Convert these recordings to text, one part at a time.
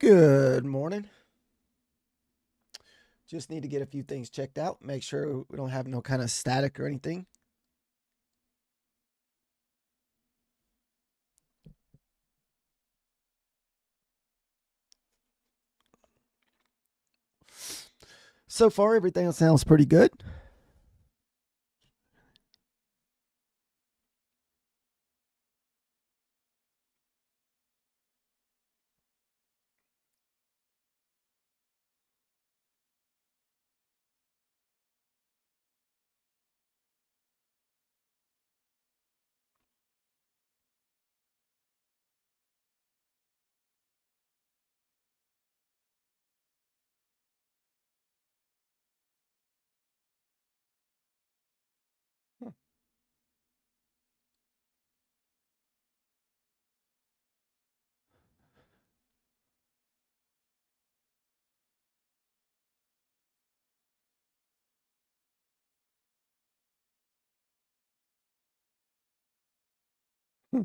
Good morning. Just need to get a few things checked out, make sure we don't have no kind of static or anything. So far, everything sounds pretty good. Hmm.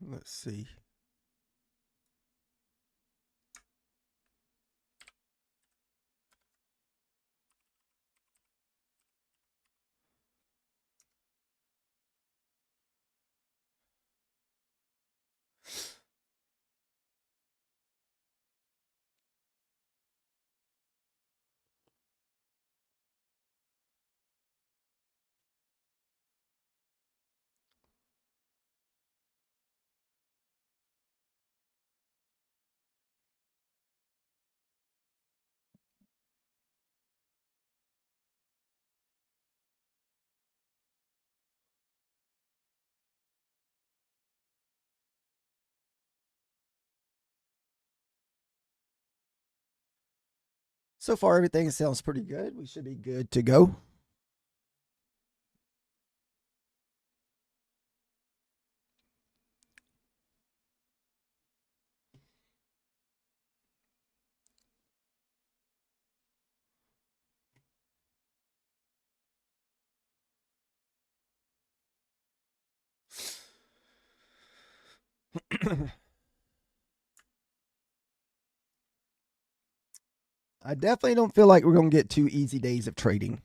Let's see. So far, everything sounds pretty good. We should be good to go. I definitely don't feel like we're going to get 2 easy days of trading.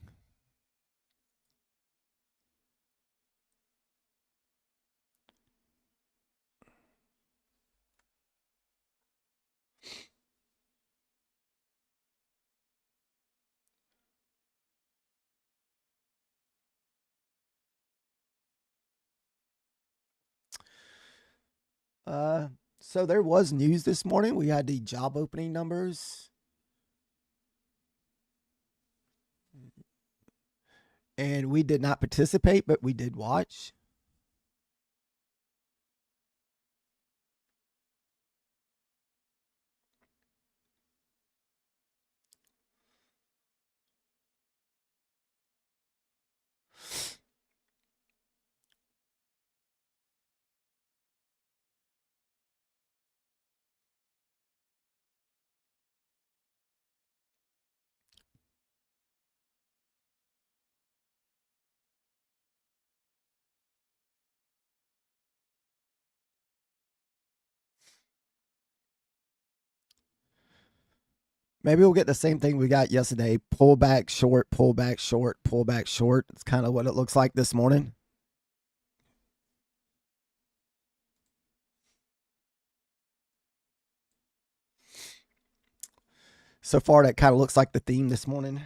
Uh, so there was news this morning. We had the job opening numbers, and we did not participate, but we did watch. Maybe we'll get the same thing we got yesterday: pull back short, pull back short, pull back short. It's kind of what it looks like this morning. So far, that kind of looks like the theme this morning.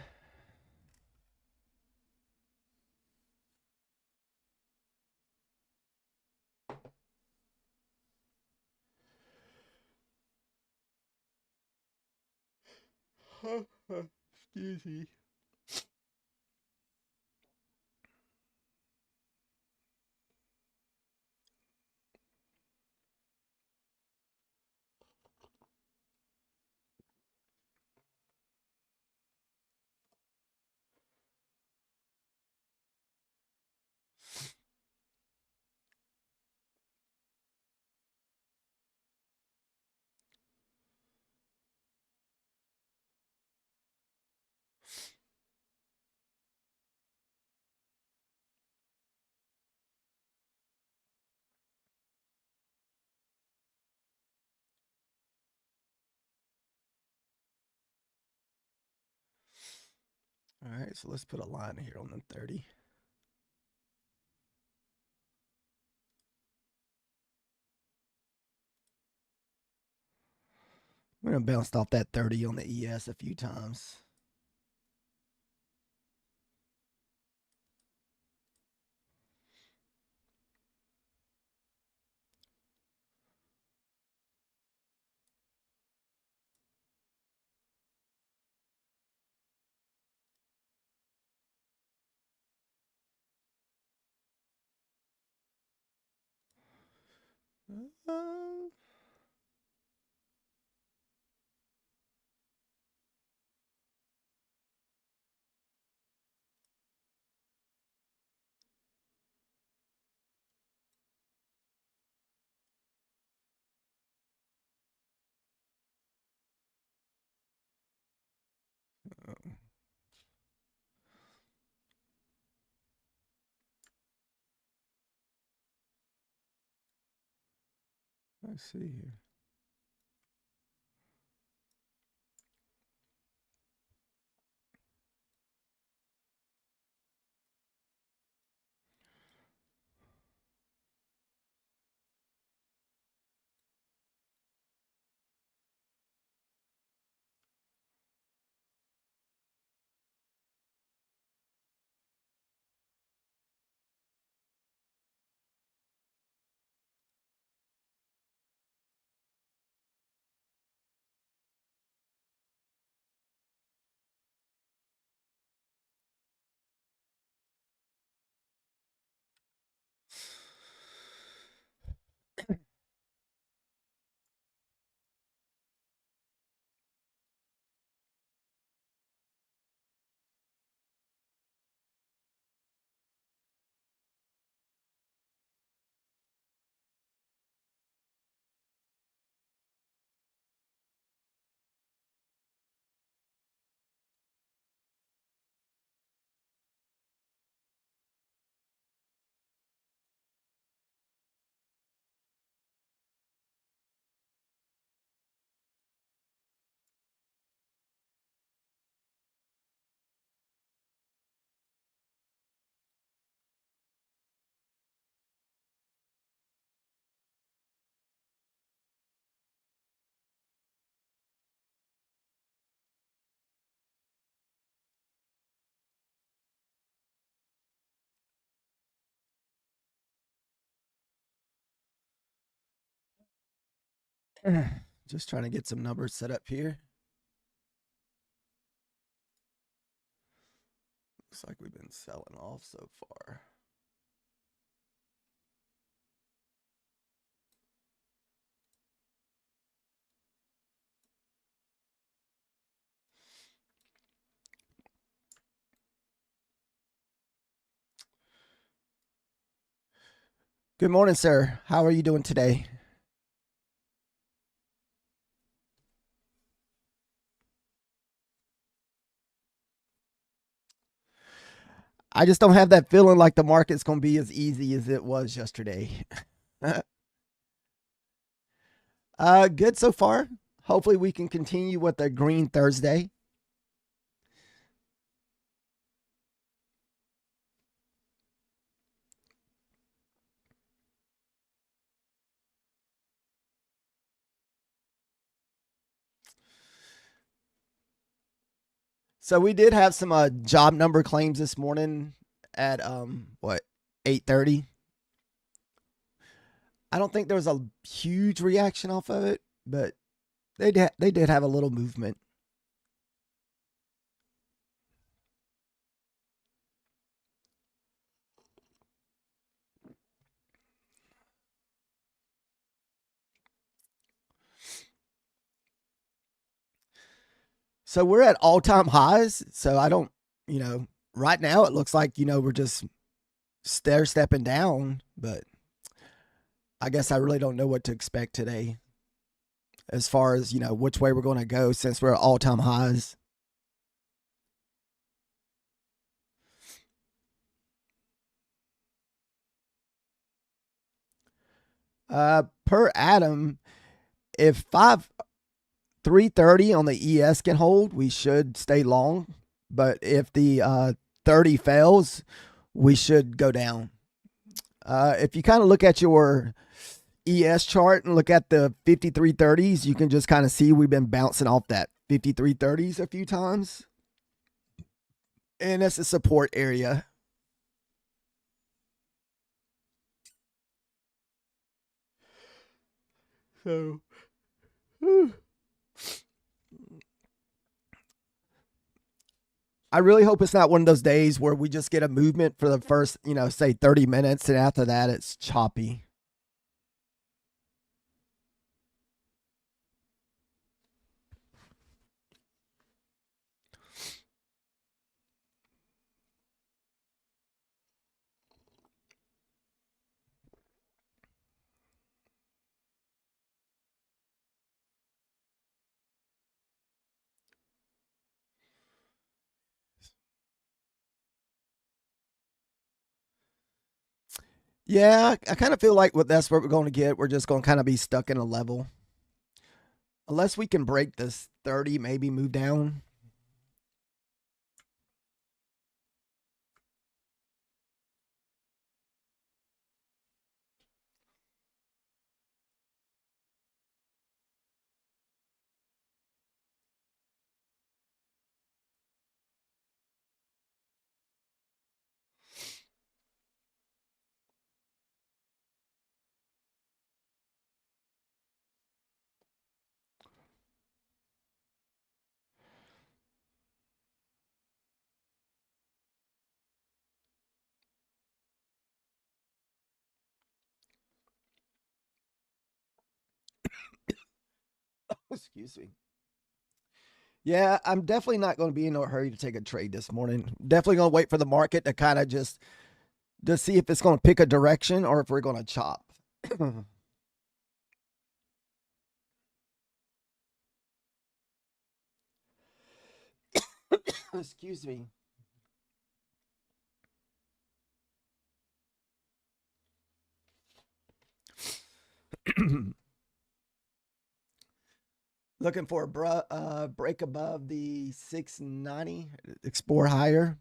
Excuse me. All right, so let's put a line here on the 30. We're going to bounce off that 30 on the ES a few times. Let's see here. Just trying to get some numbers set up here. Looks like we've been selling off so far. Good morning, sir. How are you doing today? I just don't have that feeling like the market's going to be as easy as it was yesterday. Good so far. Hopefully we can continue with the Green Thursday. So we did have some job number claims this morning at 8:30. I don't think there was a huge reaction off of it, but they did have a little movement. So we're at all-time highs. So I don't, right now it looks like, we're just stair-stepping down, but I guess I really don't know what to expect today as far as, which way we're going to go since we're at all-time highs. Per atom, if 330 on the ES can hold, we should stay long. But if the 30 fails, we should go down. If you kind of look at your ES chart and look at the 5330s, you can just kind of see we've been bouncing off that 5330s a few times. And that's a support area. So, I really hope it's not one of those days where we just get a movement for the first, say 30 minutes, and after that it's choppy. Yeah, I kind of feel like that's what we're going to get. We're just going to kind of be stuck in a level. Unless we can break this 30, maybe move down. Excuse me. Yeah, I'm definitely not going to be in a hurry to take a trade this morning. Definitely going to wait for the market to kind of just to see if it's going to pick a direction or if we're going to chop. Excuse me. Looking for a break above the 690, explore higher.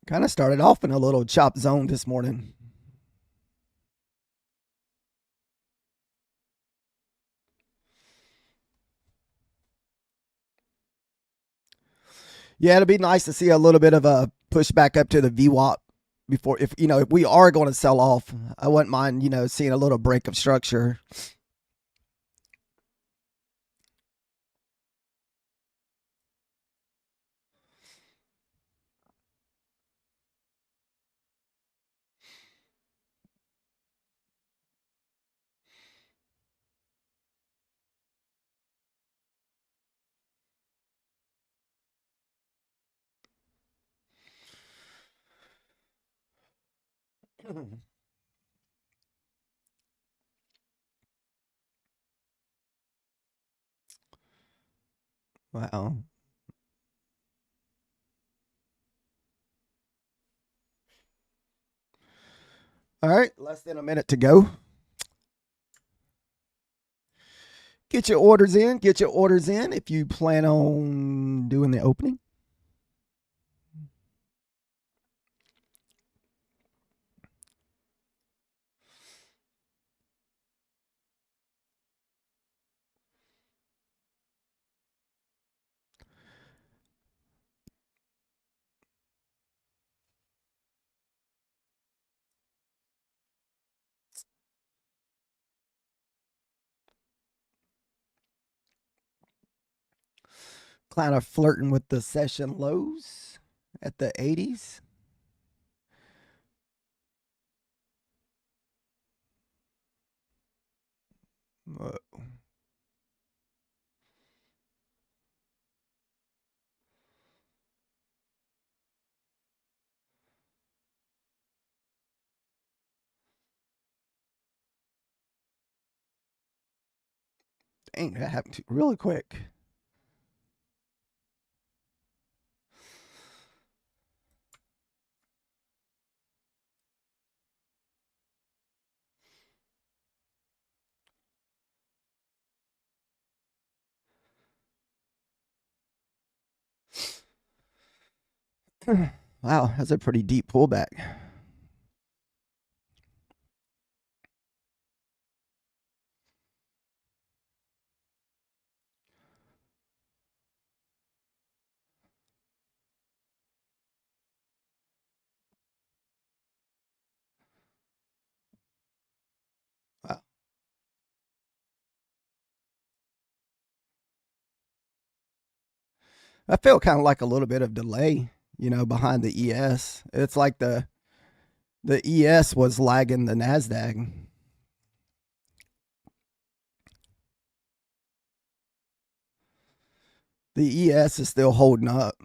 Kind of started off in a little chop zone this morning. Yeah, it'd be nice to see a little bit of a push back up to the VWAP before, if we are going to sell off. I wouldn't mind seeing a little break of structure. Wow. All right, less than a minute to go. Get your orders in. Get your orders in if you plan on doing the opening. kind of flirting with the session lows at the 80s. Whoa. Dang, that happened really quick. Wow, that's a pretty deep pullback. Wow. I feel kind of like a little bit of delay, behind the ES. It's like the ES was lagging the NASDAQ. The ES is still holding up.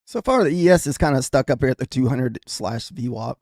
So far, the ES is kind of stuck up here at the 200 slash VWAP.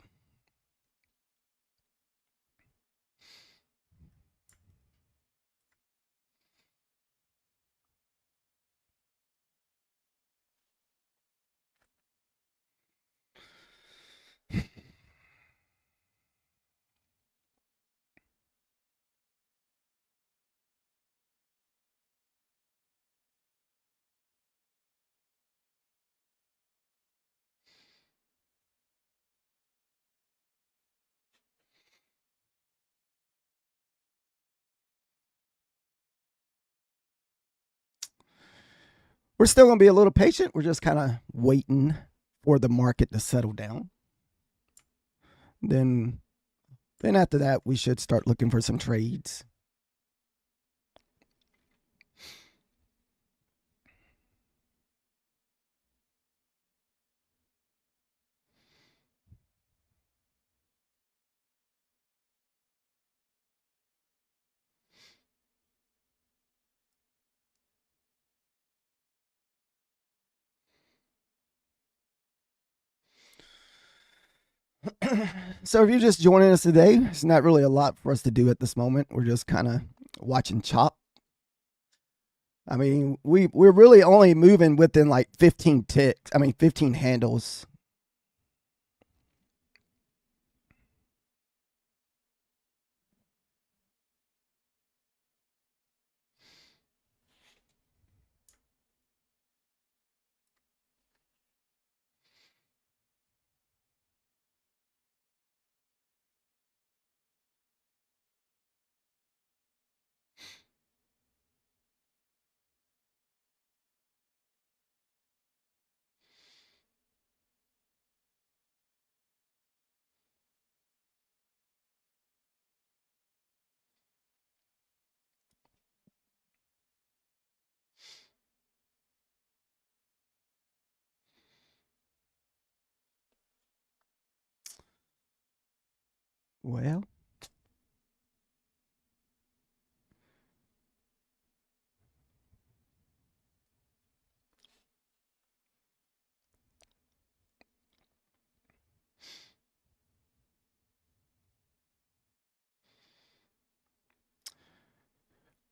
We're still going to be a little patient. We're just kind of waiting for the market to settle down. Then after that, we should start looking for some trades. So if you're just joining us today, it's not really a lot for us to do at this moment. We're just kind of watching chop. I mean, we're really only moving within like 15 ticks. I mean, 15 handles. Well,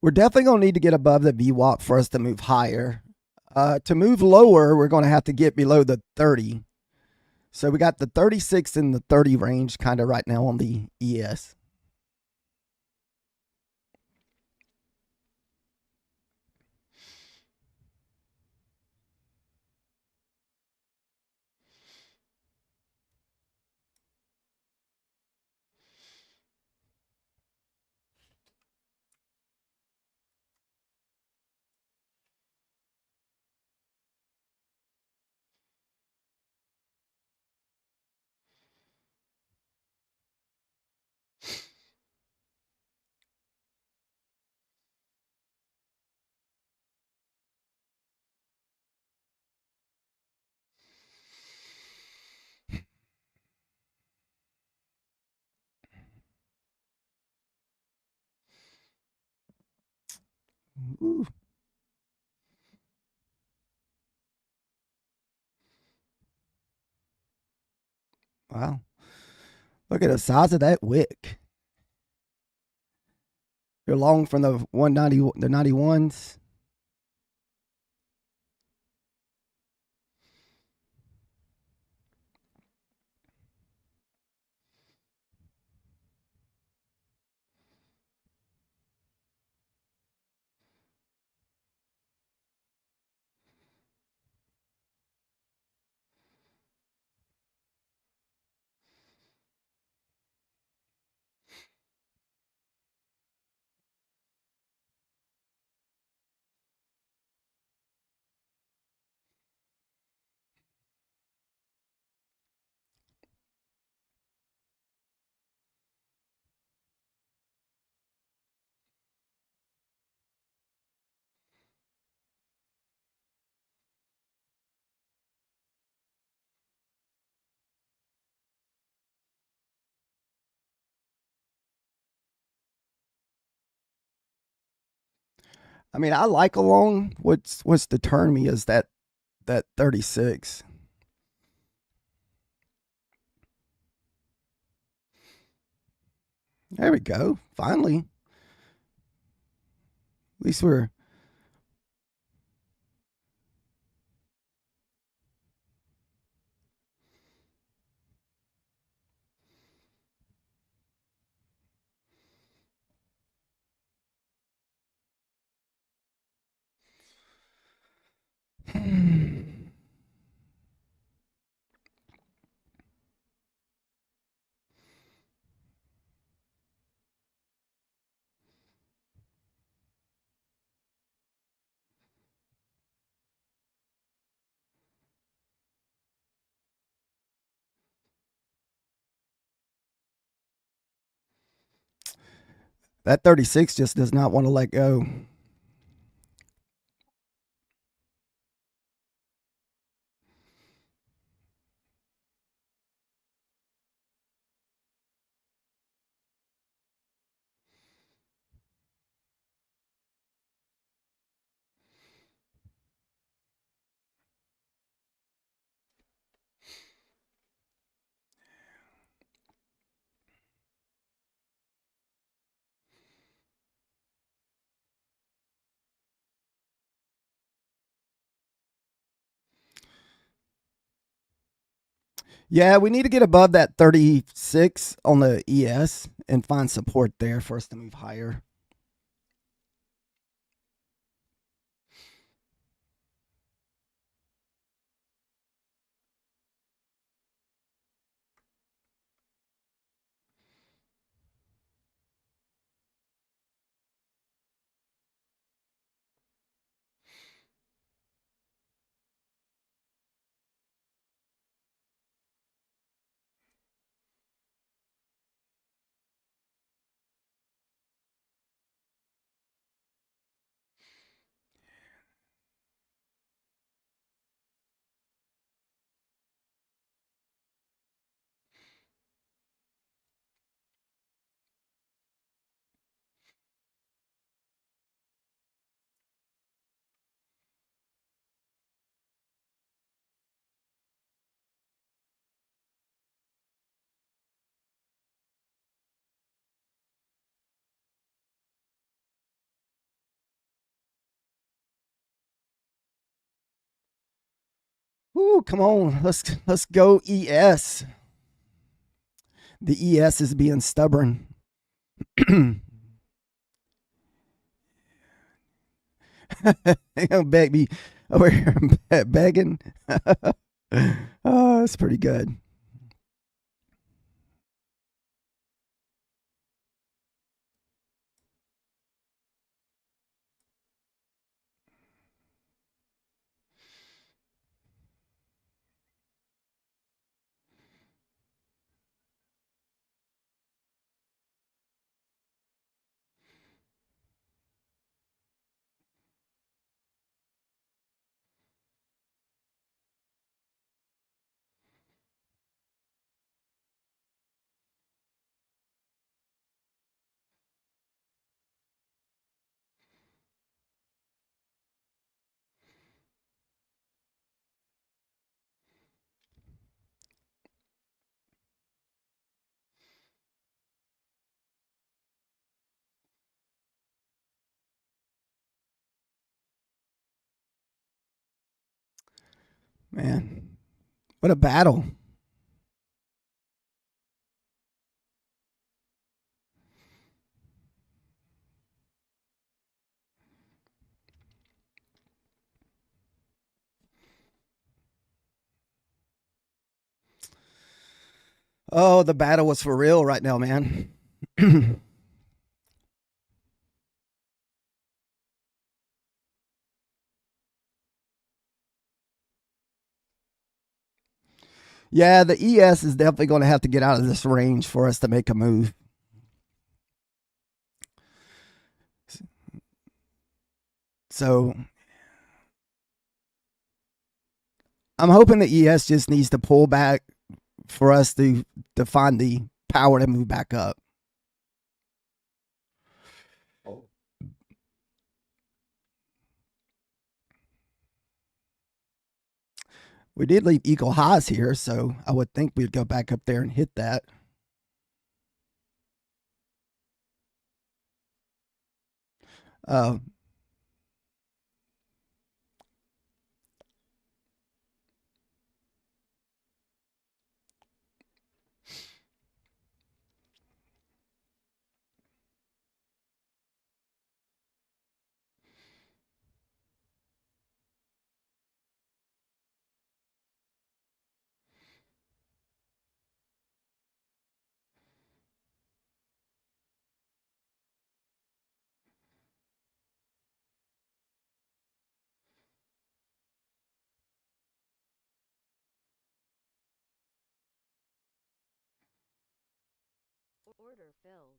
we're definitely going to need to get above the VWAP for us to move higher. To move lower, we're going to have to get below the 30. So we got the 36 and the 30 range kind of right now on the ES. Ooh, wow. Look at the size of that wick. You're long from the 190, the 91s. I mean, I like a long. What's deterring me is that 36. There we go. Finally, at least we're. That 36 just does not want to let go. Yeah, we need to get above that 36 on the ES and find support there for us to move higher. Ooh, come on. Let's go ES. The ES is being stubborn. Beg me over here begging. Oh, that's pretty good. Man, what a battle. Oh, the battle was for real right now, man. Yeah, the ES is definitely going to have to get out of this range for us to make a move. So I'm hoping the ES just needs to pull back for us to find the power to move back up. We did leave equal highs here, so I would think we'd go back up there and hit that. Uh, Order filled.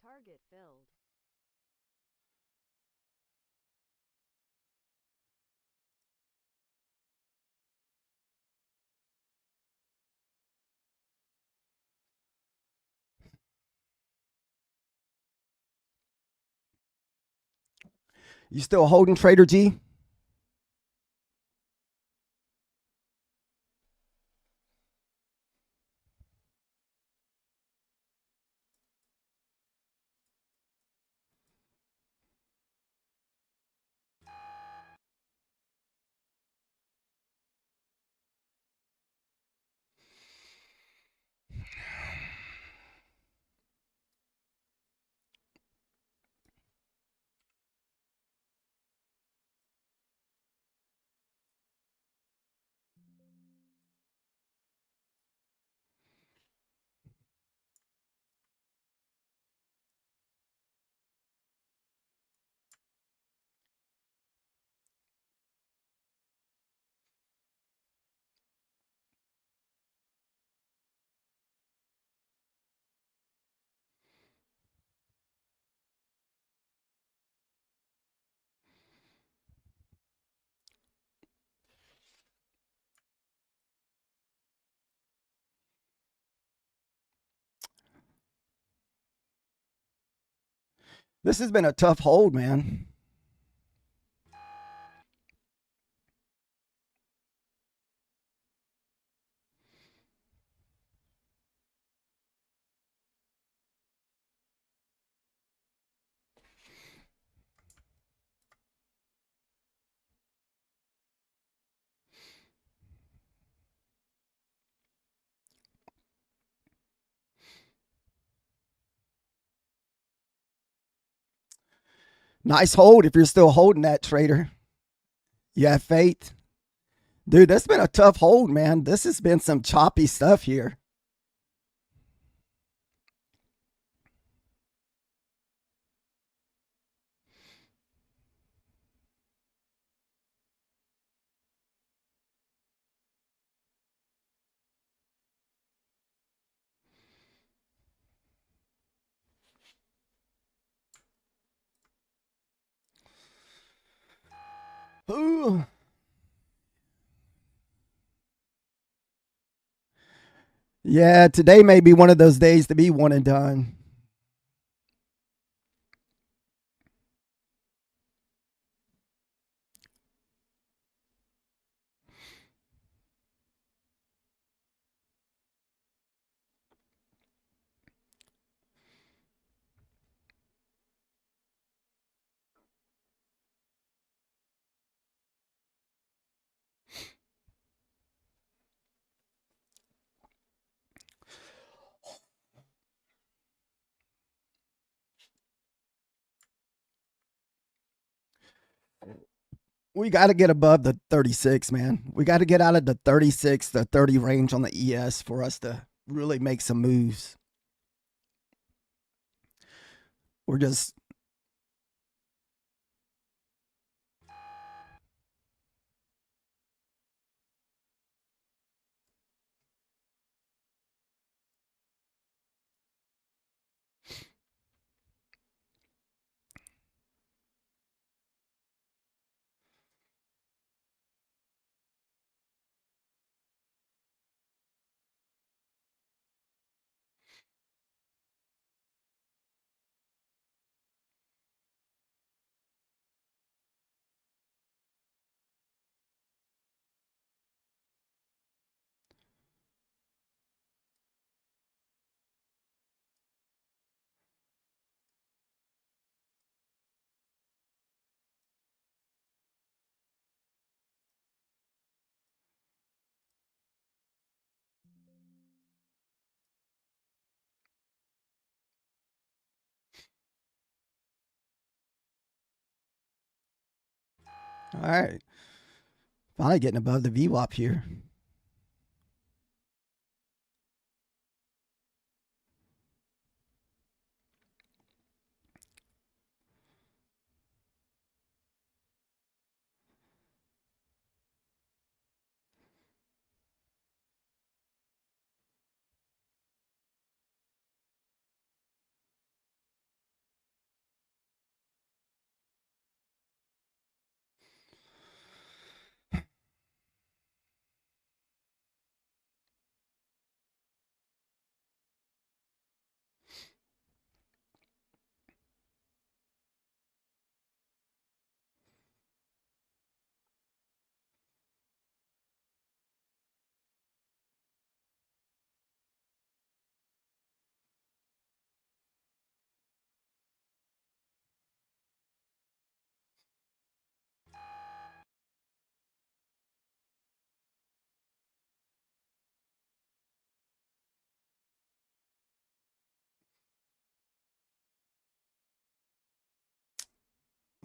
Target filled. You still holding, Trader G? This has been a tough hold, man. Nice hold if you're still holding that, Trader. You have faith? Dude, that's been a tough hold, man. This has been some choppy stuff here. Ooh. Yeah, today may be one of those days to be one and done. We got to get above the 36, man. We got to get out of the 36 to 30 range on the ES for us to really make some moves. We're just all right. Finally getting above the VWAP here.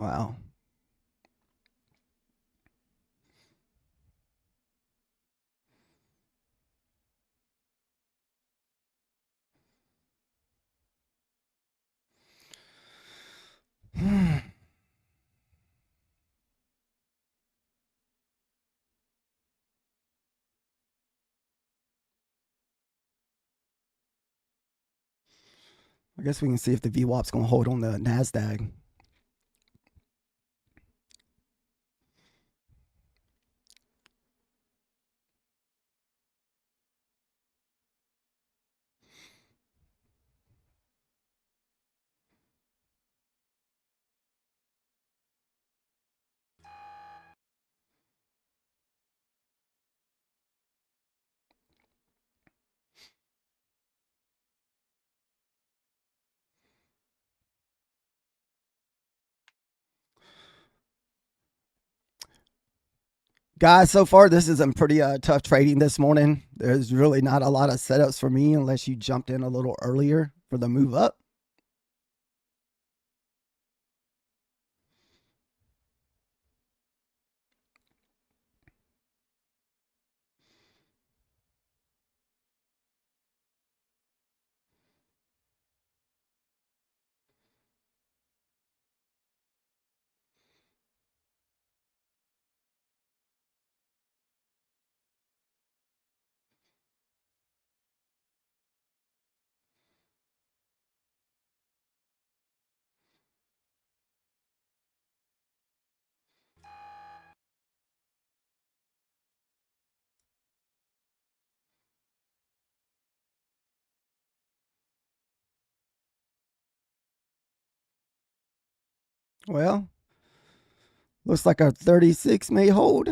Wow. I guess we can see if the VWAP's going to hold on the NASDAQ. Guys, so far this is some pretty tough trading this morning. There's really not a lot of setups for me unless you jumped in a little earlier for the move up. Well, looks like our 36 may hold.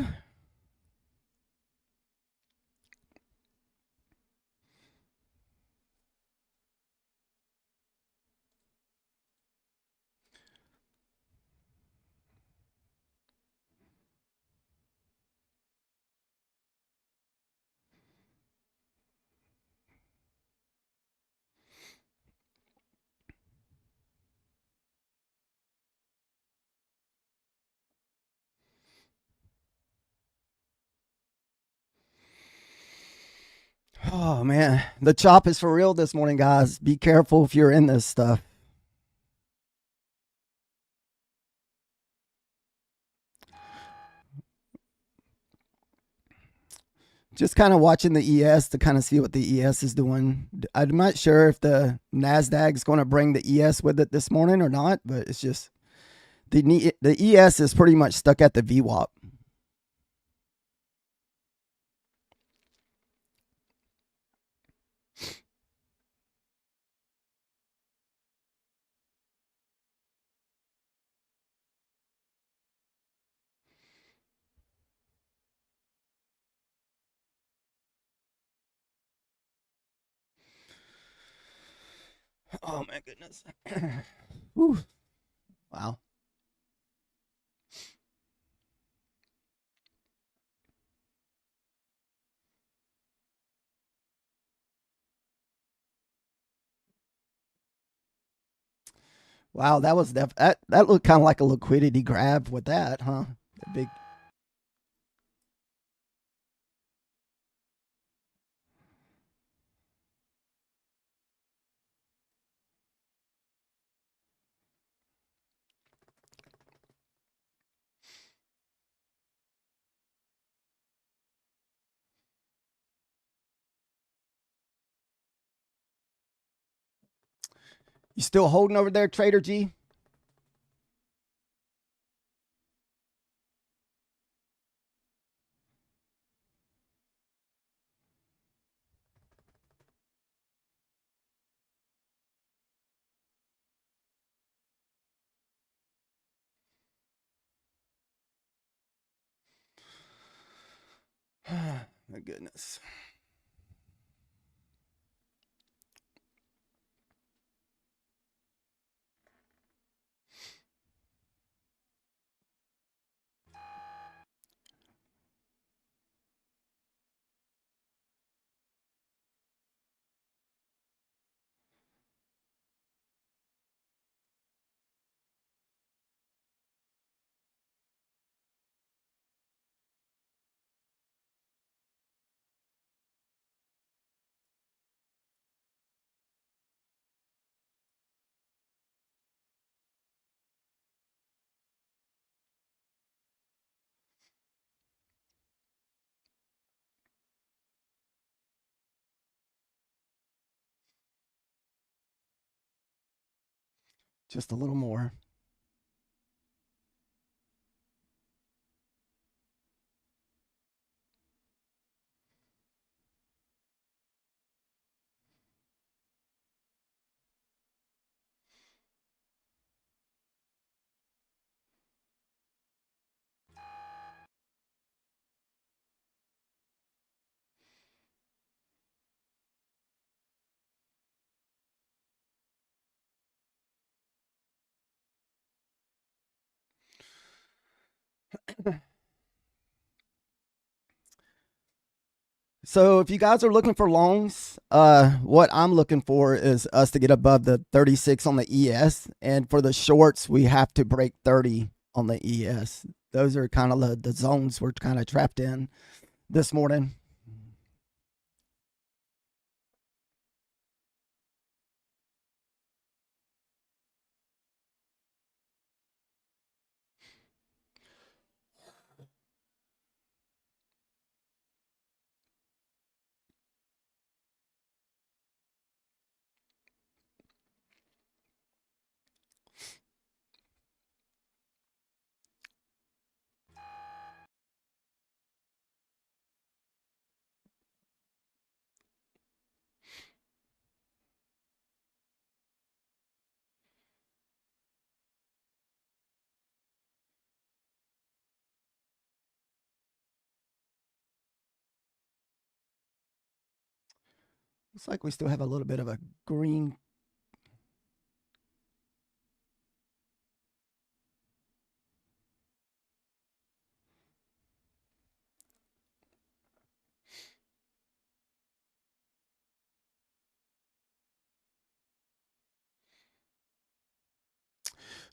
Oh man, the chop is for real this morning, guys. Be careful if you're in this stuff. Just kind of watching the ES to kind of see what the ES is doing. I'm not sure if the NASDAQ is going to bring the ES with it this morning or not, but it's just the ES is pretty much stuck at the VWAP. Oh my goodness. Whew. Wow. Wow, that was that looked kind of like a liquidity grab with that, huh? The big. You still holding over there, Trader G? My goodness. Just a little more. So if you guys are looking for longs, what I'm looking for is us to get above the 36 on the ES, and for the shorts, we have to break 30 on the ES. Those are kind of the zones we're kind of trapped in this morning. Looks like we still have a little bit of a green.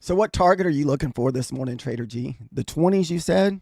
So what target are you looking for this morning, Trader G? The 20s, you said?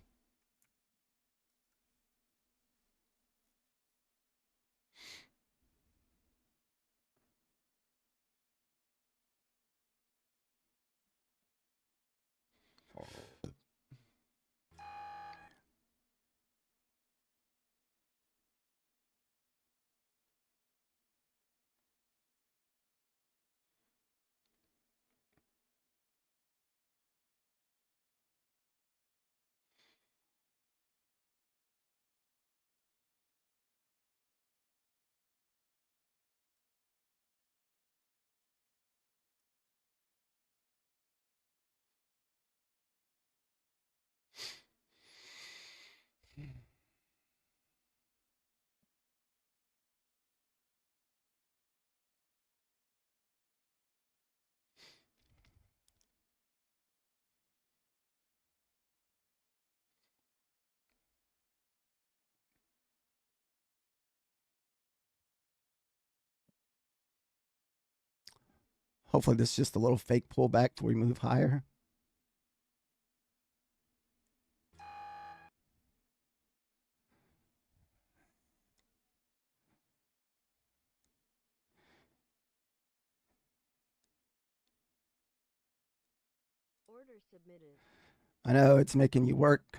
Hopefully this is just a little fake pullback before we move higher. Order submitted. I know it's making you work.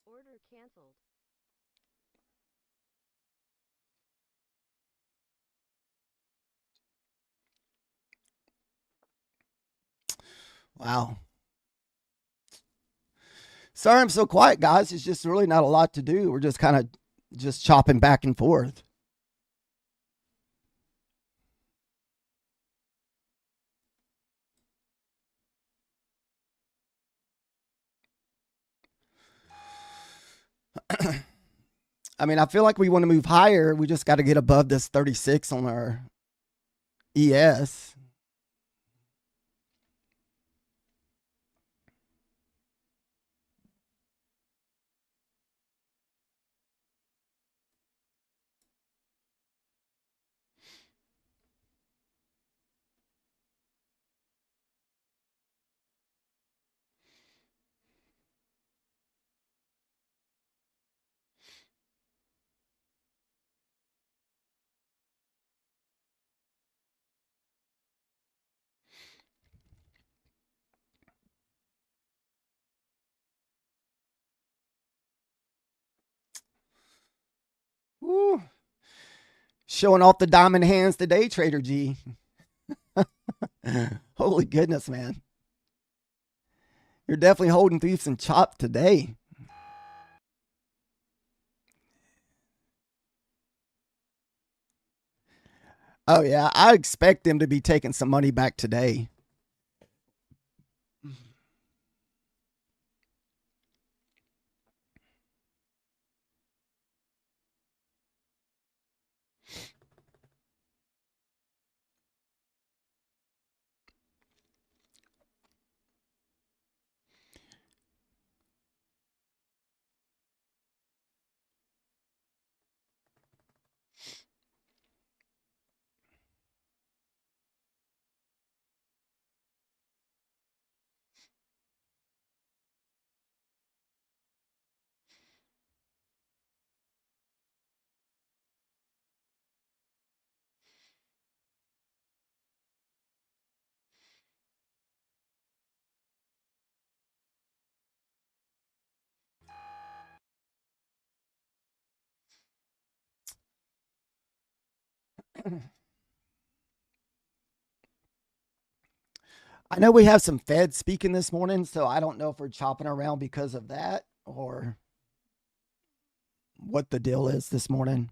Order canceled. Wow. Sorry I'm so quiet, guys. It's just really not a lot to do. We're just kind of just chopping back and forth. I mean, I feel like we want to move higher. We just got to get above this 36 on our ES. Woo. Showing off the diamond hands today, Trader G. Holy goodness, man. You're definitely holding thieves and chop today. Oh, yeah. I expect them to be taking some money back today. I know we have some Fed speaking this morning, so I don't know if we're chopping around because of that or what the deal is this morning.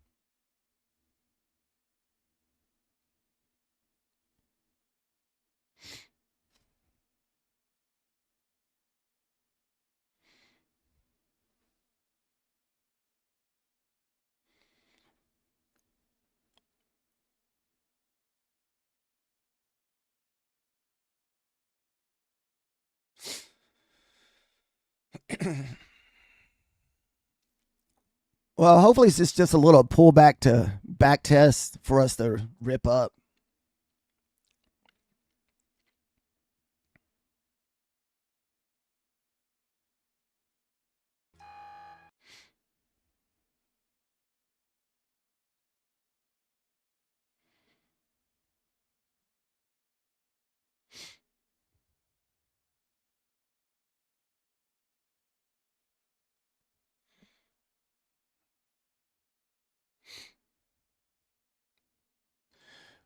Well, hopefully it's just a little pullback to back test for us to rip up.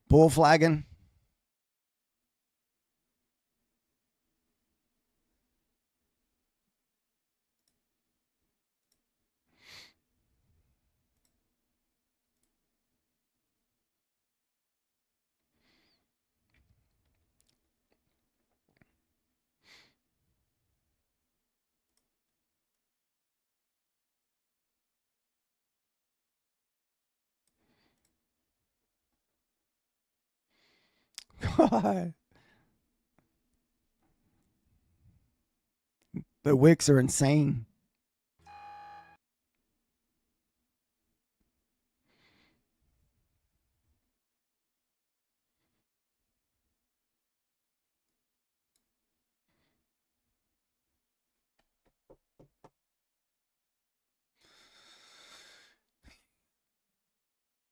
Bull flagging. God. The wicks are insane.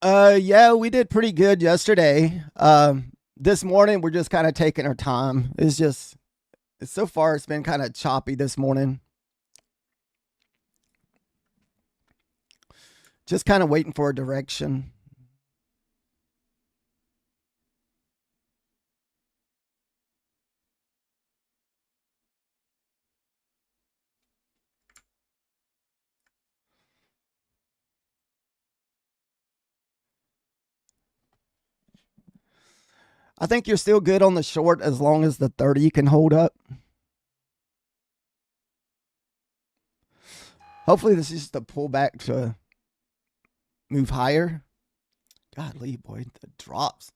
Yeah, we did pretty good yesterday. This morning we're just kind of taking our time. So far it's been kind of choppy this morning. Just kind of waiting for a direction. I think you're still good on the short as long as the 30 can hold up. Hopefully this is just a pullback to move higher. Golly, boy, the drops.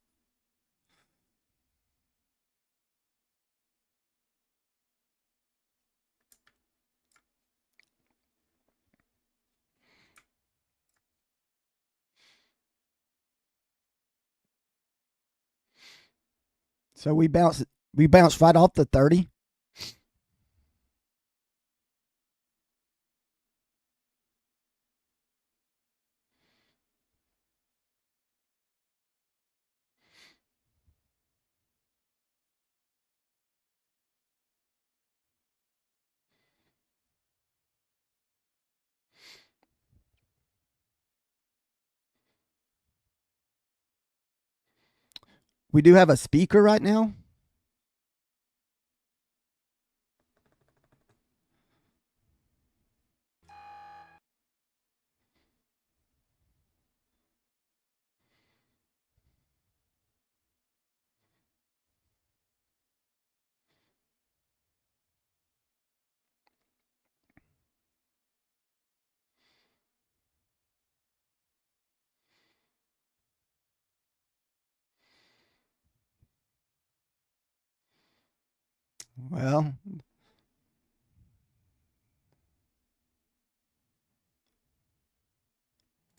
So we bounced right off the 30. We do have a speaker right now. Well,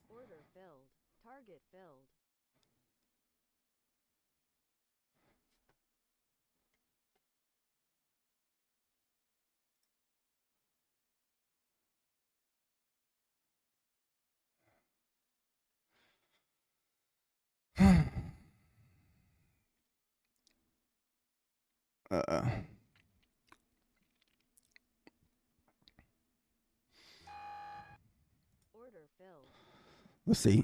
Order filled. Target filled. uh, Order filled. let's see.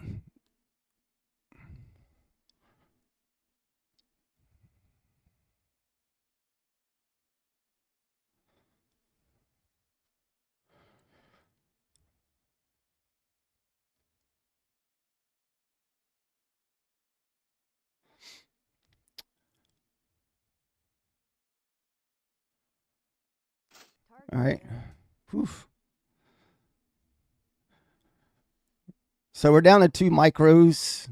Target All right. filled. Oof. So we're down to 2 micros.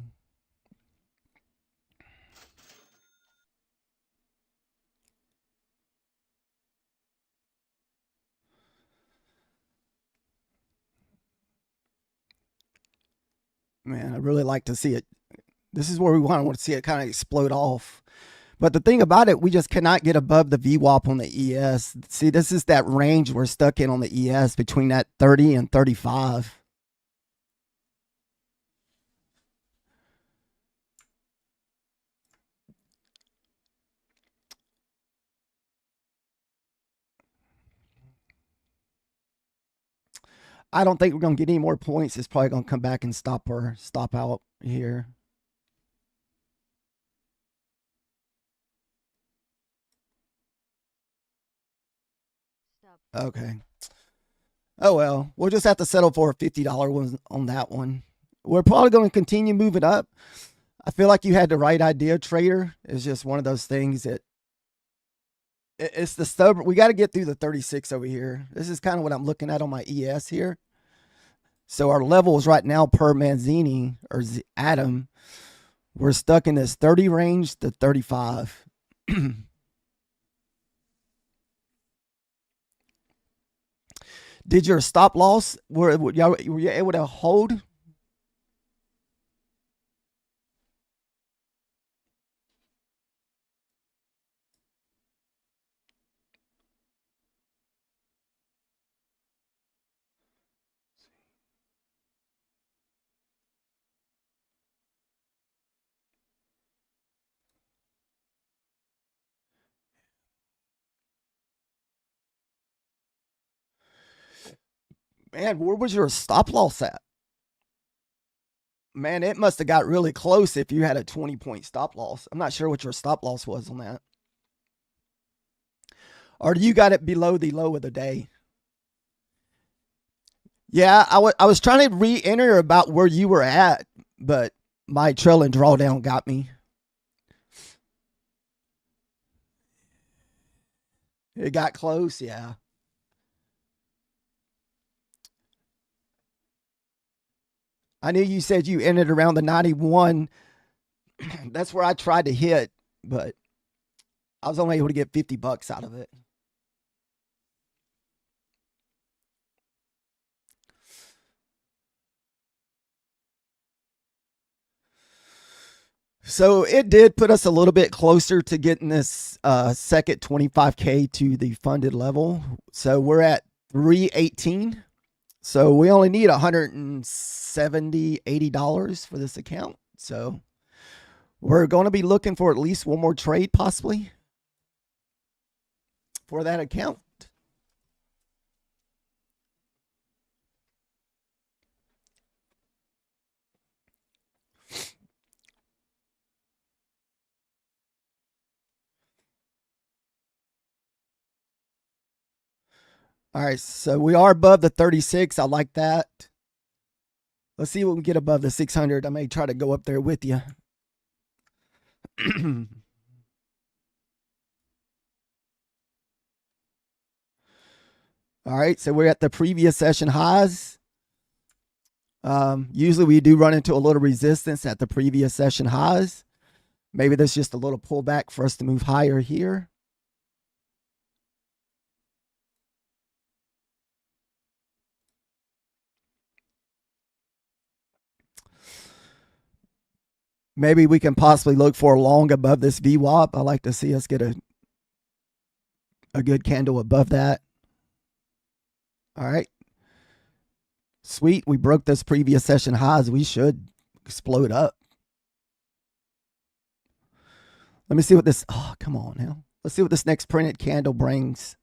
Man, I really like to see it. This is where we want to see it kind of explode off. But the thing about it, we just cannot get above the VWAP on the ES. See, this is that range we're stuck in on the ES between that 30 and 35. I don't think we're going to get any more points. It's probably going to come back and stop out here. Stop. Okay. Oh, well, we'll just have to settle for a $50 one on that one. We're probably going to continue moving up. I feel like you had the right idea, trader. It's just one of those things that it's the stubborn. We got to get through the 36 over here. This is kind of what I'm looking at on my ES here. So our levels right now per Manzini or Atom, we're stuck in this 30 range to 35. Did your stop loss, were you able to hold? Man, where was your stop loss at? Man, it must have got really close if you had a 20-point stop loss. I'm not sure what your stop loss was on that. Or you got it below the low of the day? Yeah, I was trying to re-enter about where you were at, but my trailing drawdown got me. It got close, yeah. I knew you said you ended around the 91. That's where I tried to hit, but I was only able to get $50 out of it. So it did put us a little bit closer to getting this second 25K to the funded level. So we're at 318. So we only need $170, $80 for this account. So we're going to be looking for at least one more trade possibly for that account. All right, so we are above the 36. I like that. Let's see what we get above the 600. I may try to go up there with you. All right, so we're at the previous session highs. Usually we do run into a little resistance at the previous session highs. Maybe there's just a little pullback for us to move higher here. Maybe we can possibly look for a long above this VWAP. I like to see us get a good candle above that. All right. Sweet. We broke those previous session highs. We should explode up. Let me see what this, oh, come on now. Let's see what this next printed candle brings.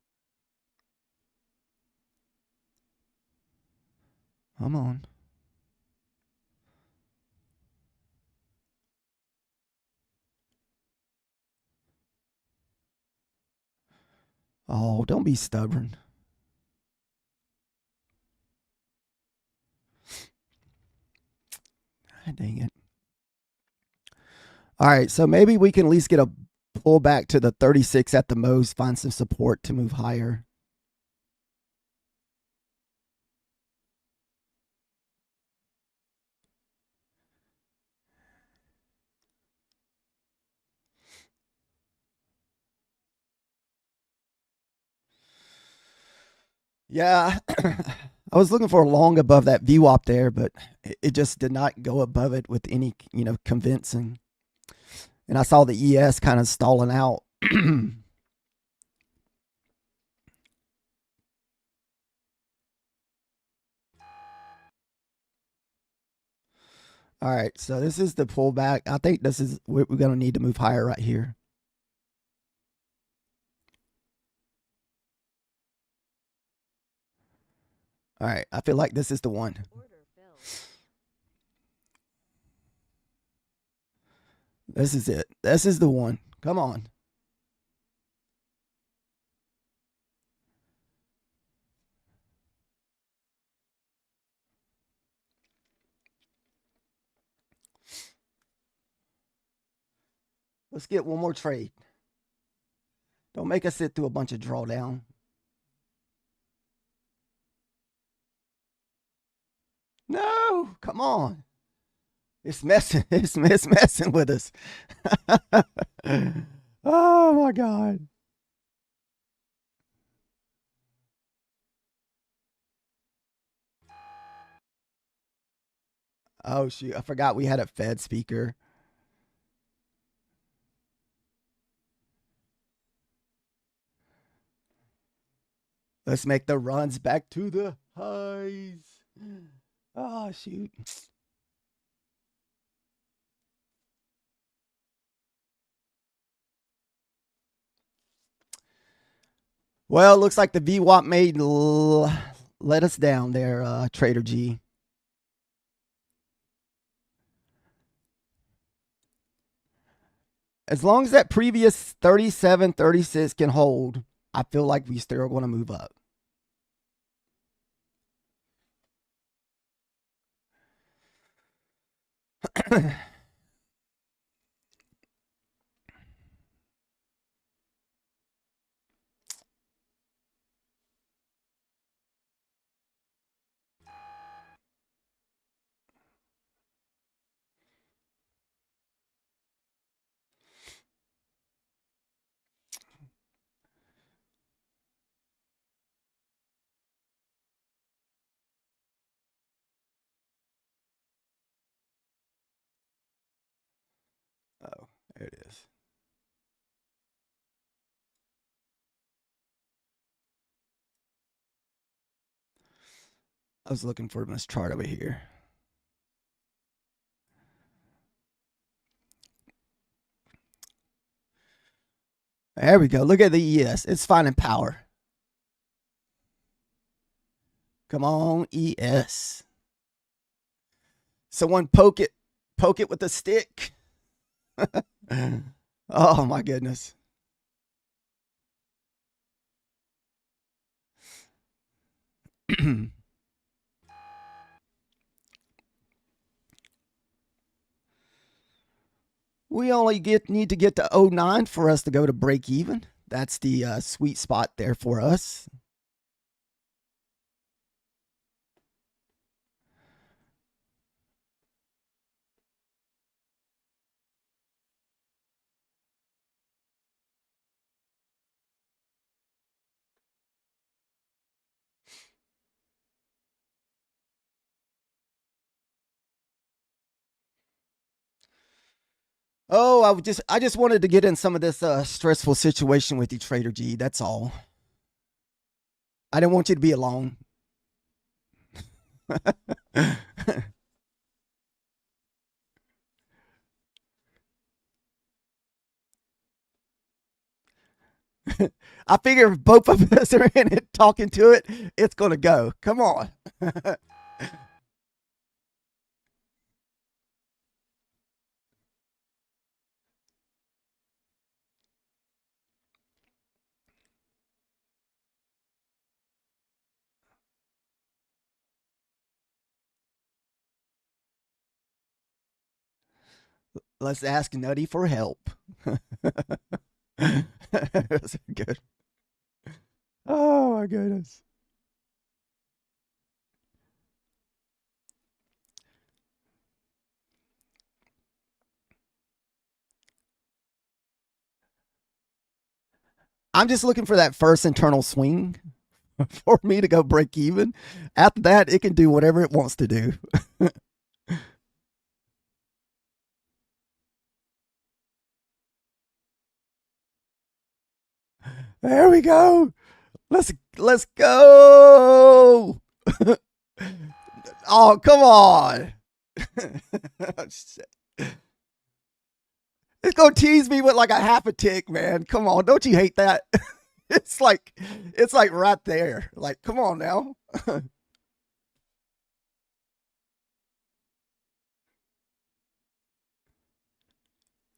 Come on. Oh, don't be stubborn. God dang it. All right, so maybe we can at least get a pullback to the 36 at the most, find some support to move higher. Yeah, I was looking for a long above that VWAP there, but it just did not go above it with any, convincing. And I saw the ES kind of stalling out. All right, so this is the pullback. I think this is we're going to need to move higher right here. All right, I feel like this is the one. This is it. This is the one. Come on. Let's get one more trade. Don't make us sit through a bunch of drawdown. No, come on. It's messing. It's messing with us. Oh my God. Oh shoot! I forgot we had a Fed speaker. Let's make the runs back to the highs. Oh shoot! Well, it looks like the VWAP made let us down there, Trader G. As long as that previous 37, 36 can hold, I feel like we still are going to move up. There it is. I was looking for this chart over here. There we go. Look at the ES. It's finding power. Come on, ES. Someone poke it with a stick. Oh my goodness. We only need to get to 09 for us to go to break even. That's the sweet spot there for us. Oh, I just wanted to get in some of this stressful situation with you, Trader G. That's all. I didn't want you to be alone. I figure if both of us are in it talking to it, it's going to go. Come on. Let's ask Nutty for help. That's good. Oh my goodness. I'm just looking for that first internal swing for me to go break even. After that, it can do whatever it wants to do. There we go. Let's go. Oh, come on. It's gonna tease me with like a half a tick, man. Come on, don't you hate that? It's like right there. Like, come on now.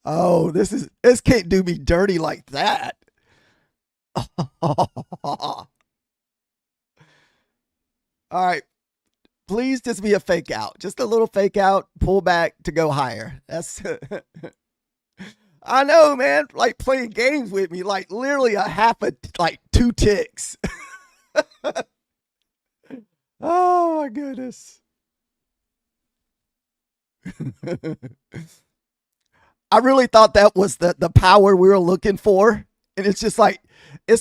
Oh, this can't do me dirty like that. All right. Please just be a fake out. Just a little fake out, pull back to go higher. That's I know, man. Like playing games with me, like literally like 2 ticks. Oh my goodness. I really thought that was the power we were looking for. And it's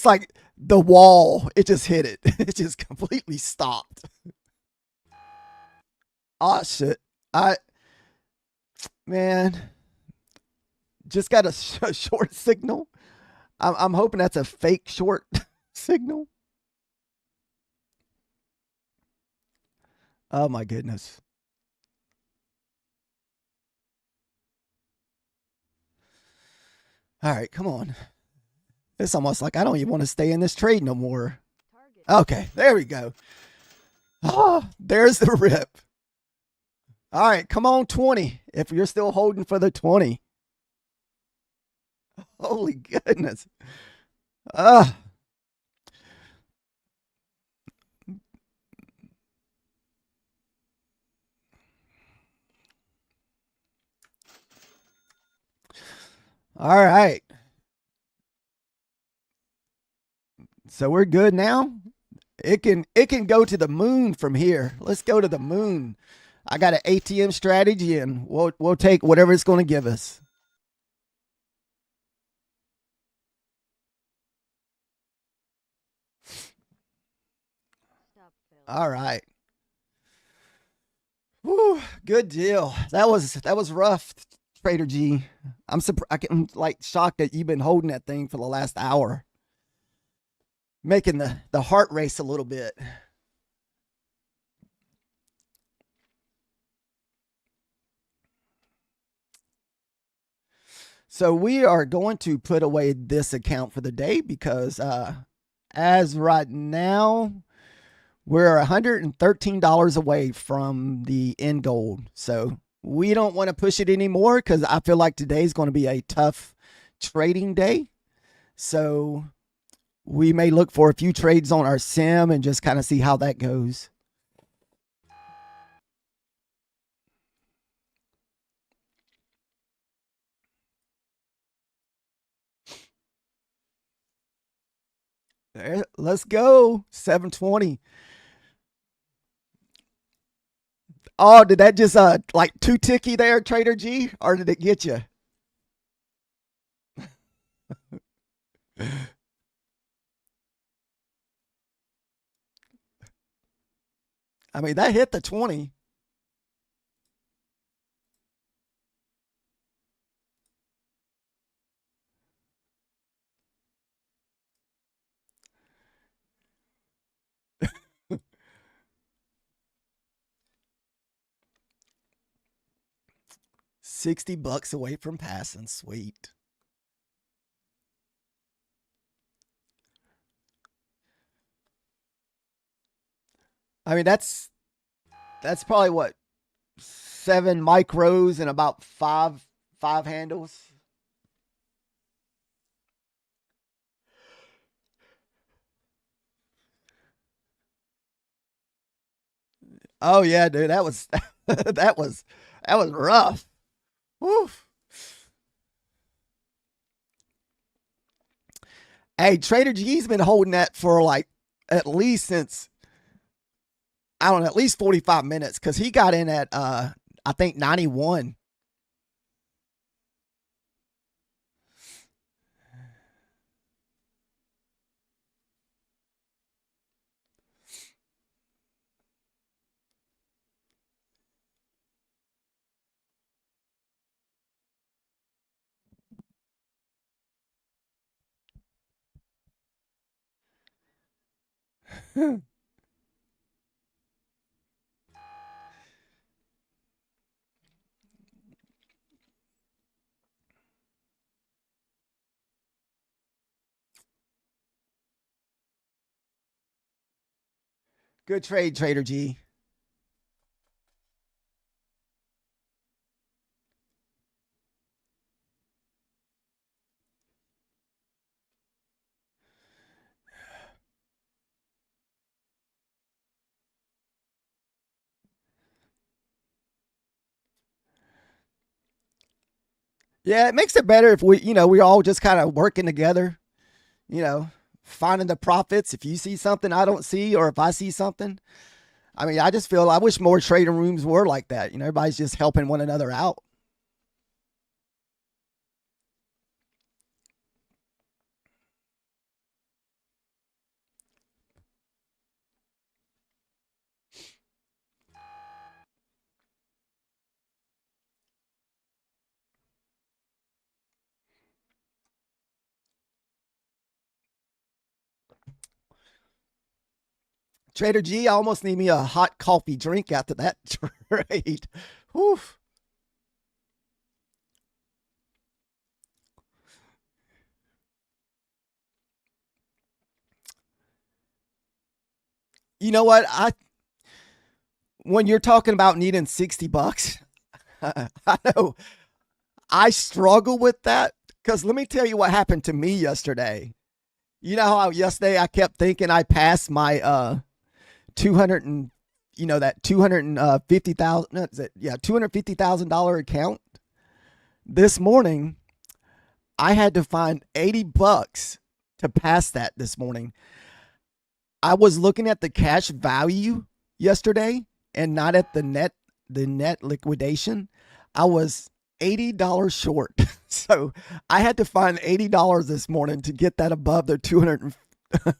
like the wall. It just hit it. It just completely stopped. Oh shit. Man, just got a short signal. I'm hoping that's a fake short signal. Oh my goodness. All right, come on. It's almost like I don't even want to stay in this trade no more. Okay, there we go. Oh, there's the rip. All right, come on, 20. If you're still holding for the 20. Holy goodness. All right. So we're good now. It can go to the moon from here. Let's go to the moon. I got an ATM strategy, and we'll take whatever it's going to give us. All right. Whew, good deal. That was rough, Trader G. I'm like shocked that you've been holding that thing for the last hour, making the heart race a little bit. So we are going to put away this account for the day because as right now, we're $113 away from the end goal. So we don't want to push it anymore because I feel like today's going to be a tough trading day. So we may look for a few trades on our sim and just kind of see how that goes. There, let's go. 720. Oh, did that just like too ticky there, Trader G, or did it get you? I mean, that hit the 20. $60 away from passing. Sweet. I mean, that's probably what, 7 micros and about five handles. Oh yeah, dude, that was that was rough. Woof. Hey, Trader G's been holding that for like at least since, I don't know, at least 45 minutes because he got in at I think 91. Good trade, Trader G. Yeah, it makes it better if we all just kind of working together, you know, finding the profits. If you see something I don't see, or if I see something, I mean, I wish more trading rooms were like that. Everybody's just helping one another out. Trader G, I almost need me a hot coffee drink after that trade. Whew. You know what? When you're talking about needing $60, I know I struggle with that because let me tell you what happened to me yesterday. You know how yesterday I kept thinking I passed my 200 and that 250,000 $250,000 account. This morning I had to find $80 to pass that this morning. I was looking at the cash value yesterday and not at the net liquidation. I was $80 short. So I had to find $80 this morning to get that above the 200 the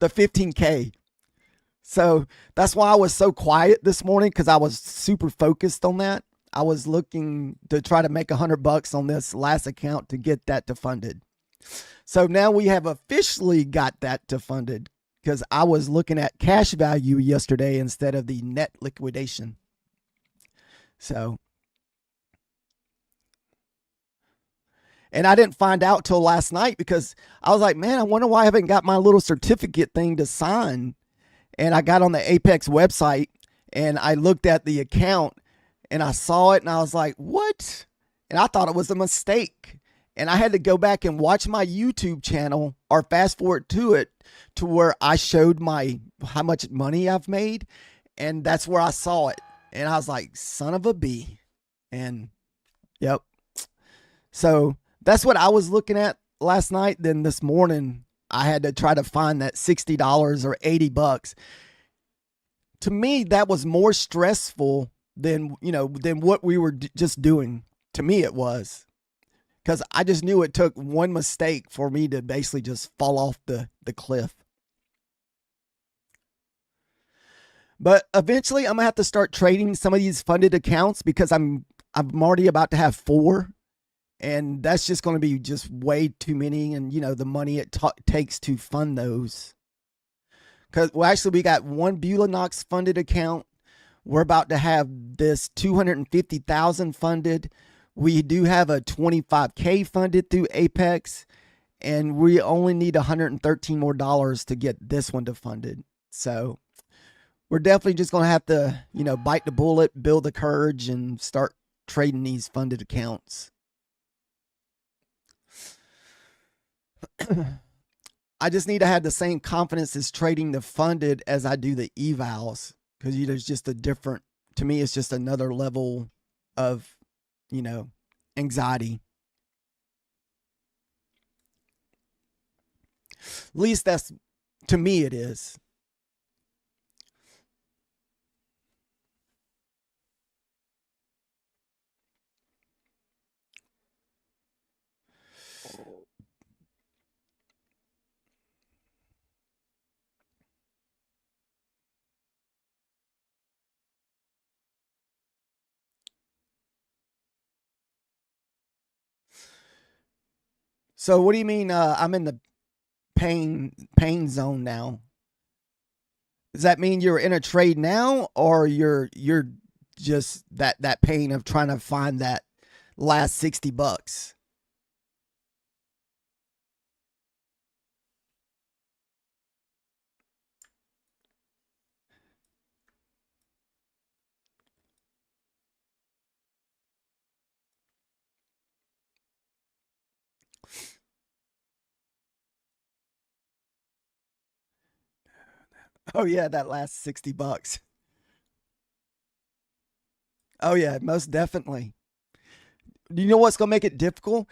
15K. So that's why I was so quiet this morning, because I was super focused on that. I was looking to try to make $100 on this last account to get that to funded. So now we have officially got that to funded because I was looking at cash value yesterday instead of the net liquidation. So, and I didn't find out till last night because I was like, man, I wonder why I haven't got my little certificate thing to sign. And I got on the Apex website and I looked at the account and I saw it and I was like, what? And I thought it was a mistake. And I had to go back and watch my YouTube channel or fast forward to it to where I showed how much money I've made. And that's where I saw it. And I was like, son of a bee. And yep. So that's what I was looking at last night. Then this morning, I had to try to find that $60 or $80. To me, that was more stressful than what we were just doing. To me, it was. Because I just knew it took one mistake for me to basically just fall off the cliff. But eventually, I'm going to have to start trading some of these funded accounts because I'm already about to have 4. And that's just going to be just way too many. And, the money it takes to fund those. Because, well, actually, we got one Beulah Knox funded account. We're about to have this $250,000 funded. We do have a $25K funded through Apex, and we only need $113 more to get this one to funded. So we're definitely just going to have to, bite the bullet, build the courage, and start trading these funded accounts. I just need to have the same confidence as trading the funded as I do the evals, because there's just a different, to me, it's just another level of, anxiety. At least that's, to me, it is. So what do you mean I'm in the pain zone now? Does that mean you're in a trade now, or you're just that pain of trying to find that last $60? Oh yeah, that last $60. Oh yeah, most definitely. Do you know what's gonna make it difficult?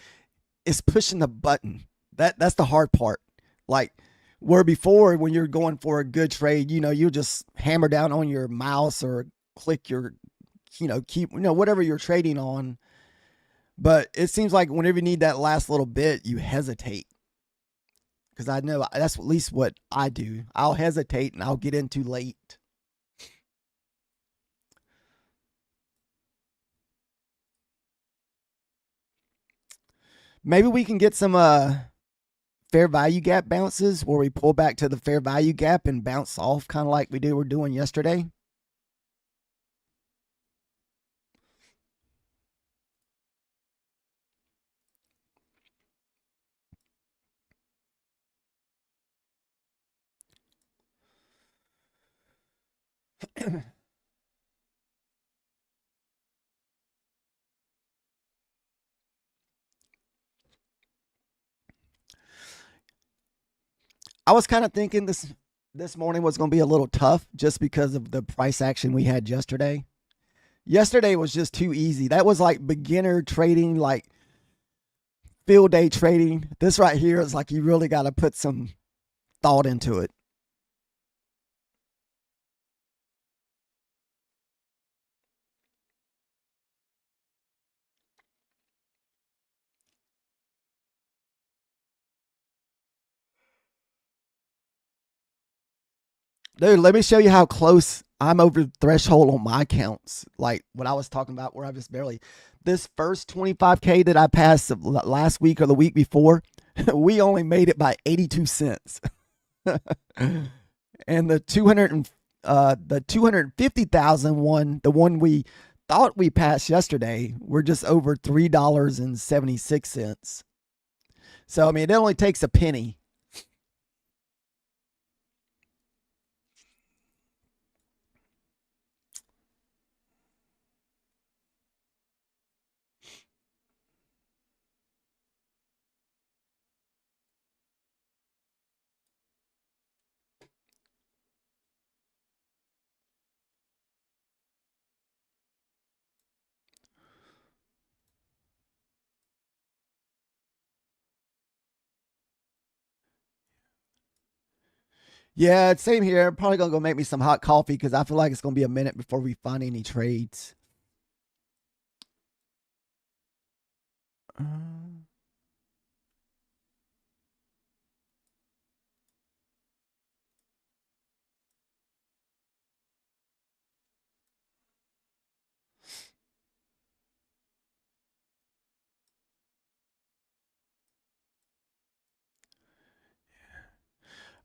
It's pushing the button. That's the hard part. Like where before, when you're going for a good trade, you just hammer down on your mouse or click your, keep, whatever you're trading on. But it seems like whenever you need that last little bit, you hesitate. Because I know that's at least what I do. I'll hesitate and I'll get in too late. Maybe we can get some fair value gap bounces where we pull back to the fair value gap and bounce off, kind of like were doing yesterday. I was kind of thinking this morning was going to be a little tough just because of the price action we had yesterday. Yesterday was just too easy. That was like beginner trading, like field day trading. This right here is like you really got to put some thought into it. Dude, let me show you how close I'm over the threshold on my counts. Like what I was talking about, where I just barely. This first 25K that I passed last week or the week before, we only made it by 82 cents. And the 250,000 one, the one we thought we passed yesterday, we're just over $3.76. So I mean, it only takes a penny. Yeah, same here. I'm probably gonna go make me some hot coffee because I feel like it's gonna be a minute before we find any trades. Uh,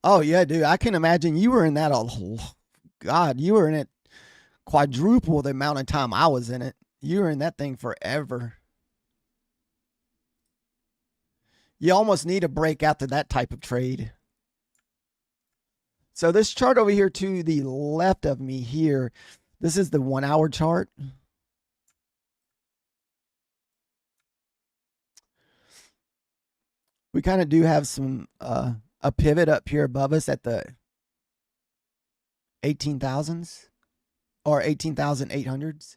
oh yeah, dude. I can imagine you were in that God, you were in it quadruple the amount of time I was in it. You were in that thing forever. You almost need a break after that type of trade. So this chart over here to the left of me here, this is the 1 hour chart. We kind of do have some a pivot up here above us at the 18,000s or 18,800s.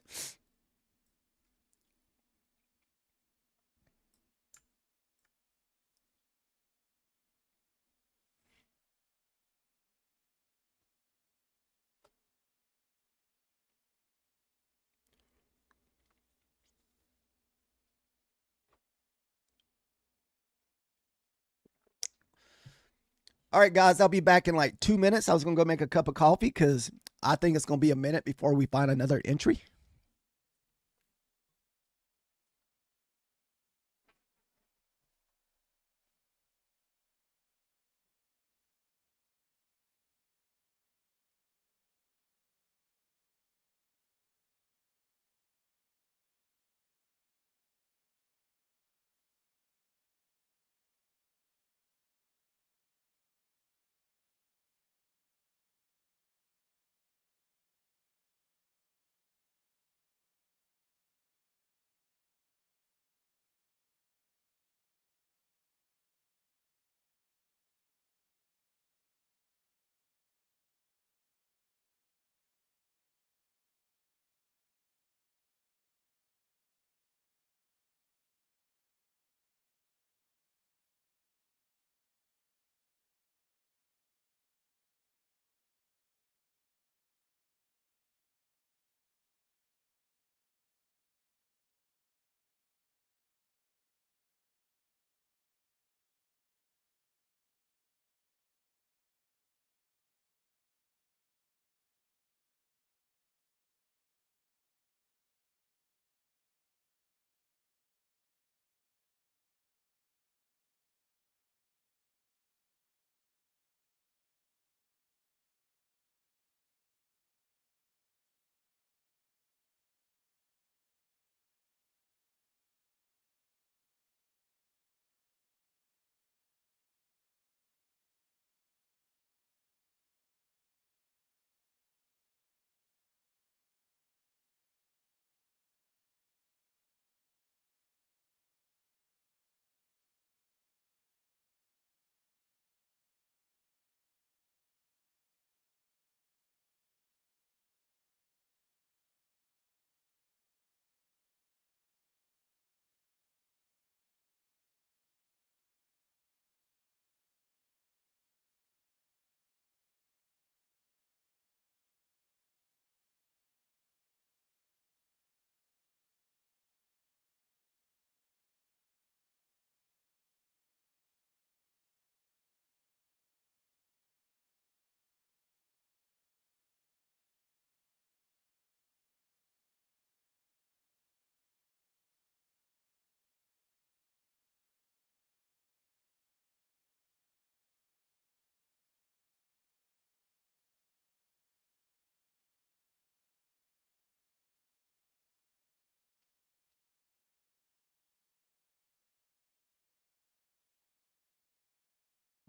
All right, guys, I'll be back in like 2 minutes. I was going to go make a cup of coffee because I think it's going to be a minute before we find another entry.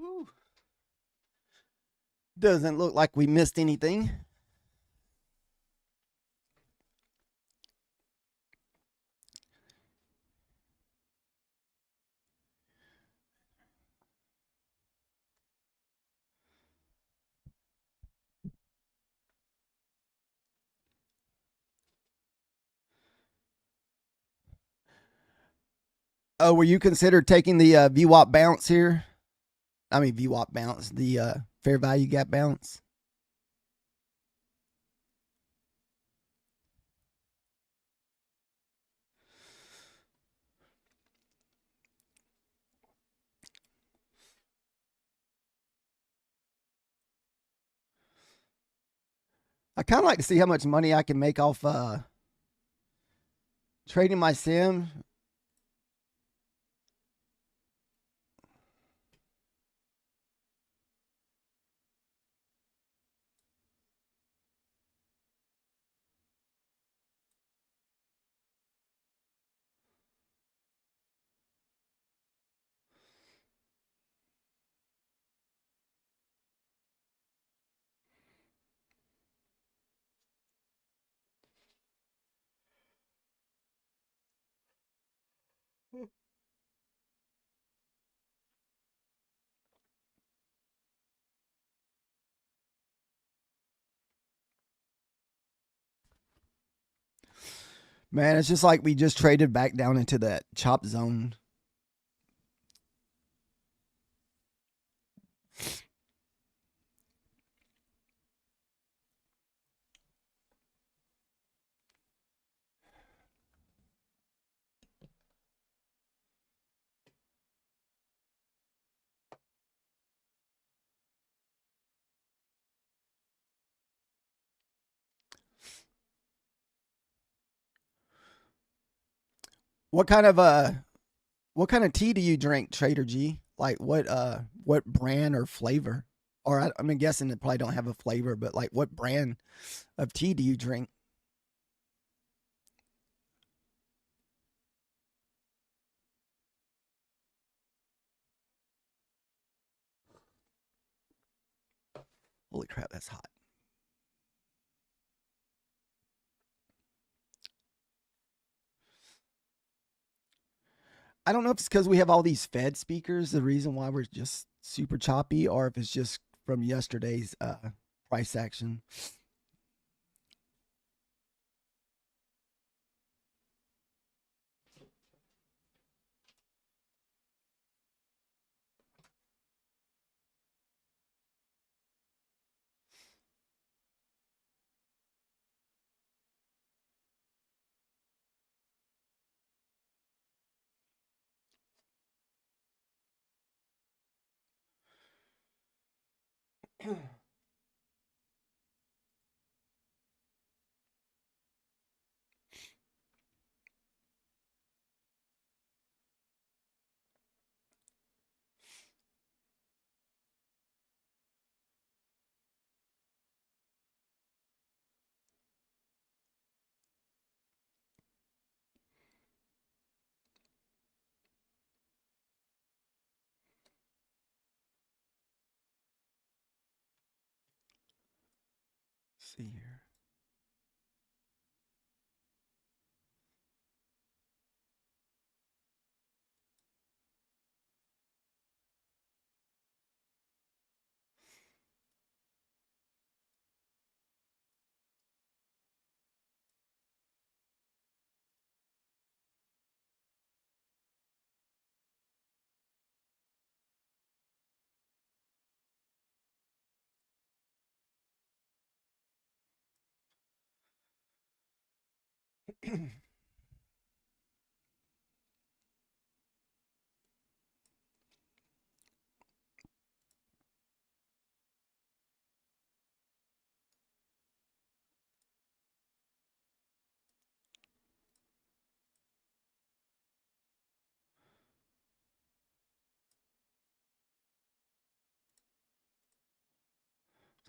Whew. Doesn't look like we missed anything. Oh, were you considered taking the VWAP bounce here? I mean VWAP bounce, the fair value gap bounce. I kind of like to see how much money I can make off trading my sim. Man, it's just like we just traded back down into that chop zone. What kind of tea do you drink, Trader G? Like what brand or flavor? Or I'm guessing it probably don't have a flavor, but like what brand of tea do you drink? Holy crap, that's hot. I don't know if it's because we have all these Fed speakers, the reason why we're just super choppy, or if it's just from yesterday's price action. See here.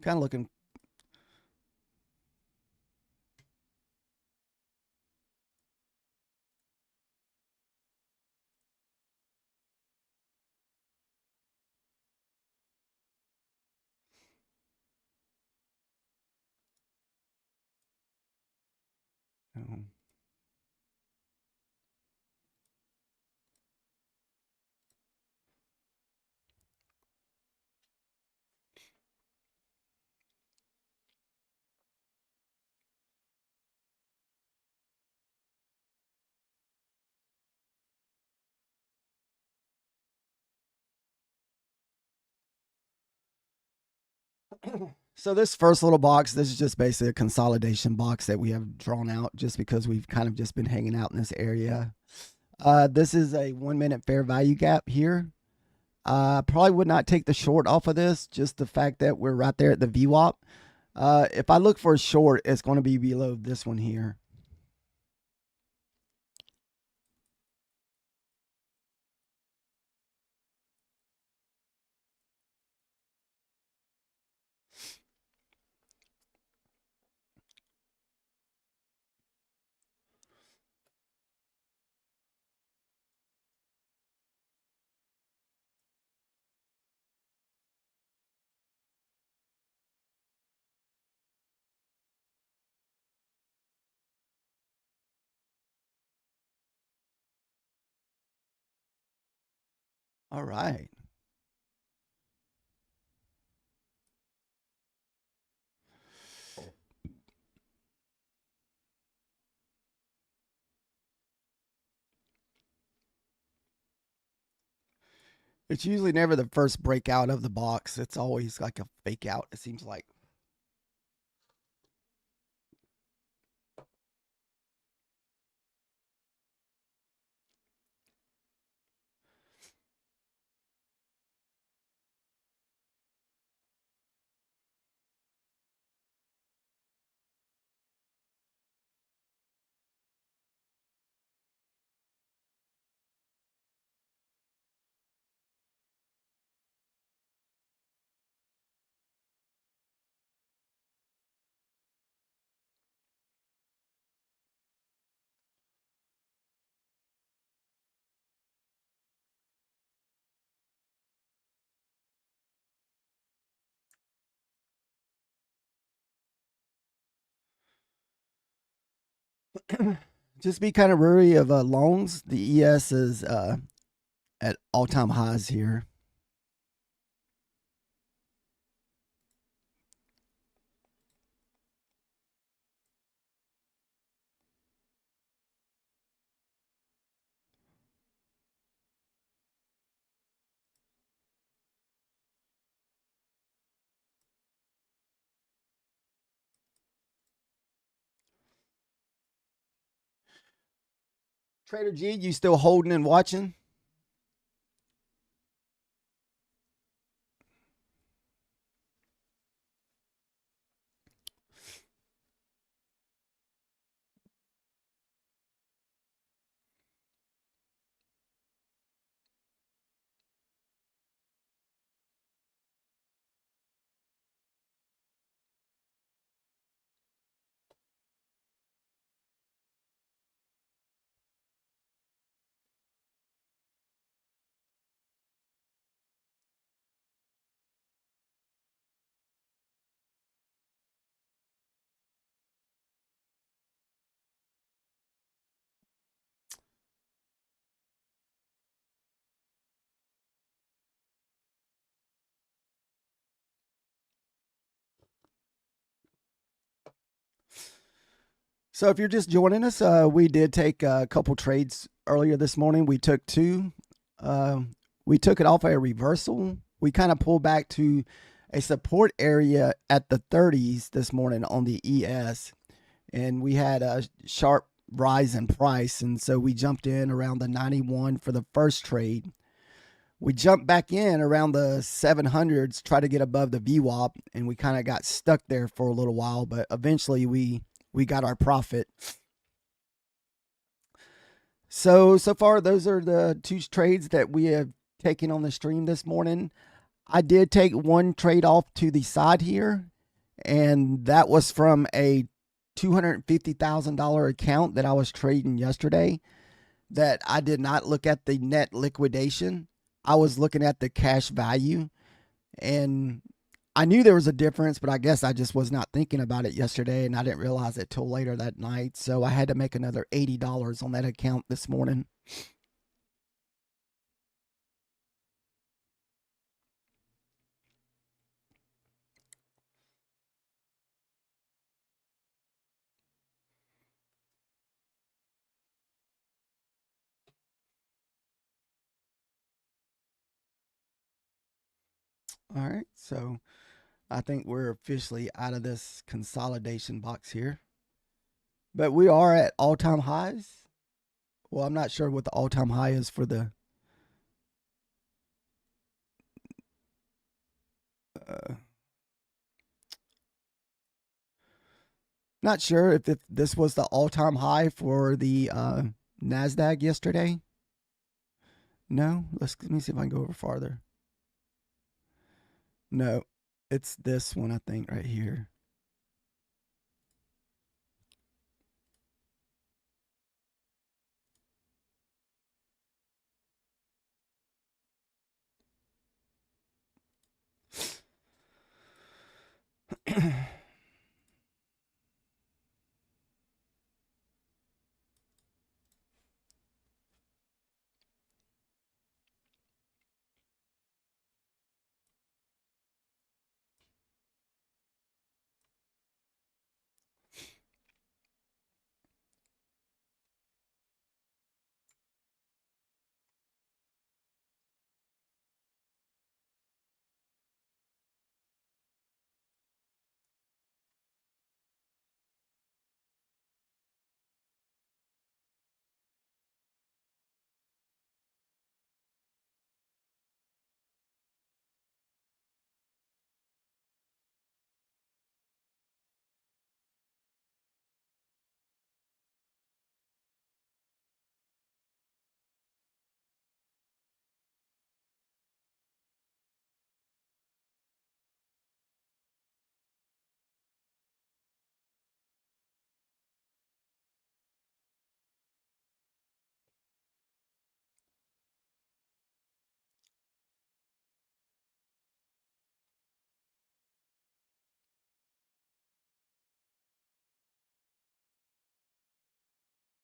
Kind of looking. So this first little box, this is just basically a consolidation box that we have drawn out just because we've kind of just been hanging out in this area. This is a 1 minute fair value gap here. Probably would not take the short off of this, just the fact that we're right there at the VWAP. If I look for a short, it's going to be below this one here. All right. It's usually never the first breakout of the box. It's always like a fake out, it seems like. Just be kind of wary of loans. The ES is at all-time highs here. Trader G, you still holding and watching? So if you're just joining us, we did take a couple trades earlier this morning. We took two. Uh, we took it off a reversal. We kind of pulled back to a support area at the 30s this morning on the ES, and we had a sharp rise in price, and so we jumped in around the 91 for the first trade. We jumped back in around the 700s, try to get above the VWAP, and we kind of got stuck there for a little while, but eventually we got our profit. So far those are the two trades that we have taken on the stream this morning. I did take one trade off to the side here, and that was from a $250,000 account that I was trading yesterday that I did not look at the net liquidation. I was looking at the cash value, and I knew there was a difference, but I guess I just was not thinking about it yesterday, and I didn't realize it till later that night. So I had to make another $80 on that account this morning. All right, so I think we're officially out of this consolidation box here. But we are at all-time highs. Well, I'm not sure what the all-time high is for the not sure if this was the all-time high for the NASDAQ yesterday. No, let me see if I can go over farther. No, it's this one, I think, right here.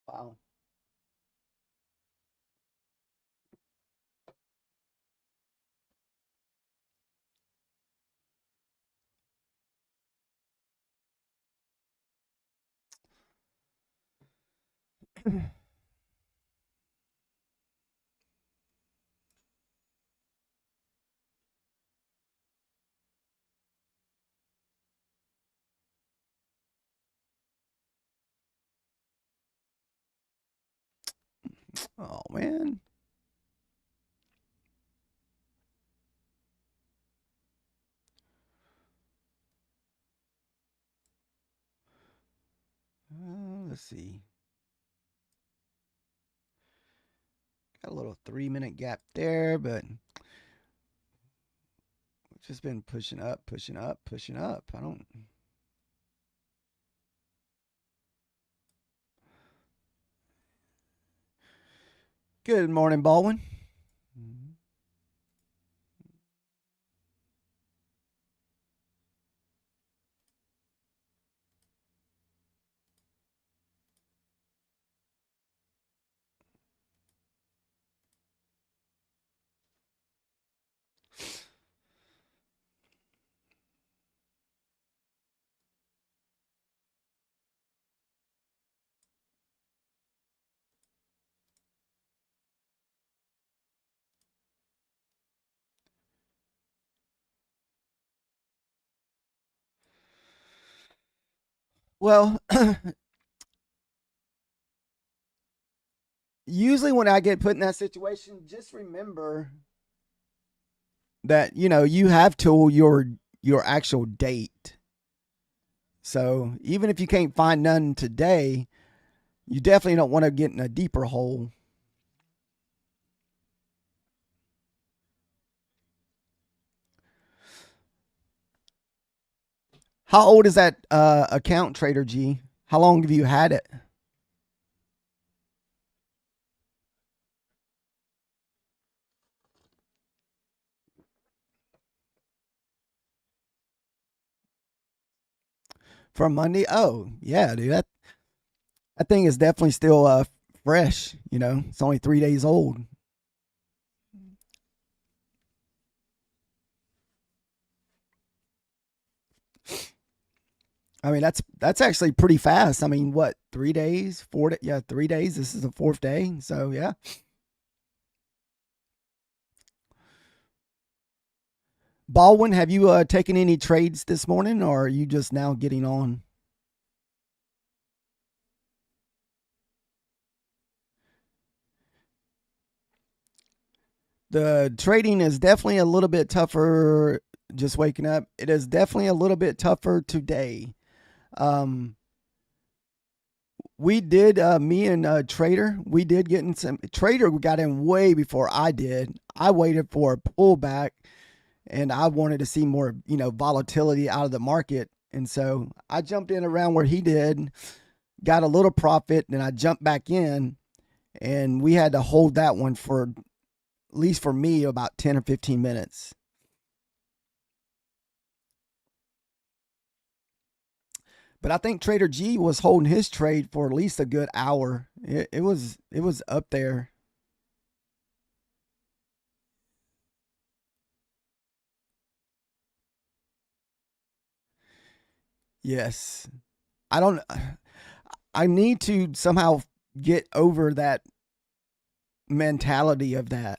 Wow. Oh man. Let's see. Got a little 3-minute gap there, but we've just been pushing up, pushing up, pushing up. I don't. Good morning, Baldwin. Well, usually when I get put in that situation, just remember that you have till your actual date. So even if you can't find none today, you definitely don't want to get in a deeper hole. How old is that account, Trader G? How long have you had it? From Monday? Oh, yeah, dude. That thing is definitely still fresh. It's only 3 days old. I mean, that's actually pretty fast. I mean, what, 3 days, 4 days? Yeah, 3 days. This is the fourth day. So yeah. Baldwin, have you taken any trades this morning, or are you just now getting on? The trading is definitely a little bit tougher. Just waking up, it is definitely a little bit tougher today. Um, we did, me and Trader, we did get in some. Trader got in way before I did. I waited for a pullback, and I wanted to see more, volatility out of the market. And so I jumped in around where he did, got a little profit, and I jumped back in, and we had to hold that one for, at least for me, about 10 or 15 minutes. But I think Trader G was holding his trade for at least a good hour. It was up there. Yes. I don't I need to somehow get over that mentality of that.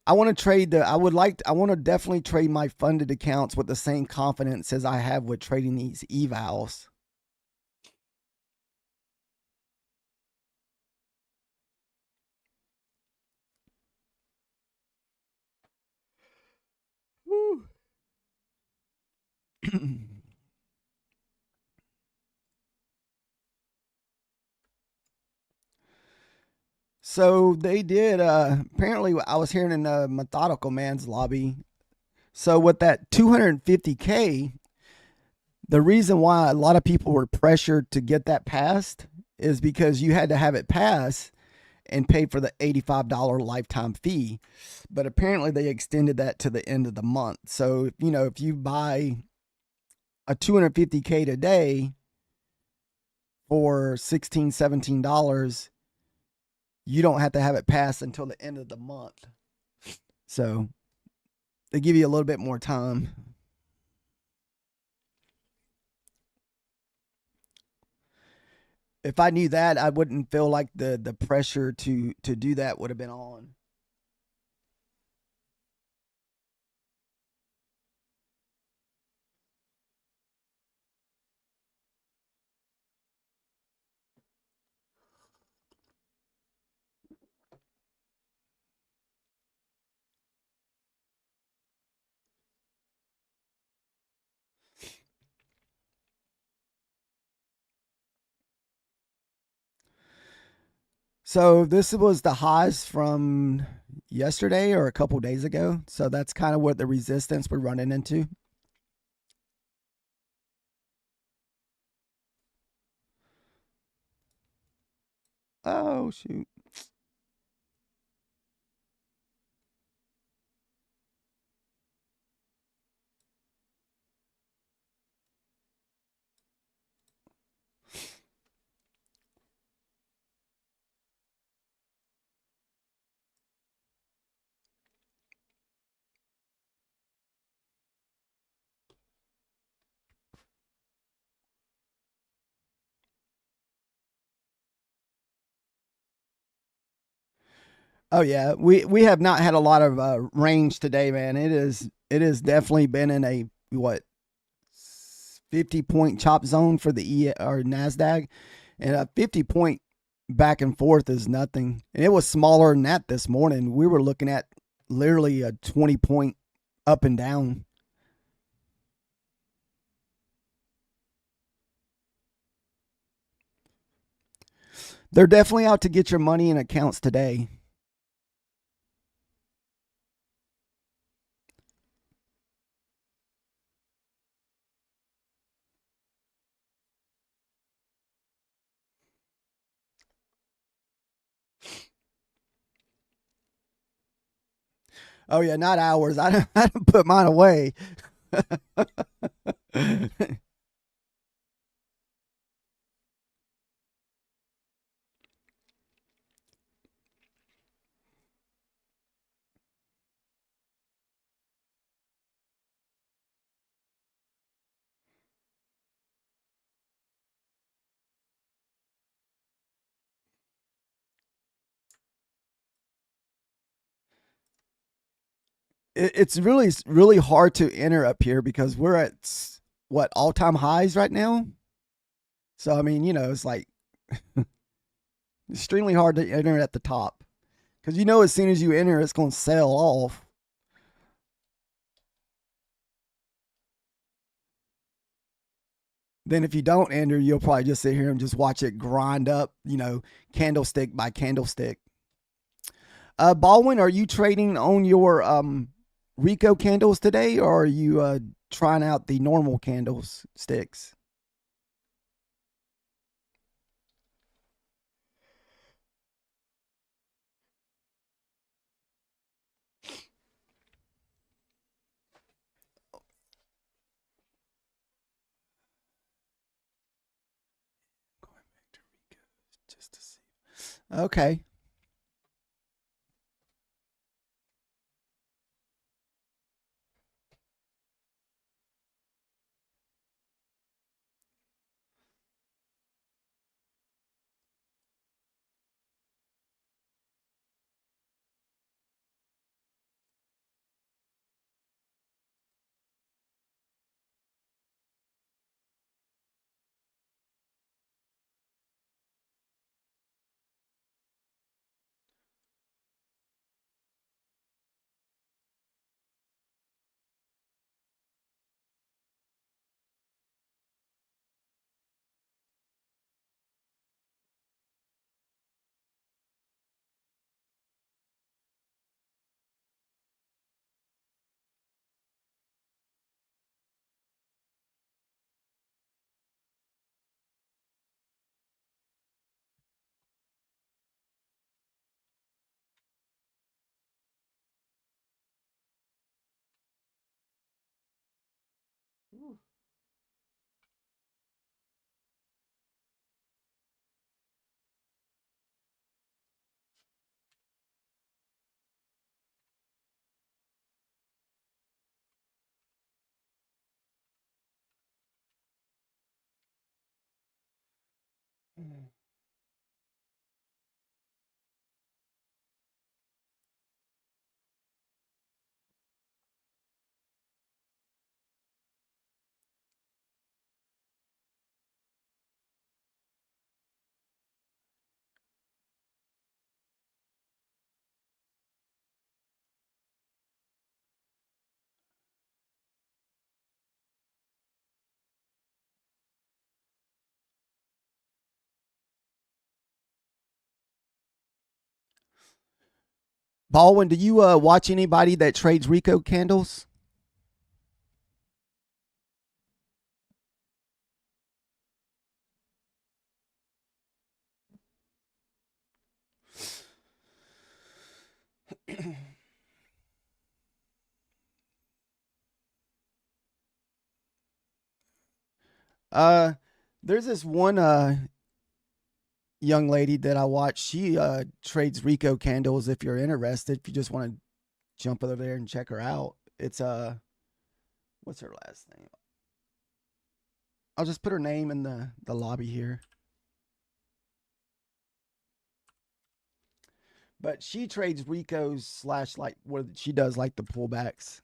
I want to trade the I want to definitely trade my funded accounts with the same confidence as I have with trading these evals. So they did. Apparently, I was hearing in the Methodical Man's lobby. So with that 250K, the reason why a lot of people were pressured to get that passed is because you had to have it passed and pay for the $85 lifetime fee. But apparently, they extended that to the end of the month. So if you buy a 250K today for $16, $17, you don't have to have it passed until the end of the month. So they give you a little bit more time. If I knew that, I wouldn't feel like the pressure to do that would have been on. So this was the highs from yesterday or a couple days ago. So that's kind of what the resistance we're running into. Oh shoot. Oh yeah, we have not had a lot of range today, man. It has definitely been in a what 50-point chop zone for the or Nasdaq, and a 50-point back and forth is nothing. And it was smaller than that this morning. We were looking at literally a 20-point up and down. They're definitely out to get your money in accounts today. Oh yeah, not hours. I don't put mine away. it's really hard to enter up here because we're at what all-time highs right now. So I mean, it's like extremely hard to enter at the top because as soon as you enter, it's going to sell off. Then if you don't enter, you'll probably just sit here and just watch it grind up, candlestick by candlestick. Baldwin, are you trading on your Rico candles today, or are you trying out the normal candlesticks? Just to see. Okay. Baldwin, do you watch anybody that trades Rico candles? uh, there's this one young lady that I watch. She trades Rico candles. If you're interested, if you just want to jump over there and check her out, it's what's her last name? I'll just put her name in the lobby here. But she trades Ricos slash like what she does like the pullbacks.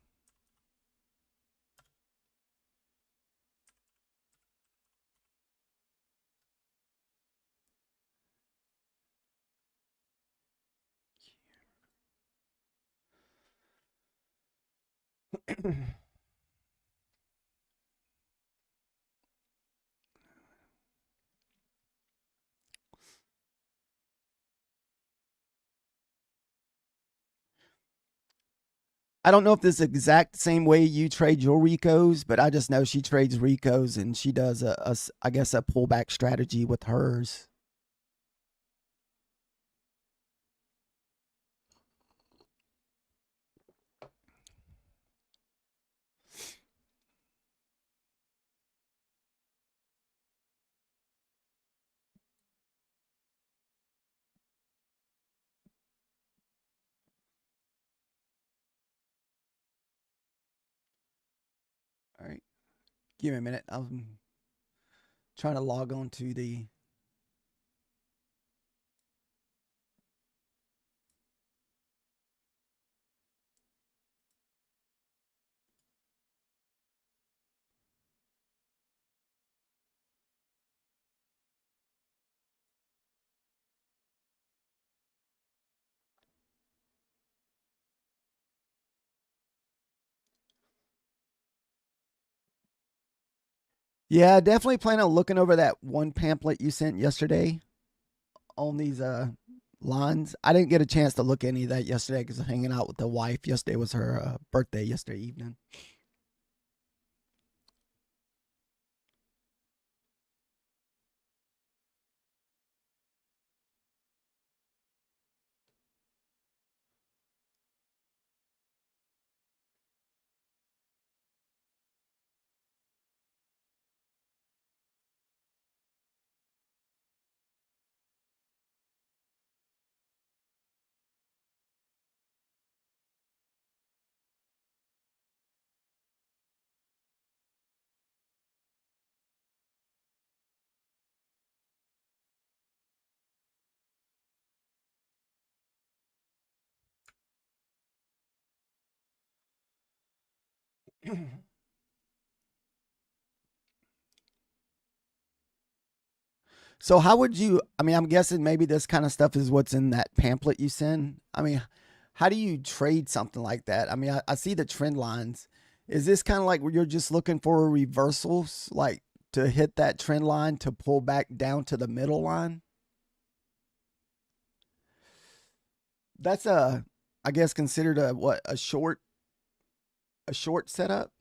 I don't know if this is exact same way you trade your Ricos, but I just know she trades Ricos and she does I guess a pullback strategy with hers. All right. Give me a minute. I'm trying to log on to the Yeah, definitely plan on looking over that one pamphlet you sent yesterday on these lines. I didn't get a chance to look at any of that yesterday because I was hanging out with the wife. Yesterday was her birthday yesterday evening. So how would you? I mean, I'm guessing maybe this kind of stuff is what's in that pamphlet you send. I mean, how do you trade something like that? I mean, I see the trend lines. Is this kind of like where you're just looking for reversals, like to hit that trend line to pull back down to the middle line? That's I guess considered a what a short setup.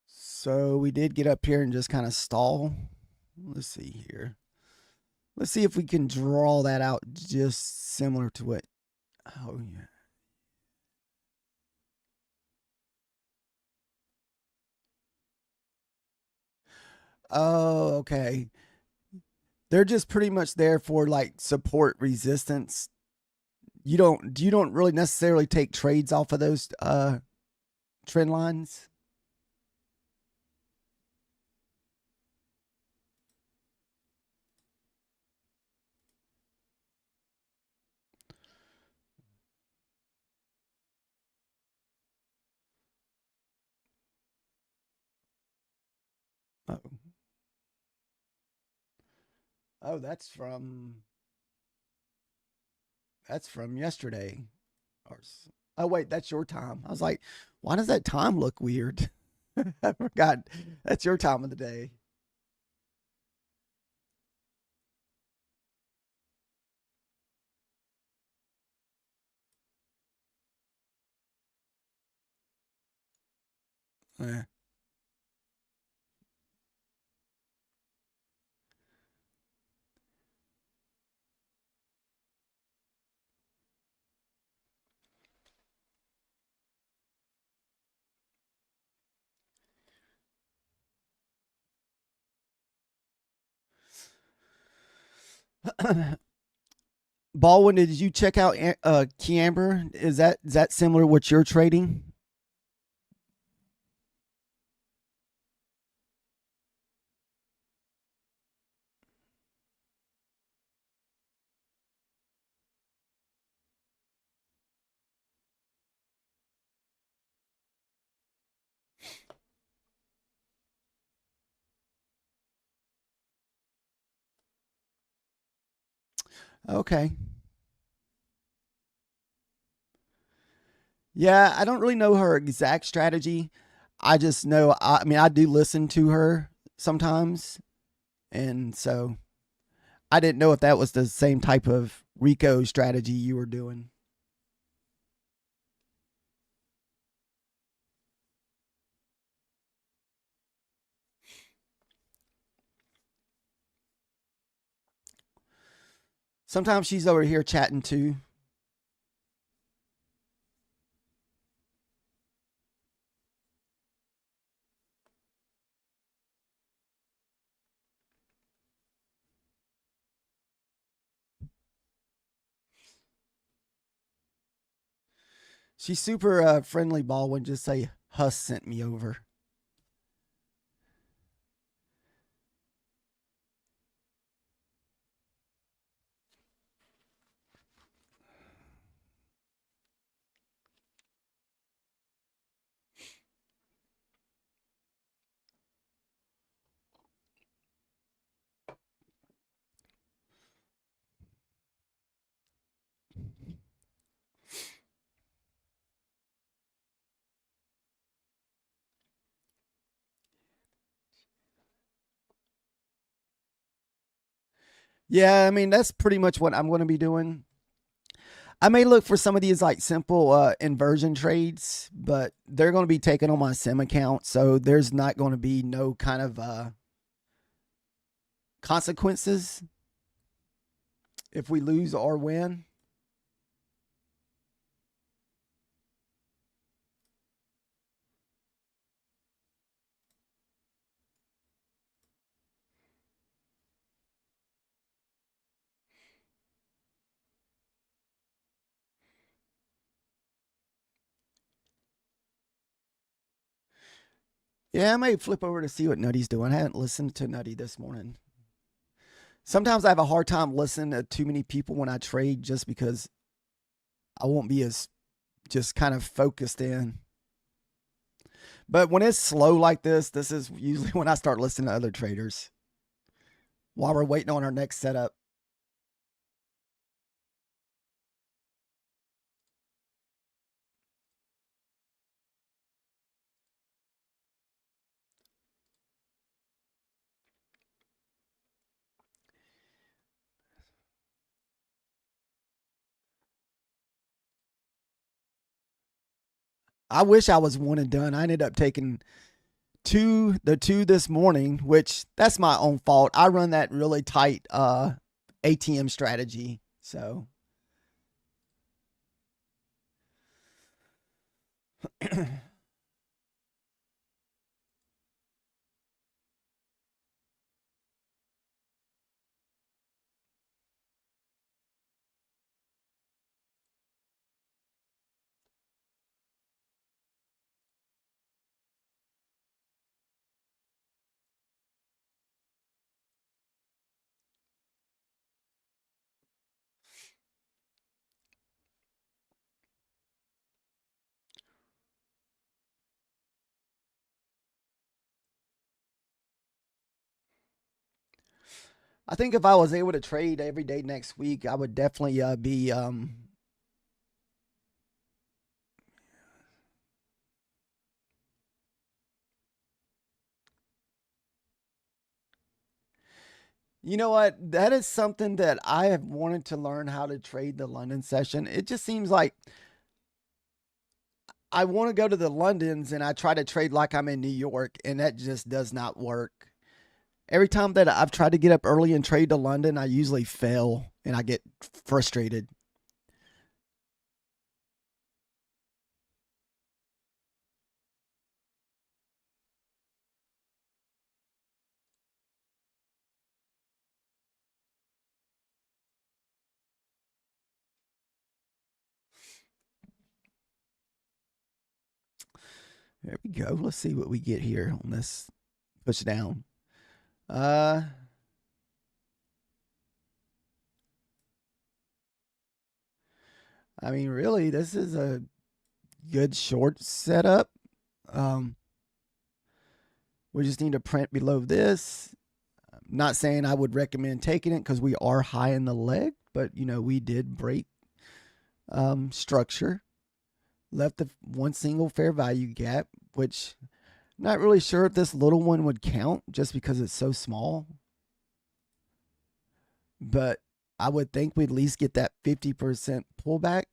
So we did get up here and just kind of stall. Let's see here. Let's see if we can draw that out just similar to what. Oh yeah. Oh, okay. They're just pretty much there for like support resistance. You don't really necessarily take trades off of those trend lines. Oh, oh, that's from yesterday. Oh wait, that's your time. I was like, why does that time look weird? I forgot. That's your time of the day. Eh. Baldwin, did you check out Kiamber? Is that similar to what you're trading? Okay. Yeah, I don't really know her exact strategy. I just know. I mean, I do listen to her sometimes, and so I didn't know if that was the same type of Rico strategy you were doing. Sometimes she's over here chatting too. She's super friendly, Baldwin. Just say Huss sent me over. Yeah, I mean, that's pretty much what I'm going to be doing. I may look for some of these like simple inversion trades, but they're going to be taken on my sim account, so there's not going to be no kind of consequences if we lose or win. Yeah, I may flip over to see what Nutty's doing. I haven't listened to Nutty this morning. Sometimes I have a hard time listening to too many people when I trade just because I won't be as just kind of focused in. But when it's slow like this is usually when I start listening to other traders while we're waiting on our next setup. I wish I was one and done. I ended up taking the two this morning, which that's my own fault. I run that really tight ATM strategy. So I think if I was able to trade every day next week, I would definitely be you know what? That is something that I have wanted to learn how to trade the London session. It just seems like I want to go to the Londons and I try to trade like I'm in New York, and that just does not work. Every time that I've tried to get up early and trade to London, I usually fail and I get frustrated. There we go. Let's see what we get here on this push down. Uh, I mean, really, this is a good short setup. Um, we just need to print below this. I'm not saying I would recommend taking it because we are high in the leg, but you know, we did break structure, left the one single fair value gap, which I'm not really sure if this little one would count just because it's so small. But I would think we'd at least get that 50% pullback.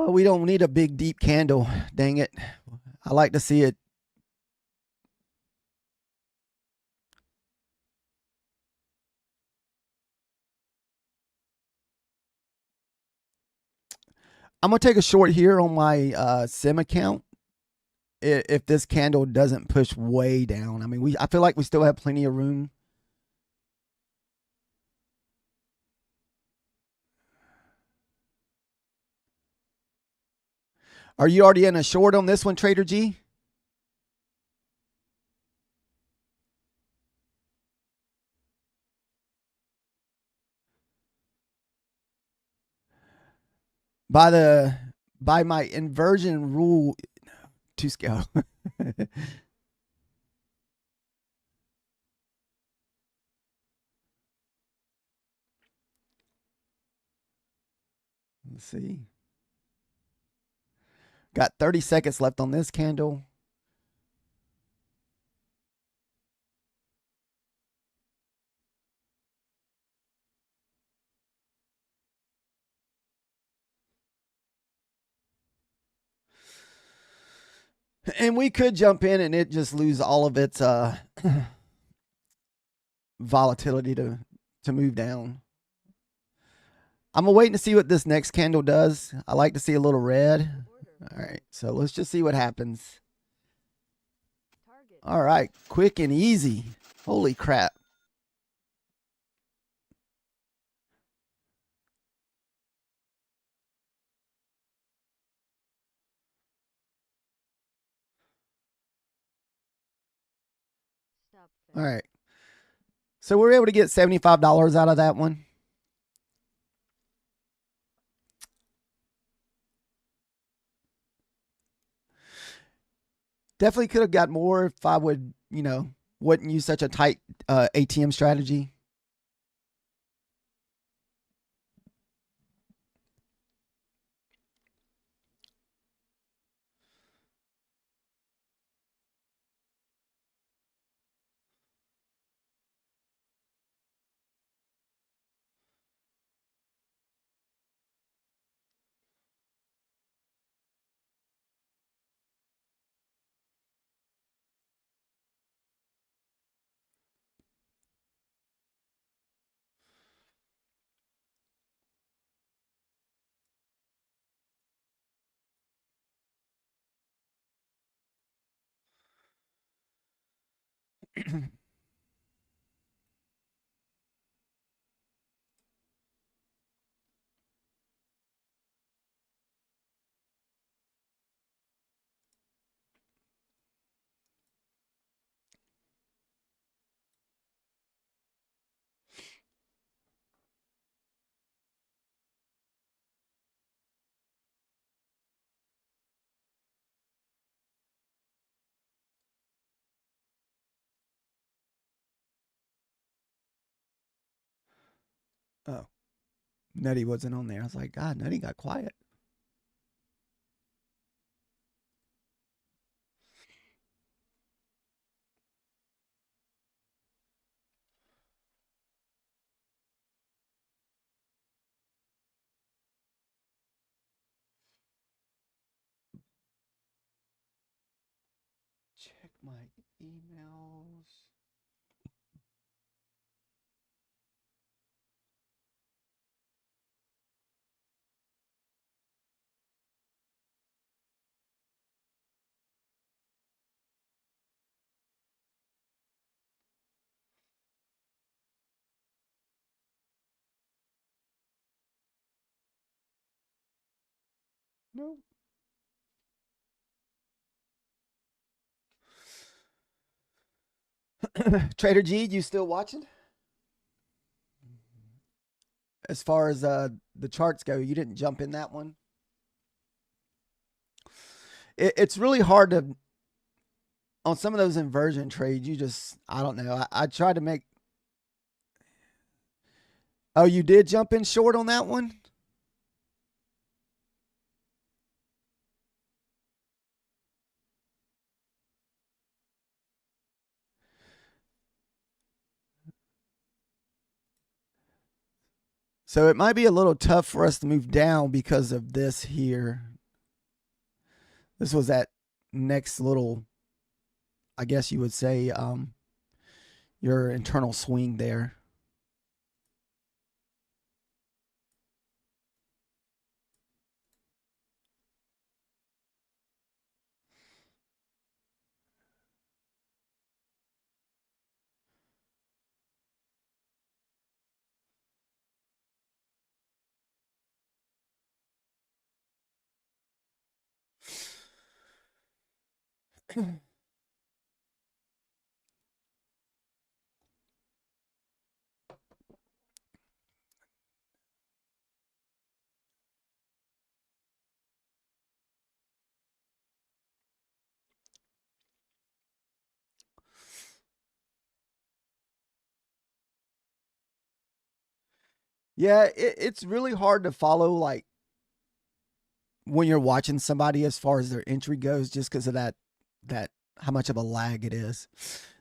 We don't need a big deep candle. Dang it. I like to see it I'm going to take a short here on my sim account if this candle doesn't push way down. I mean, I feel like we still have plenty of room. Are you already in a short on this one, Trader G? By my inversion rule to scale. Let's see. Got 30 seconds left on this candle. And we could jump in and it just lose all of its volatility to move down. I'm waiting to see what this next candle does. I like to see a little red. All right, so let's just see what happens. All right, quick and easy. Holy crap. All right. So we're able to get $75 out of that one. Definitely could have got more if I would, wouldn't use such a tight ATM strategy. Oh, Nutty wasn't on there. I was like, God, Nutty got quiet. Check my emails. No. Trader G, you still watching? As far as the charts go, you didn't jump in that one. It's really hard to on some of those inversion trades. You just I don't know. I tried to make. Oh, you did jump in short on that one. So it might be a little tough for us to move down because of this here. This was that next little, I guess you would say, your internal swing there. Yeah, it's really hard to follow like when you're watching somebody as far as their entry goes, just because of that how much of a lag it is.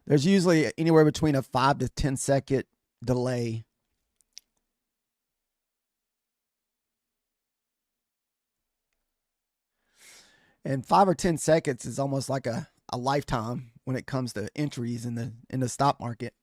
There's usually anywhere between a 5 to 10 second delay. And 5 or 10 seconds is almost like a lifetime when it comes to entries in the stock market.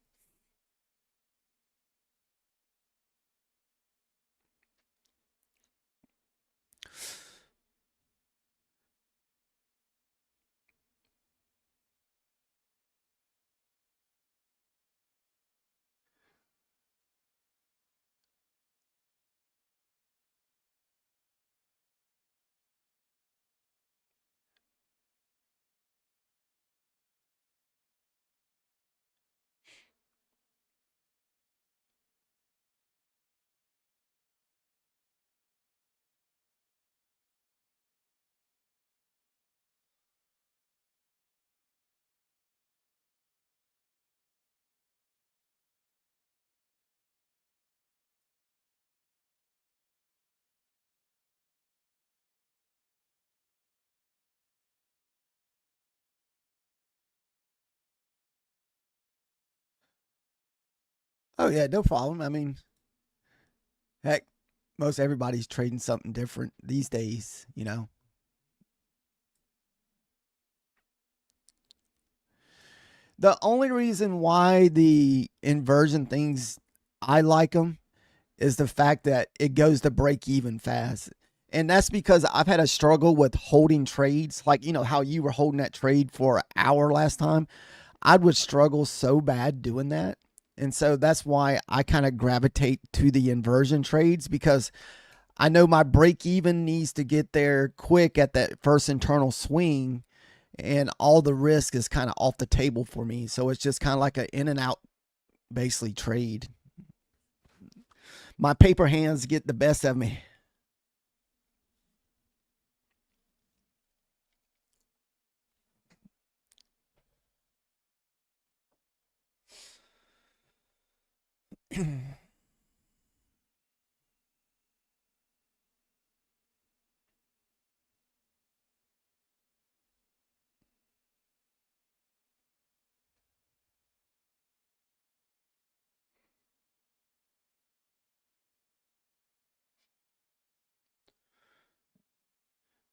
Oh yeah, no problem. I mean, heck, most everybody's trading something different these days, you know. The only reason why the inversion things I like them is the fact that it goes to break even fast. And that's because I've had a struggle with holding trades, like you know how you were holding that trade for an hour last time. I would struggle so bad doing that. And so that's why I kind of gravitate to the inversion trades because I know my break even needs to get there quick at that first internal swing, and all the risk is kind of off the table for me. So it's just kind of like an in and out basically trade. My paper hands get the best of me.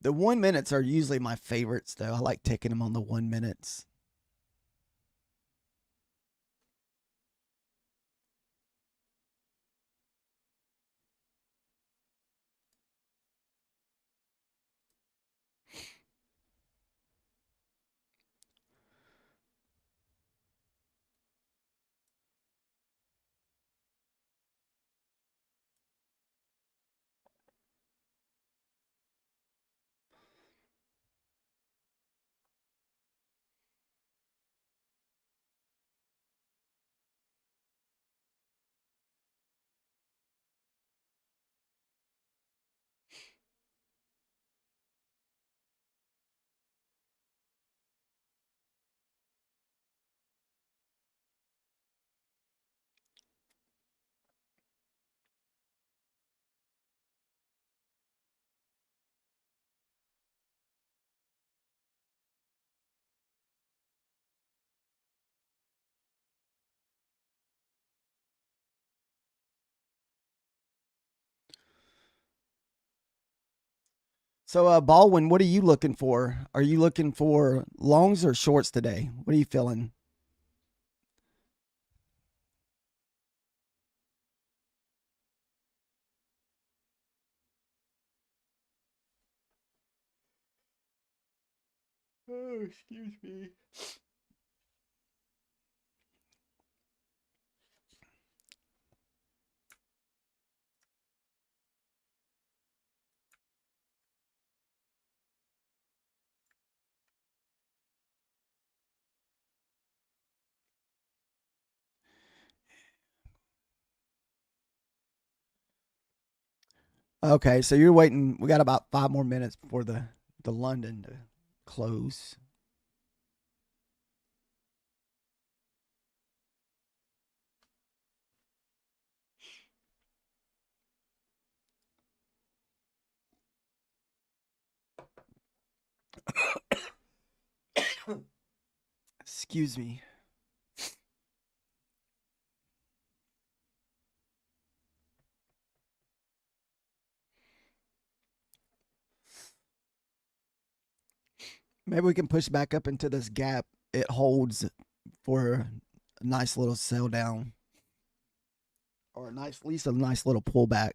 The 1 minutes are usually my favorites, though. I like taking them on the 1 minutes. So, Baldwin, what are you looking for? Are you looking for longs or shorts today? What are you feeling? Oh, excuse me. Okay, so you're waiting. We got about 5 more minutes before the London to close. Excuse me. Maybe we can push back up into this gap. It holds for a nice little sell down, or at least a nice little pullback.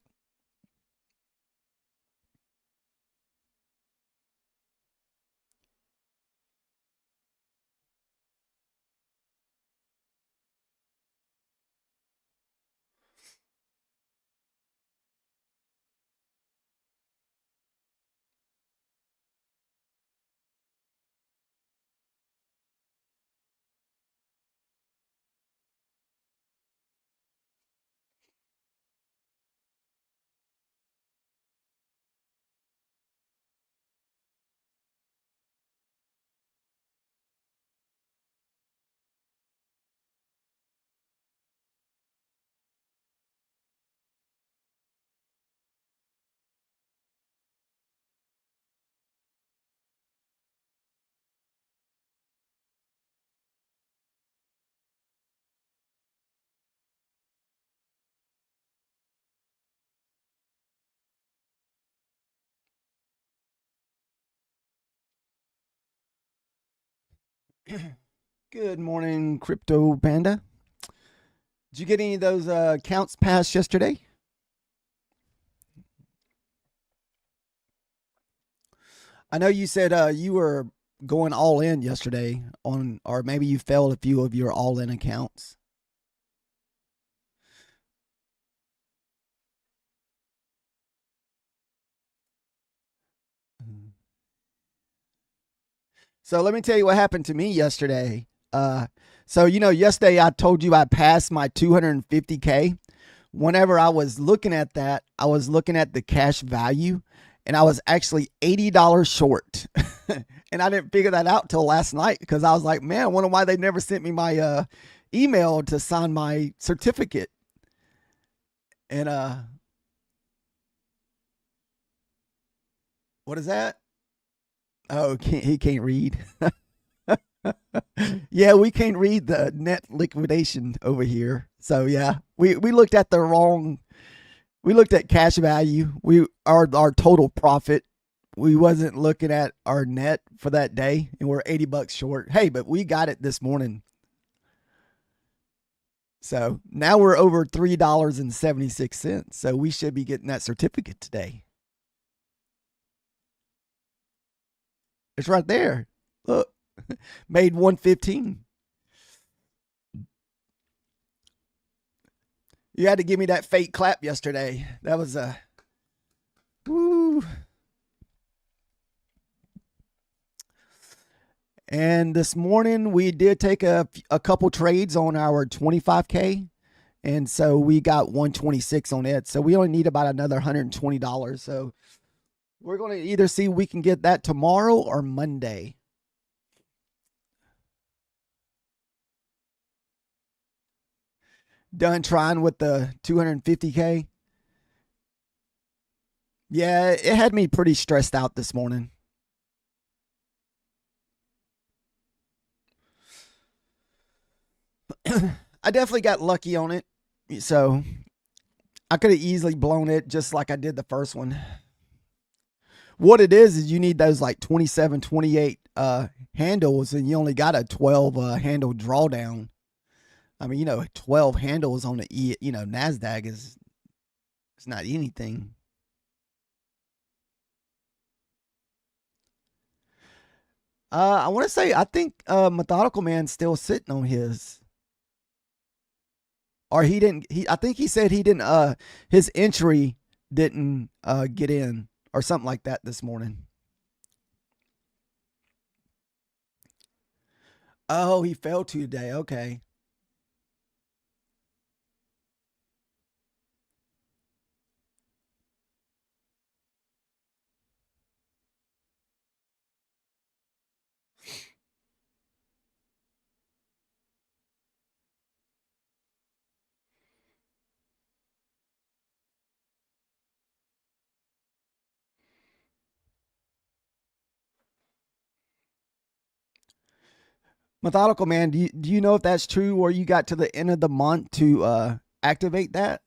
Good morning, Crypto Panda. Did you get any of those counts passed yesterday? I know you said you were going all in yesterday on, or maybe you failed a few of your all in accounts. So let me tell you what happened to me yesterday. So yesterday I told you I passed my 250K. Whenever I was looking at that, I was looking at the cash value, and I was actually $80 short. And I didn't figure that out till last night because I was like, man, I wonder why they never sent me my email to sign my certificate. And what is that? Oh, he can't read. Yeah, we can't read the net liquidation over here. So yeah, we looked at the wrong. We looked at cash value. We our total profit. We wasn't looking at our net for that day, and we're $80 short. Hey, but we got it this morning. So now we're over $3.76. So we should be getting that certificate today. It's right there. Look, made 115. You had to give me that fake clap yesterday. That was a woo. And this morning we did take a couple trades on our 25K. And so we got 126 on it. So we only need about another $120. So we're going to either see we can get that tomorrow or Monday. Done trying with the 250K. Yeah, it had me pretty stressed out this morning. I definitely got lucky on it. So I could have easily blown it just like I did the first one. What it is you need those like 27, 28 handles, and you only got a 12 handle drawdown. I mean, 12 handles on the NASDAQ is it's not anything. I want to say I think Methodical Man's still sitting on his, or he didn't. I think he said he didn't. His entry didn't get in or something like that this morning. Oh, he failed to today. Okay. Methodical man, do you know if that's true, or you got to the end of the month to activate that?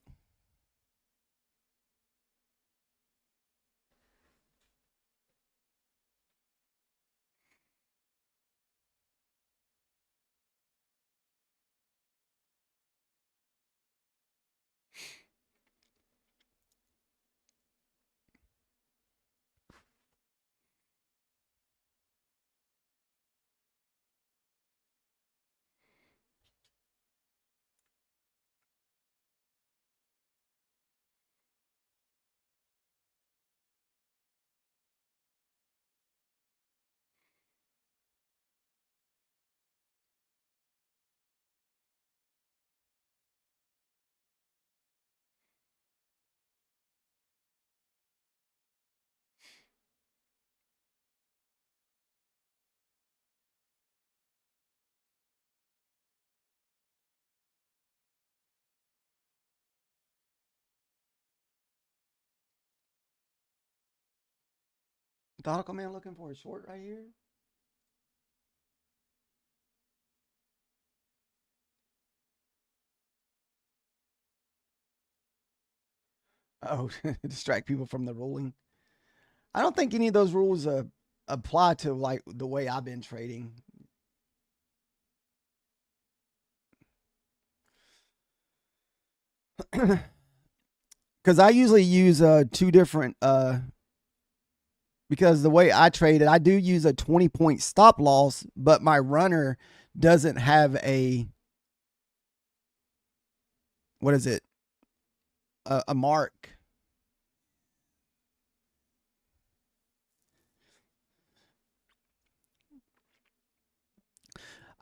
Methodical man looking for a short right here. Oh, distract people from the ruling. I don't think any of those rules apply to like the way I've been trading. Because I usually use two different because the way I trade it, I do use a 20-point stop loss, but my runner doesn't have a, what is it, a mark.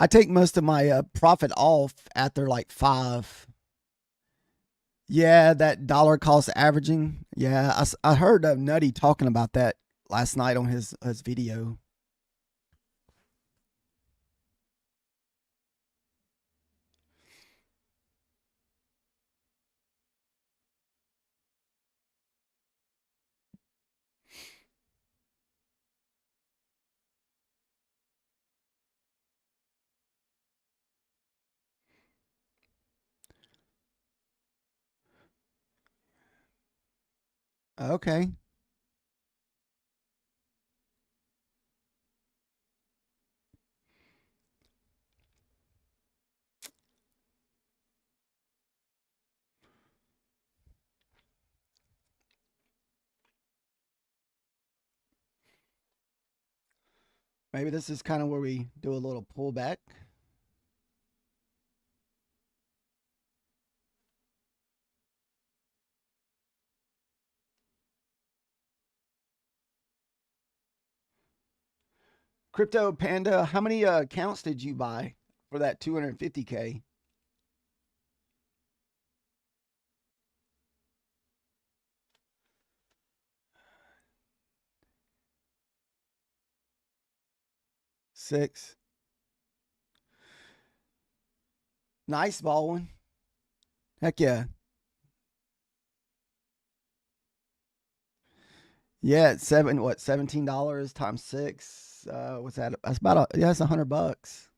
I take most of my profit off after like 5. Yeah, that dollar cost averaging. Yeah, I heard Nutty talking about that last night on his video. Okay. Maybe this is kind of where we do a little pullback. Crypto Panda, how many accounts did you buy for that 250K? Six. Nice, Baldwin. Heck yeah. Yeah, it's $17 times 6. What's that? That's about yeah, that's $100.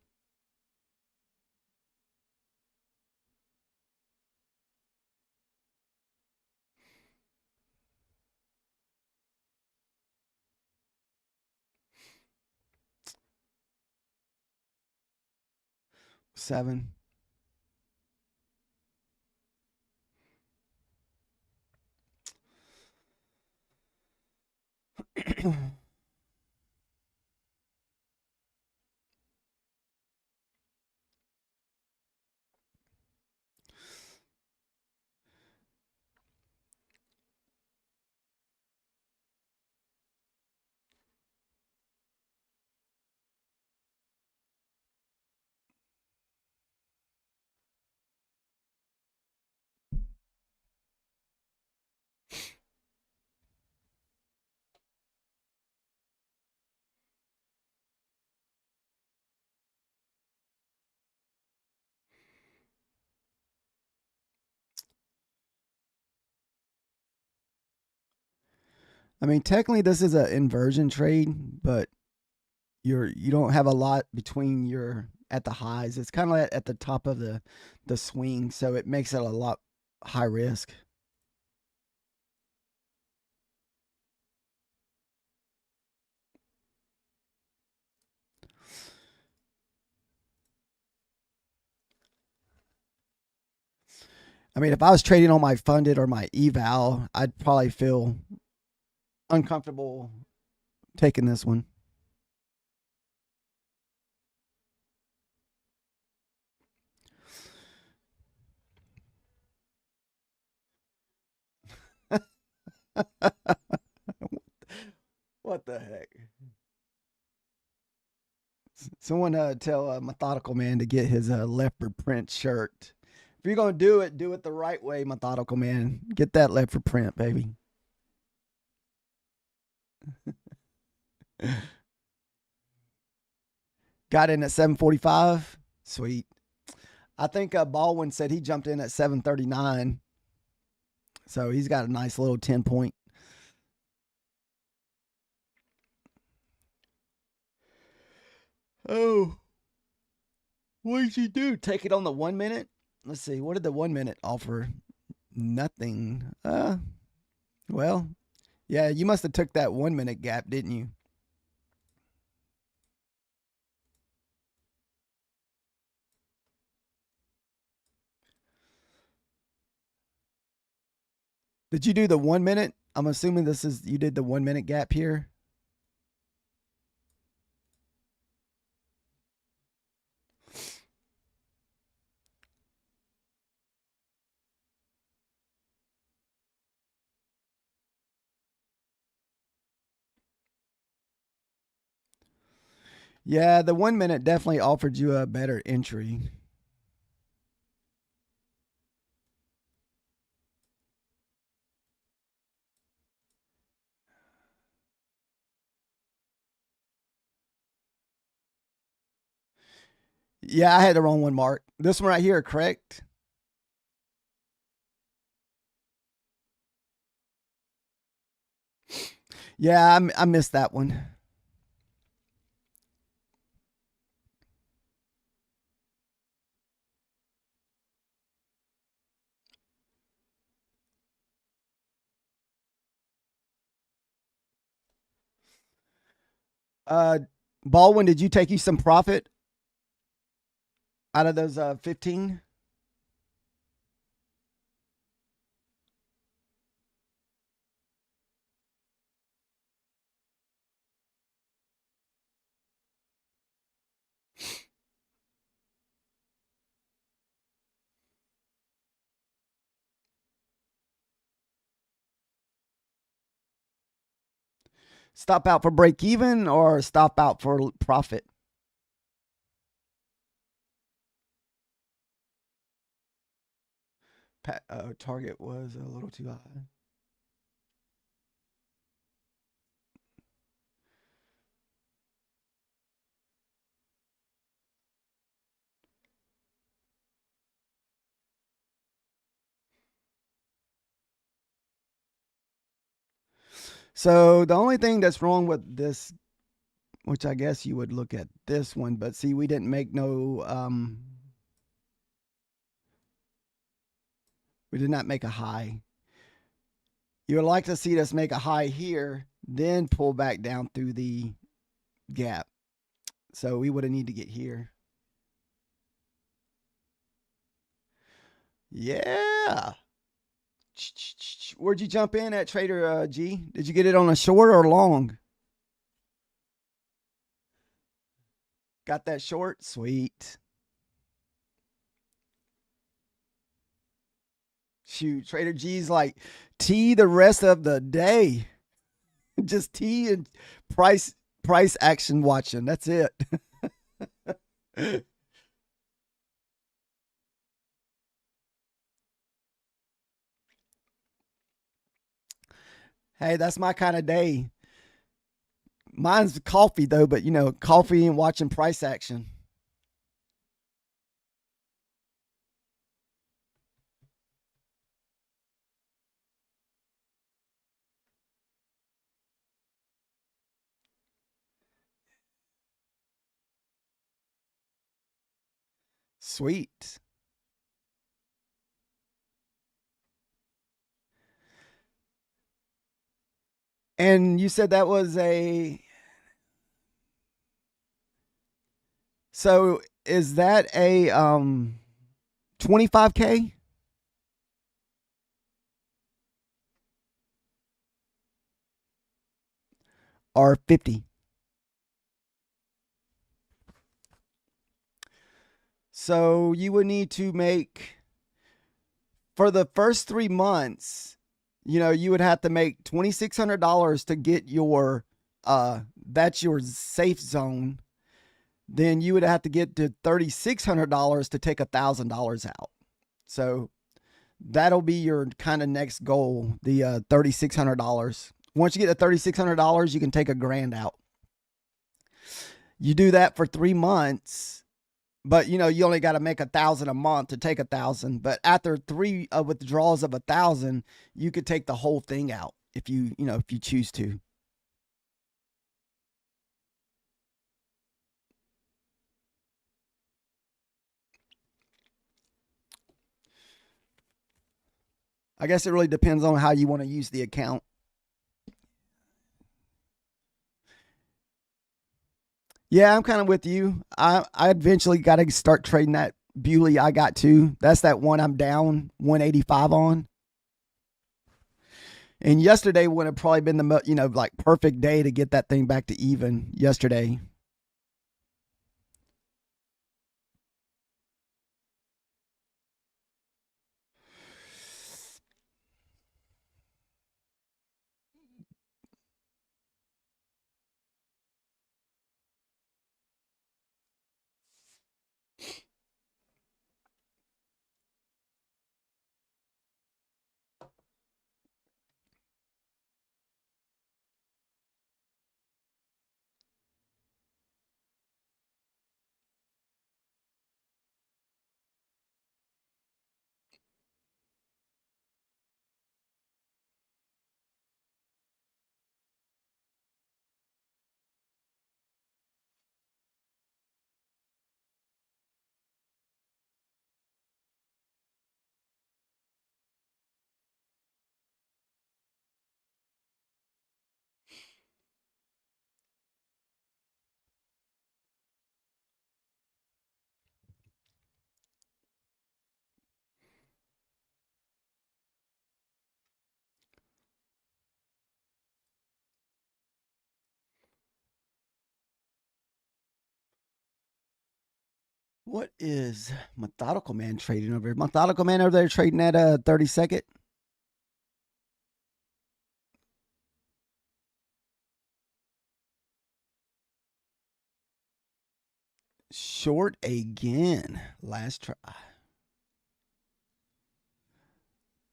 7. I mean, technically this is an inversion trade, but you don't have a lot between your at the highs. It's kind of at the top of the swing, so it makes it a lot high risk. I mean, if I was trading on my funded or my eval, I'd probably feel uncomfortable taking this one. What the heck? Someone tell Methodical Man to get his leopard print shirt. If you're gonna do it the right way, Methodical Man. Get that leopard print, baby. Got in at 7:45. Sweet. I think Baldwin said he jumped in at 7:39, so he's got a nice little 10 point. Oh, what did you do? Take it on the 1 minute? Let's see. What did the 1 minute offer? Nothing. Well, yeah, you must have took that 1 minute gap, didn't you? Did you do the 1 minute? I'm assuming this is you did the 1 minute gap here. Yeah, the 1 minute definitely offered you a better entry. Yeah, I had the wrong one, Mark. This one right here, correct? Yeah, I missed that one. Uh, Baldwin, did you take you some profit out of those 15? Stop out for break even or stop out for profit? Target was a little too high. So the only thing that's wrong with this, which I guess you would look at this one, but see, we didn't make no, we did not make a high. You would like to see us make a high here, then pull back down through the gap. So we would have need to get here. Yeah. Where'd you jump in at, Trader G? Did you get it on a short or long? Got that short? Sweet. Shoot, Trader G's like tea the rest of the day. Just tea and price action watching. That's it. Hey, that's my kind of day. Mine's coffee though, but you know, coffee and watching price action. Sweet. And you said that was so is that a 25K or 50? So you would need to make for the first 3 months, you would have to make $2,600 to get your that's your safe zone. Then you would have to get to $3,600 to take $1,000 out. So that'll be your kind of next goal, the $3,600. Once you get to $3,600, you can take $1,000 out. You do that for 3 months, but you only got to make 1,000 a month to take 1,000. But after 3 withdrawals of 1,000, you could take the whole thing out if if you choose to. I guess it really depends on how you want to use the account. Yeah, I'm kind of with you. I eventually got to start trading that Bewley I got too. That's that one I'm down 185 on. And yesterday would have probably been the like perfect day to get that thing back to even yesterday. What is Methodical Man trading over here? Methodical Man over there trading at a 30-second. Short again. Last try.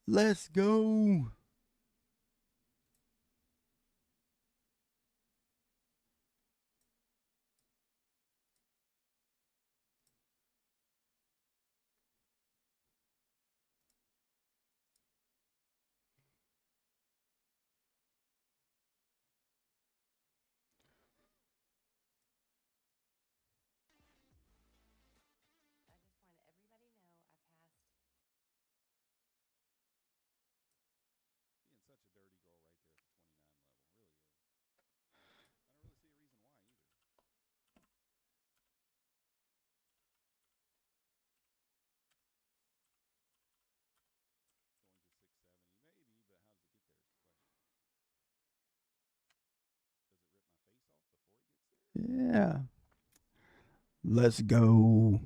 Let's go. Yeah. Let's go.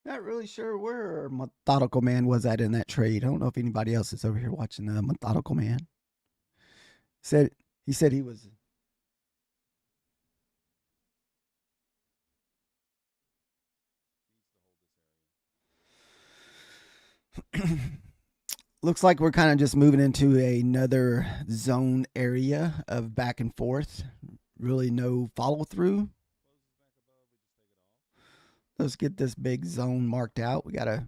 Not really sure where Methodical Man was at in that trade. I don't know if anybody else is over here watching the Methodical Man. Said he said he was. Looks like we're kind of just moving into another zone area of back and forth. Really no follow through. Let's get this big zone marked out. We got to.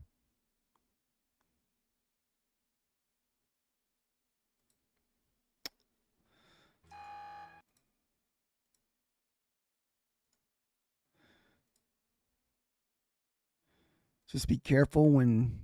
Just be careful when.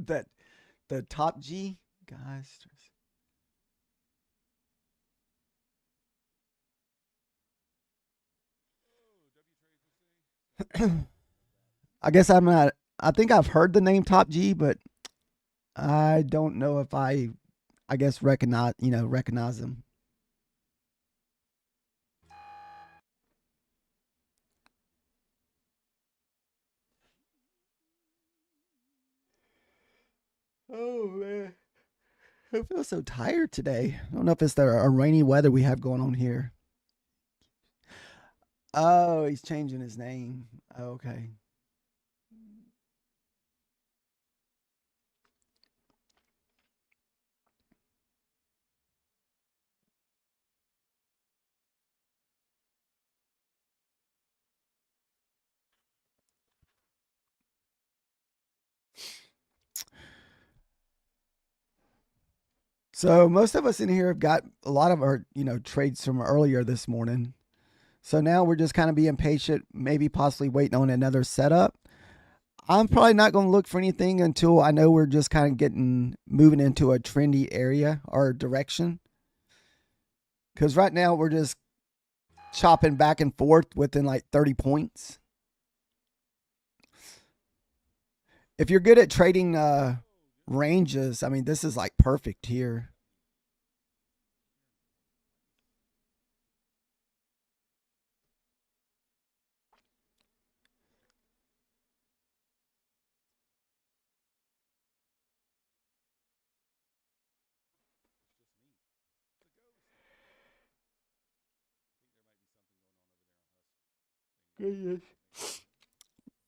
That the top G guys. I guess I'm not. I think I've heard the name Top G, but I don't know if I guess recognize them. Oh man, I feel so tired today. I don't know if it's the rainy weather we have going on here. Oh, he's changing his name. Okay. So most of us in here have got a lot of our trades from earlier this morning. So now we're just kind of being patient, maybe possibly waiting on another setup. I'm probably not going to look for anything until I know we're just kind of moving into a trendy area or direction. Because right now we're just chopping back and forth within like 30 points. If you're good at trading ranges, I mean, this is like perfect here.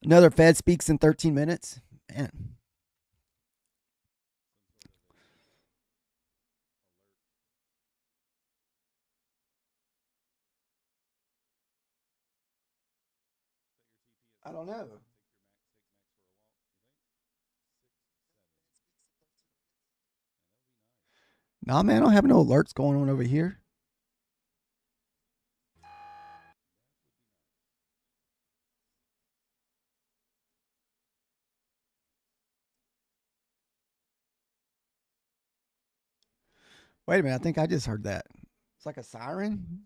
Another Fed speaks in 13 minutes. Man. I don't know. Nah, man, I don't have no alerts going on over here. Wait a minute. I think I just heard that. It's like a siren.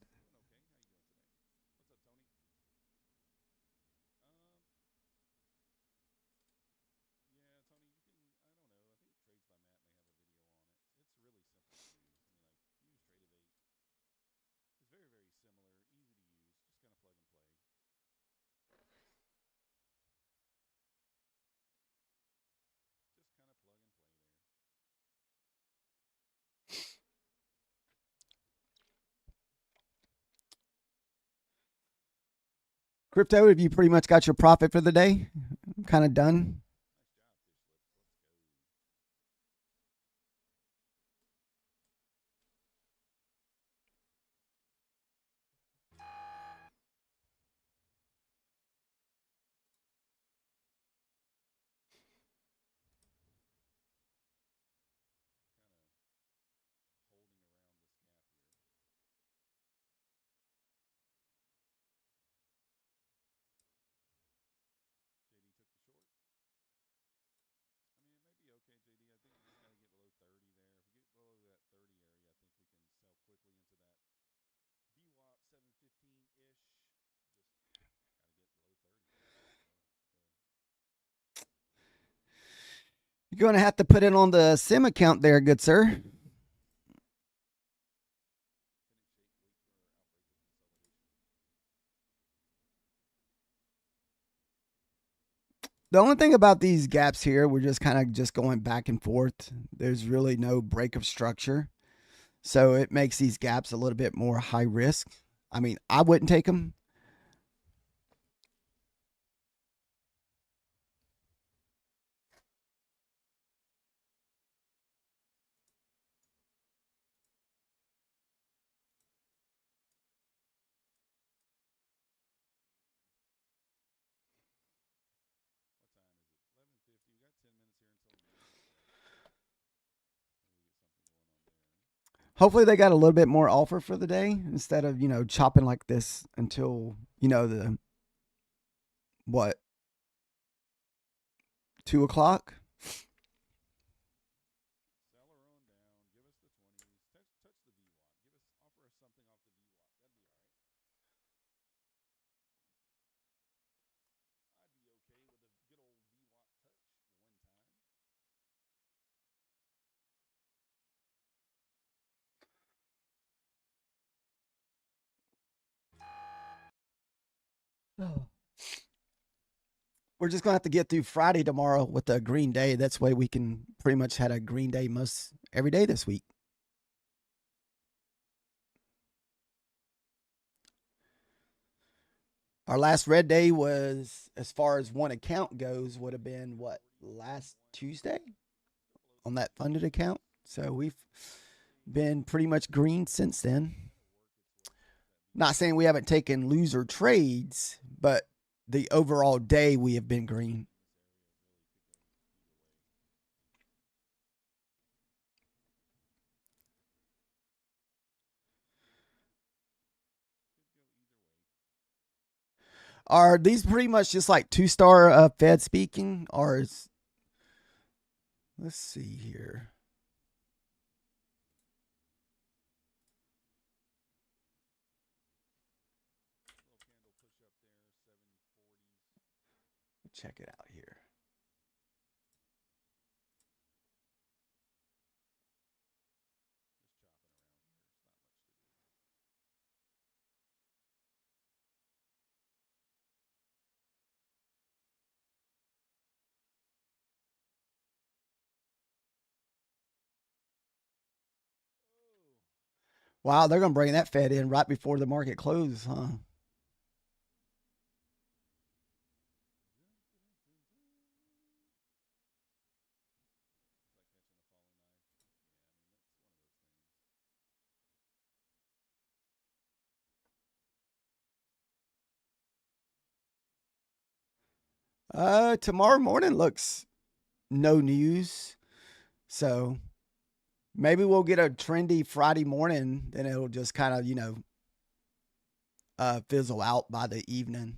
Crypto, have you pretty much got your profit for the day? Kind of done? You're going to have to put it on the sim account there, good sir. The only thing about these gaps here, we're just kind of just going back and forth. There's really no break of structure. So it makes these gaps a little bit more high risk. I mean, I wouldn't take them. Hopefully they got a little bit more offer for the day instead of, chopping like this until, the what, 2 o'clock. We're just gonna have to get through Friday tomorrow with a green day. That's why we can pretty much had a green day most every day this week. Our last red day was, as far as one account goes, would have been what, last Tuesday on that funded account. So we've been pretty much green since then. Not saying we haven't taken loser trades, but the overall day we have been green. Are these pretty much just like 2-star Fed speaking, or is, let's see here. Check it out here. Wow, they're going to bring that Fed in right before the market closes, huh? Tomorrow morning looks no news. So maybe we'll get a trendy Friday morning, then it'll just kind of, fizzle out by the evening.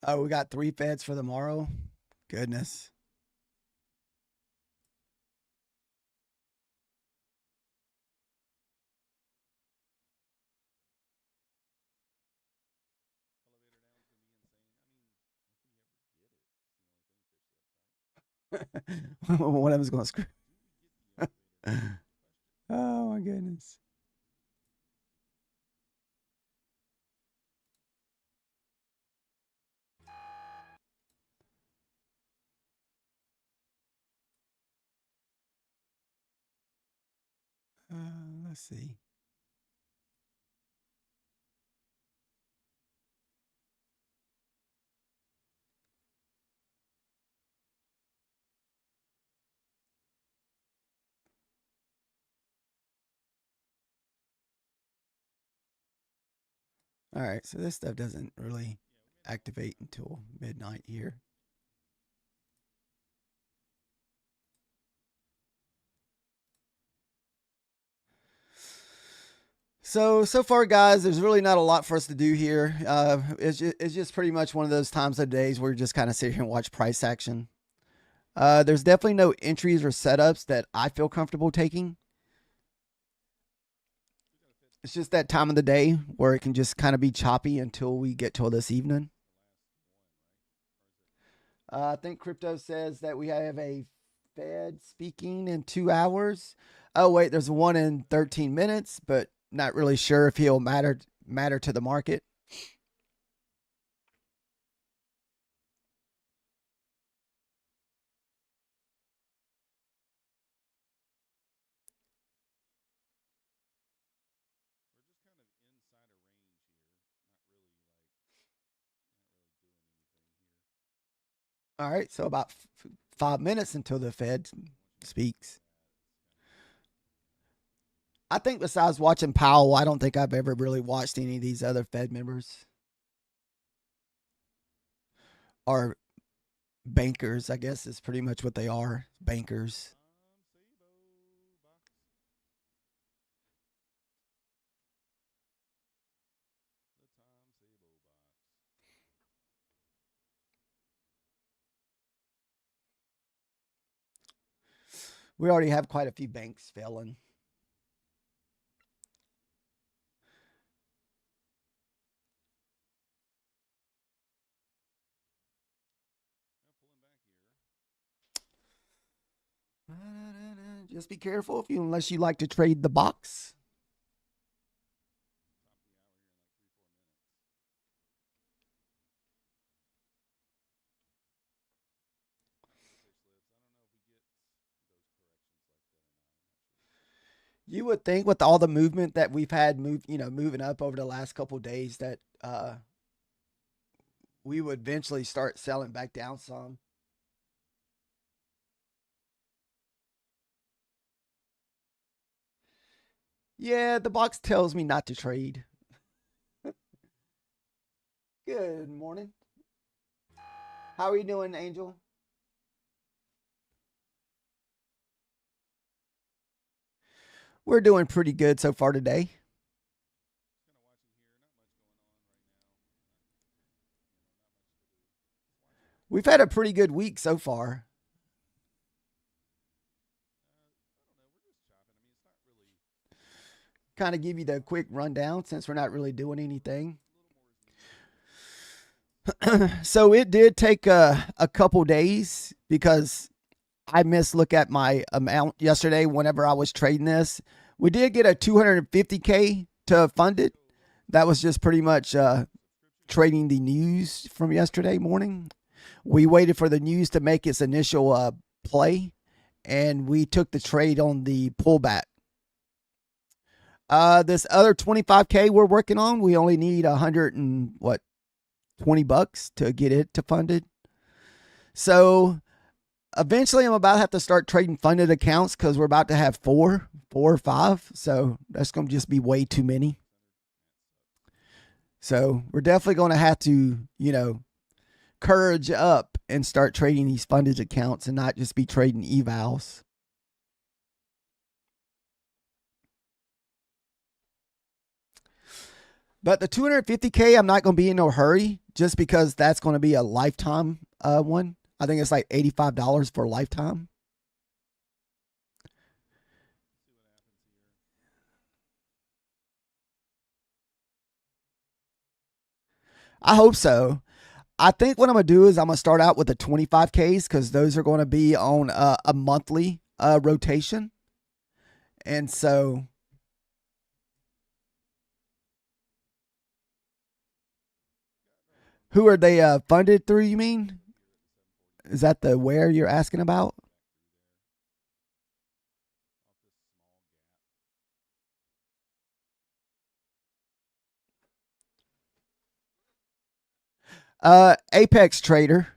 Oh, we got 3 Feds for tomorrow. Goodness. One of them's going to screw. Oh my goodness. Let's see. All right, so this stuff doesn't really activate until midnight here. So far, guys, there's really not a lot for us to do here. It's just pretty much one of those times of days where we just kind of sit here and watch price action. There's definitely no entries or setups that I feel comfortable taking. It's just that time of the day where it can just kind of be choppy until we get till this evening. I think crypto says that we have a Fed speaking in 2 hours. Oh wait, there's one in 13 minutes, but not really sure if he'll matter to the market. All right, so about 5 minutes until the Fed speaks. I think besides watching Powell, I don't think I've ever really watched any of these other Fed members or bankers. I guess is pretty much what they are, bankers. We already have quite a few banks failing. Just be careful unless you like to trade the box. You would think with all the movement that we've had moving up over the last couple of days that we would eventually start selling back down some. Yeah, the box tells me not to trade. Good morning. How are you doing, Angel? We're doing pretty good so far today. We've had a pretty good week so far. Kind of give you the quick rundown since we're not really doing anything. So it did take a couple days because I missed look at my amount yesterday whenever I was trading this. We did get a 250K to fund it. That was just pretty much trading the news from yesterday morning. We waited for the news to make its initial play, and we took the trade on the pullback. This other 25K we're working on, we only need 20 bucks to get it to funded. So eventually I'm about to have to start trading funded accounts because we're about to have four or five. So that's going to just be way too many. So we're definitely going to have to, courage up and start trading these funded accounts and not just be trading evals. But the 250K, I'm not going to be in no hurry just because that's going to be a lifetime one. I think it's like $85 for a lifetime. I hope so. I think what I'm going to do is I'm going to start out with the 25Ks because those are going to be on a monthly rotation. And so who are they funded through, you mean? Is that the where you're asking about? Apex Trader.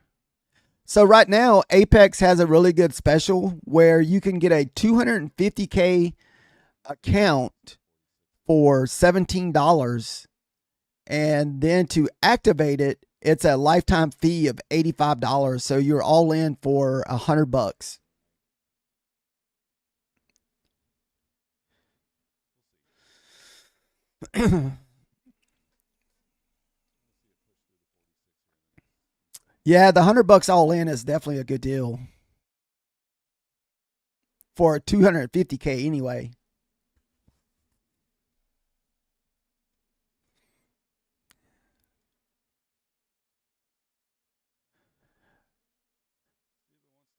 So right now, Apex has a really good special where you can get a 250K account for $17. And then to activate it, it's a lifetime fee of $85. So you're all in for $100. Yeah, the $100 all in is definitely a good deal for 250K anyway.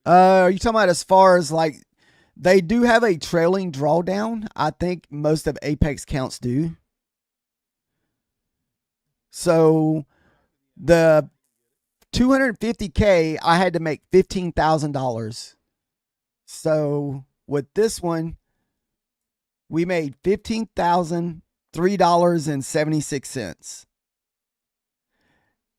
Are you talking about as far as like they do have a trailing drawdown? I think most of Apex counts do. So the 250K, I had to make $15,000. So with this one, we made $15,003.76.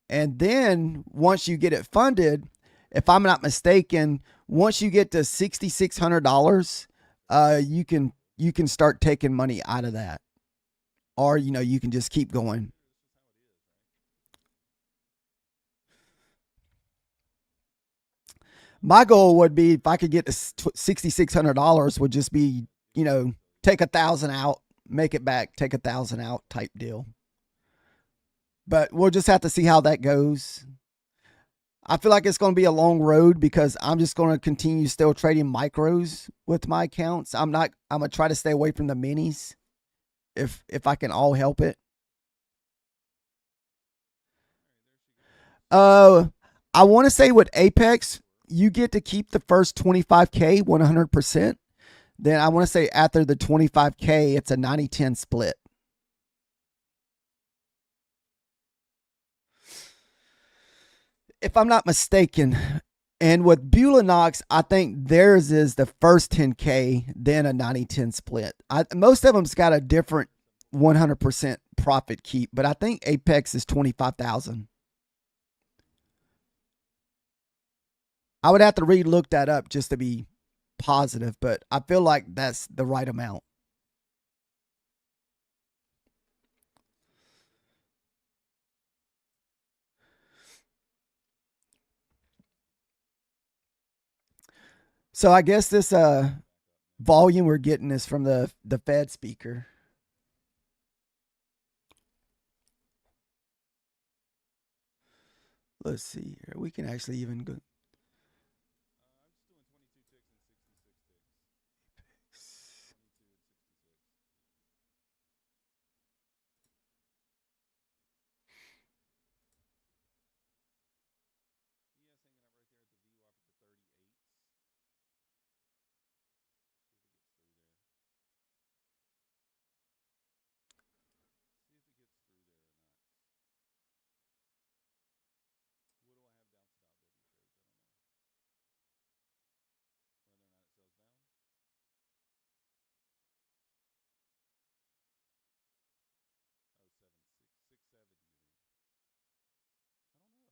And then once you get it funded, if I'm not mistaken, once you get to $6,600, you can start taking money out of that, or you can just keep going. My goal would be if I could get to $6,600, would just be take 1,000 out, make it back, take 1,000 out type deal. But we'll just have to see how that goes. I feel like it's going to be a long road because I'm just going to continue still trading micros with my accounts. I'm going to try to stay away from the minis if I can all help it. I want to say with Apex, you get to keep the first 25K 100%. Then I want to say after the 25K, it's a 90-10 split. If I'm not mistaken. And with Bulanox, I think theirs is the first 10K, then a 90-10 split. Most of them's got a different 100% profit keep, but I think Apex is 25,000. I would have to re-look that up just to be positive, but I feel like that's the right amount. So I guess this volume we're getting is from the Fed speaker. Let's see here. We can actually even go.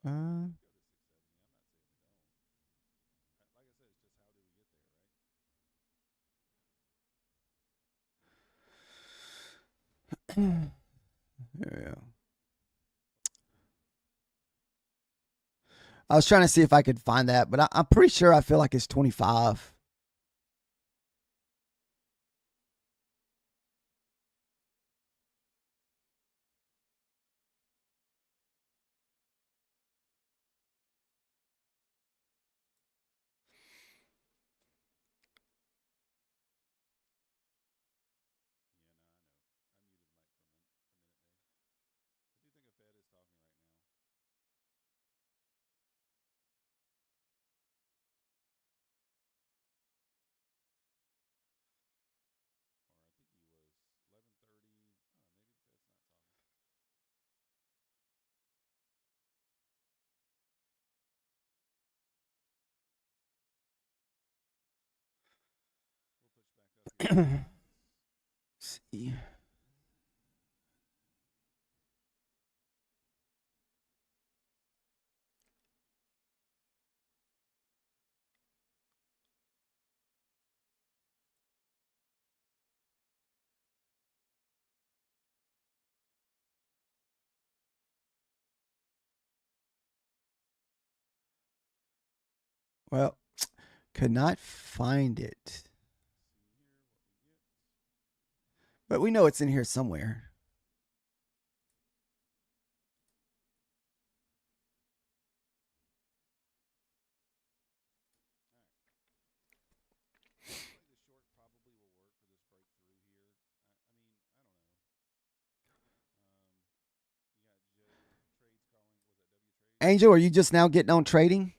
Uh, yeah. I was trying to see if I could find that, but I'm pretty sure I feel like it's 25. See. Well, could not find it, but we know it's in here somewhere. Angel, are you just now getting on trading?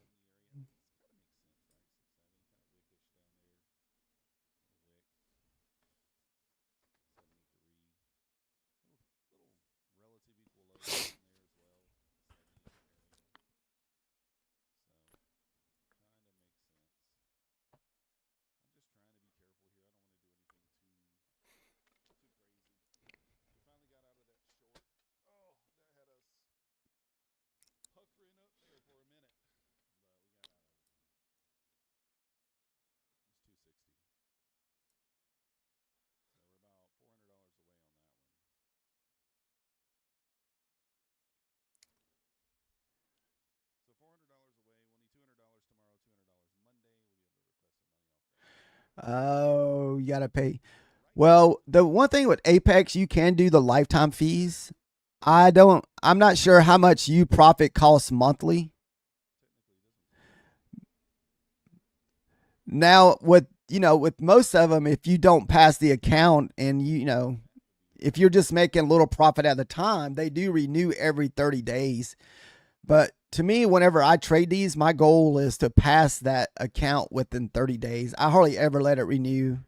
Oh, you gotta pay. Well, the one thing with Apex, you can do the lifetime fees. I'm not sure how much you profit costs monthly. Now, with most of them, if you don't pass the account and if you're just making a little profit at a time, they do renew every 30 days. But to me, whenever I trade these, my goal is to pass that account within 30 days. I hardly ever let it renew.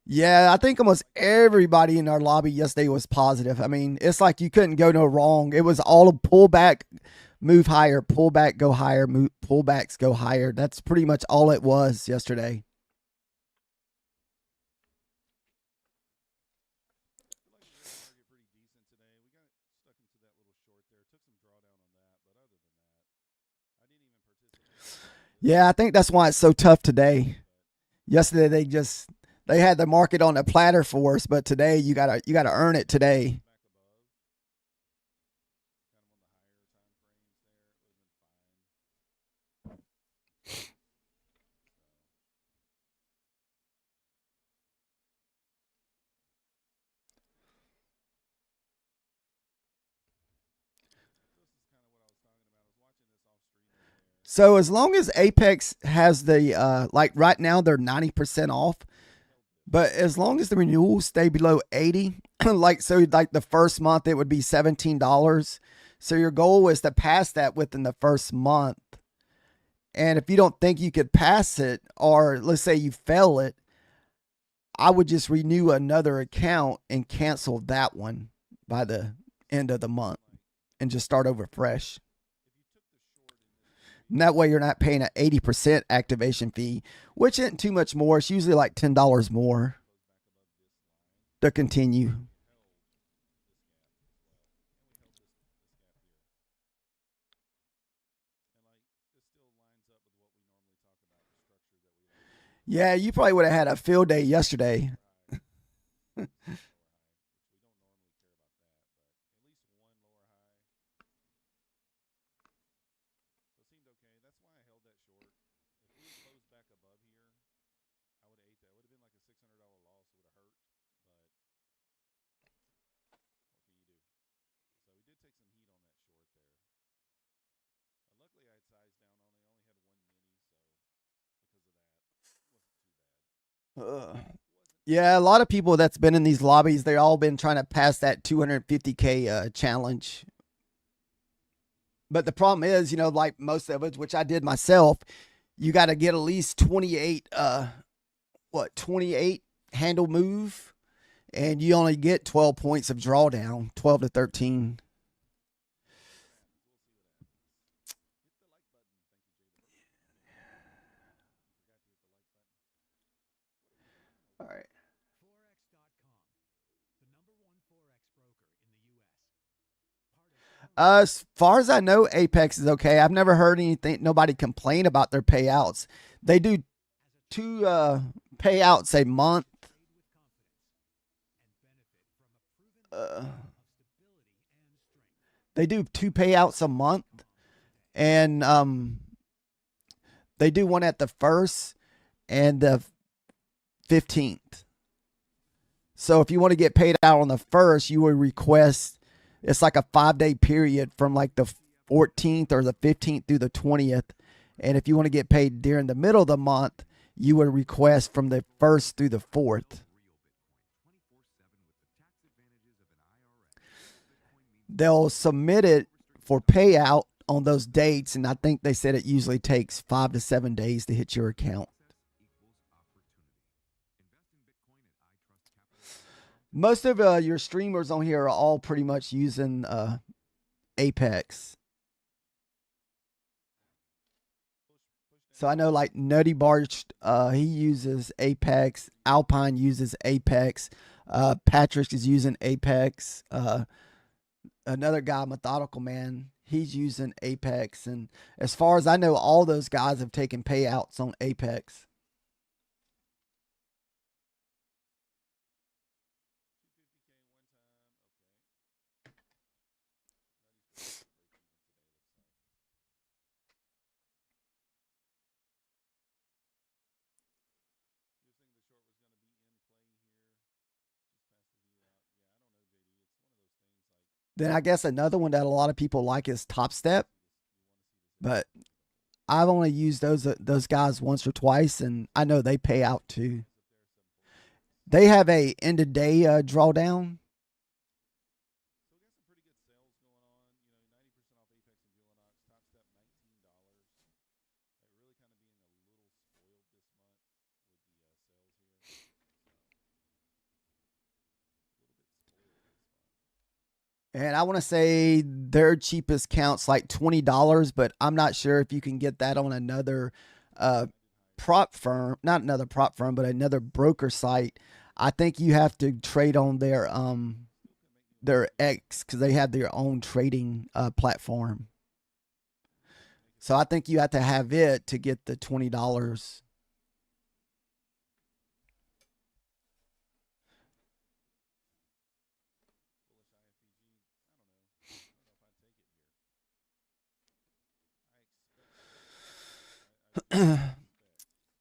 Yeah, I think almost everybody in our lobby yesterday was positive. I mean, it's like you couldn't go no wrong. It was all a pullback, move higher, pullback, go higher, move, pullbacks, go higher. That's pretty much all it was yesterday. Yeah, I think that's why it's so tough today. Yesterday they had the market on a platter for us, but today you gotta earn it today. So as long as Apex has the like right now they're 90% off, but as long as the renewals stay below 80, like the first month it would be $17. So your goal is to pass that within the first month. And if you don't think you could pass it, or let's say you fail it, I would just renew another account and cancel that one by the end of the month and just start over fresh. And that way you're not paying an 80% activation fee, which isn't too much more. It's usually like $10 more to continue. Yeah, you probably would have had a field day yesterday. Ugh. Yeah, a lot of people that's been in these lobbies, they all been trying to pass that 250K challenge. But the problem is, like most of it, which I did myself, you got to get at least 28 28 handle move, and you only get 12 points of drawdown, 12 to 13. All right. As far as I know, Apex is okay. I've never heard anything, nobody complain about their payouts. They do two payouts a month. Uh, they do two payouts a month, and they do one at the first and the 15th. So if you want to get paid out on the first, you will request. It's like a 5 day period from like the 14th or the 15th through the 20th. And if you want to get paid during the middle of the month, you would request from the first through the fourth. they'll submit it for payout on those dates, and I think they said it usually takes 5 to 7 days to hit your account. Most of your streamers on here are all pretty much using Apex. So I know like Nutty Barch, he uses Apex. Alpine uses Apex. Patrick is using Apex. Another guy, Methodical Man, he's using Apex. And as far as I know, all those guys have taken payouts on Apex. Then I guess another one that a lot of people like is Top Step, but I've only used those guys once or twice, and I know they pay out too. They have a end of day drawdown. And I want to say their cheapest count's like $20, but I'm not sure if you can get that on another uh, prop firm, not another prop firm, but another broker site. I think you have to trade on their X because they have their own trading platform. So I think you have to have it to get the $20.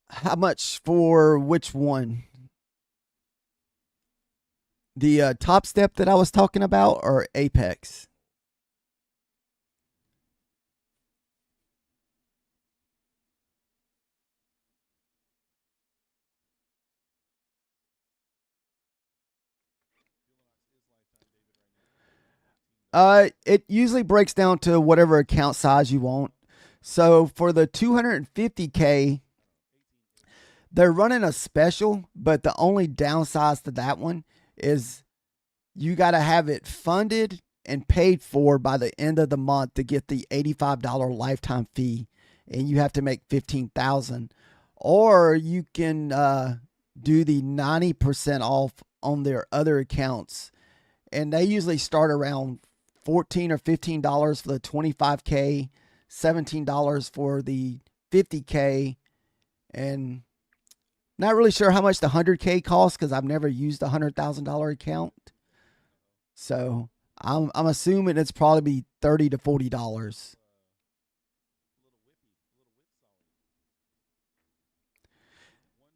How much for which one? The Top Step that I was talking about, or Apex? It usually breaks down to whatever account size you want. So for the 250K, they're running a special, but the only downside to that one is you got to have it funded and paid for by the end of the month to get the $85 lifetime fee, and you have to make 15,000. Or you can do the 90% off on their other accounts, and they usually start around $14 or $15 for the 25K, $17 for the 50K, and not really sure how much the 100K costs because I've never used a $100,000 account. So I'm assuming it's probably be $30 to $40.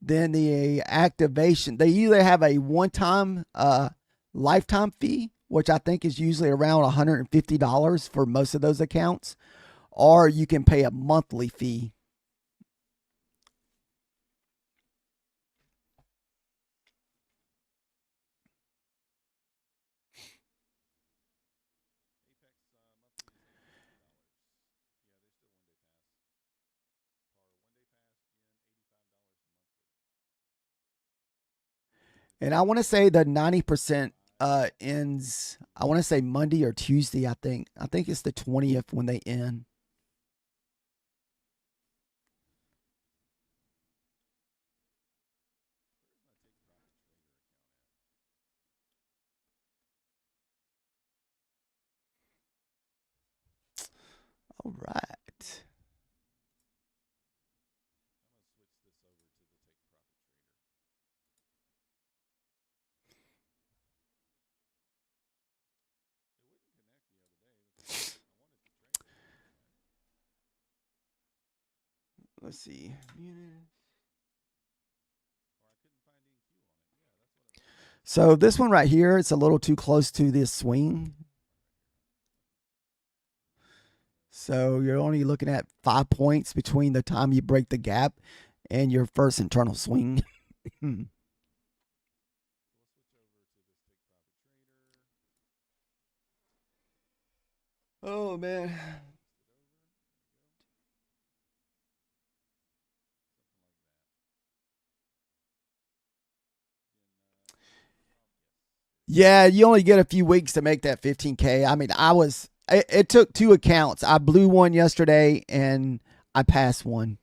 Then the activation, they either have a one-time lifetime fee, which I think is usually around $150 for most of those accounts, or you can pay a monthly fee. And I want to say the 90% ends, I want to say Monday or Tuesday, I think. I think it's the 20th when they end. All right. Let's see. So this one right here, it's a little too close to this swing. So you're only looking at 5 points between the time you break the gap and your first internal swing. Oh man. Yeah, you only get a few weeks to make that 15K. I mean, it took two accounts. I blew one yesterday and I passed one.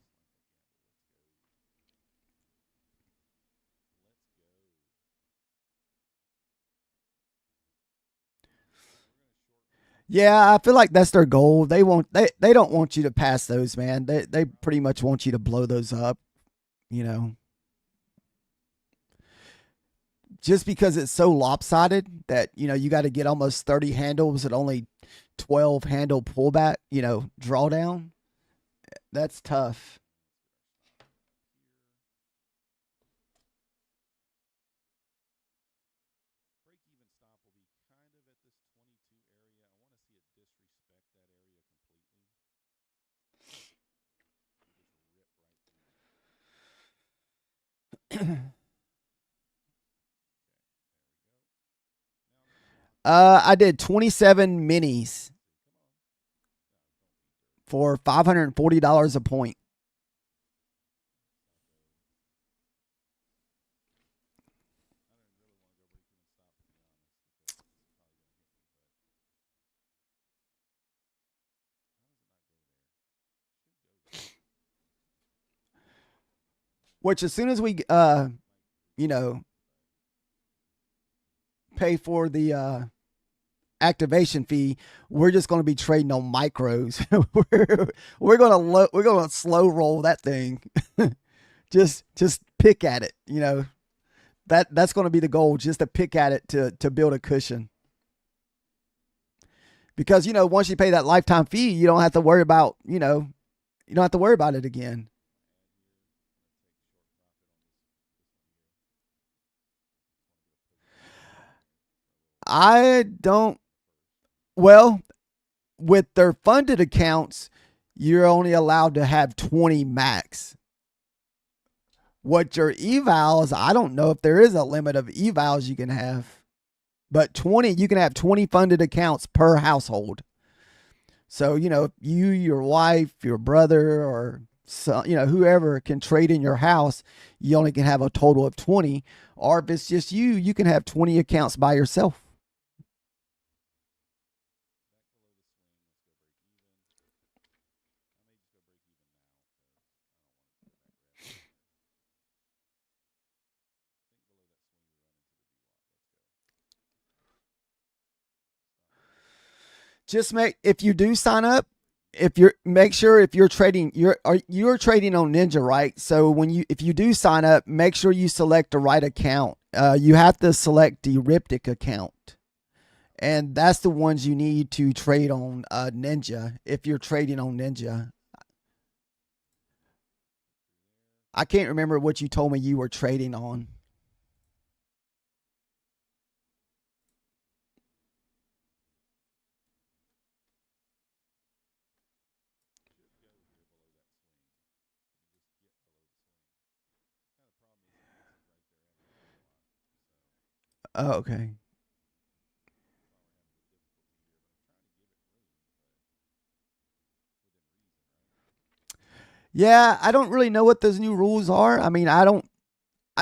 Yeah, I feel like that's their goal. They don't want you to pass those, man. They pretty much want you to blow those up, you know. Just because it's so lopsided that, you got to get almost 30 handles at only 12 handle pullback, drawdown. That's tough. I did 27 minis for $540 a point. Which as soon as we you know, pay for the activation fee, we're just going to be trading on micros. We're going to slow roll that thing. Just pick at it, That's going to be the goal, just to pick at it to build a cushion. Because once you pay that lifetime fee, you don't have to worry about, you don't have to worry about it again. I don't well, with their funded accounts, you're only allowed to have 20 max. What your evals, I don't know if there is a limit of evals you can have, but 20, you can have 20 funded accounts per household. So, you, your wife, your brother, or whoever can trade in your house, you only can have a total of 20. Or if it's just you can have 20 accounts by yourself. Just if you do sign up, if you're make sure if you're trading you're trading on Ninja, right? So if you do sign up, make sure you select the right account. You have to select the Riptic account, and that's the ones you need to trade on Ninja. If you're trading on Ninja, I can't remember what you told me you were trading on. Oh, okay. Yeah, I don't really know what those new rules are. I mean, I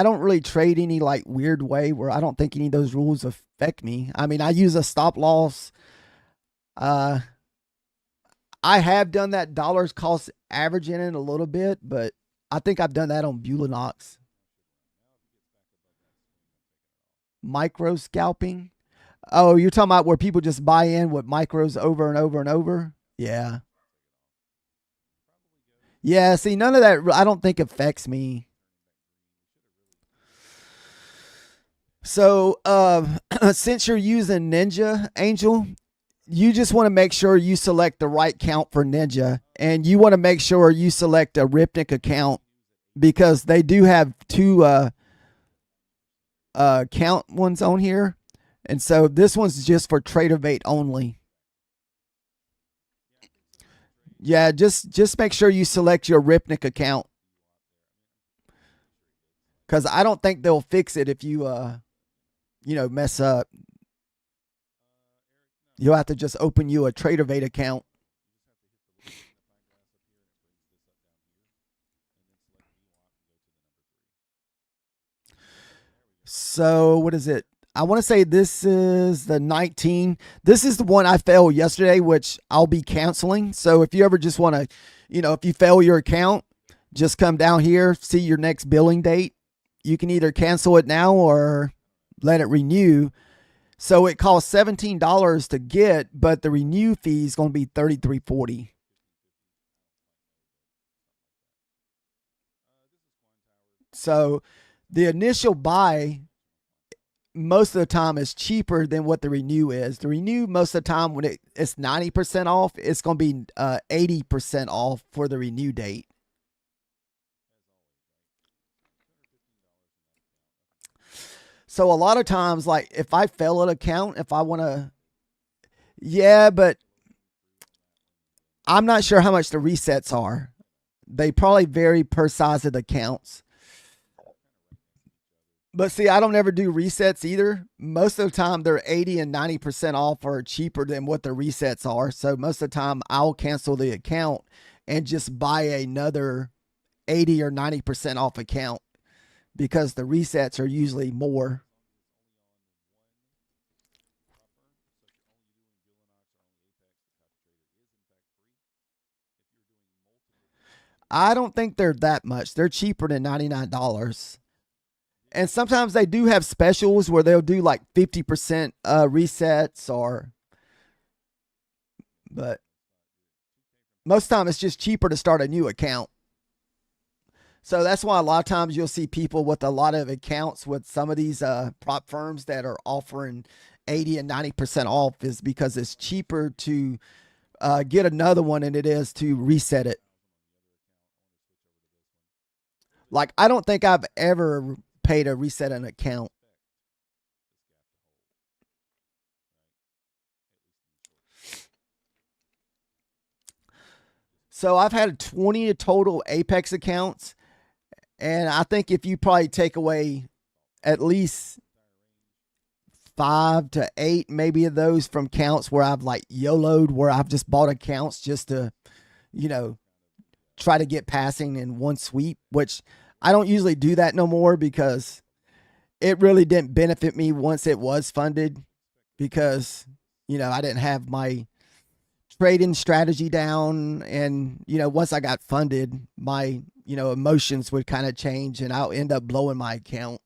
don't really trade any like weird way where I don't think any of those rules affect me. I mean, I use a stop loss. Uh, I have done that dollars cost average in it a little bit, but I think I've done that on Bulinox. Micro scalping. Oh, you're talking about where people just buy in with micros over and over and over? Yeah. Yeah, see, none of that I don't think affects me. So, since you're using Ninja Angel, you just want to make sure you select the right count for Ninja, and you want to make sure you select a Ripnik account because they do have two count ones on here, and so this one's just for trader bait only. Yeah, just make sure you select your Ripnik account because I don't think they'll fix it if you mess up. You'll have to just open you a TraderVate account. So what is it? I want to say this is the 19. This is the one I failed yesterday, which I'll be canceling. So if you ever just want to, if you fail your account, just come down here, see your next billing date. You can either cancel it now or let it renew. So it costs $17 to get, but the renew fee is going to be $33.40. So the initial buy most of the time is cheaper than what the renew is. The renew most of the time when it's 90% off, it's going to be 80% off for the renew date. So a lot of times, like if I fail an account, if I want to, yeah, but I'm not sure how much the resets are. They probably vary per size of the accounts. But see, I don't ever do resets either. Most of the time, they're 80 and 90% off or cheaper than what the resets are. So most of the time, I'll cancel the account and just buy another 80 or 90% off account because the resets are usually more. I don't think they're that much. They're cheaper than $99. And sometimes they do have specials where they'll do like 50% resets but most of the time it's just cheaper to start a new account. So that's why a lot of times you'll see people with a lot of accounts with some of these prop firms that are offering 80 and 90% off is because it's cheaper to get another one than it is to reset it. Like, I don't think I've ever paid to reset an account. So I've had 20 total Apex accounts. And I think if you probably take away at least 5 to 8, maybe of those from counts where I've like YOLO'd, where I've just bought accounts just to, you know, try to get passing in one sweep, which I don't usually do that no more because it really didn't benefit me once it was funded because, I didn't have my trading strategy down. And, once I got funded, my, emotions would kind of change and I'll end up blowing my account.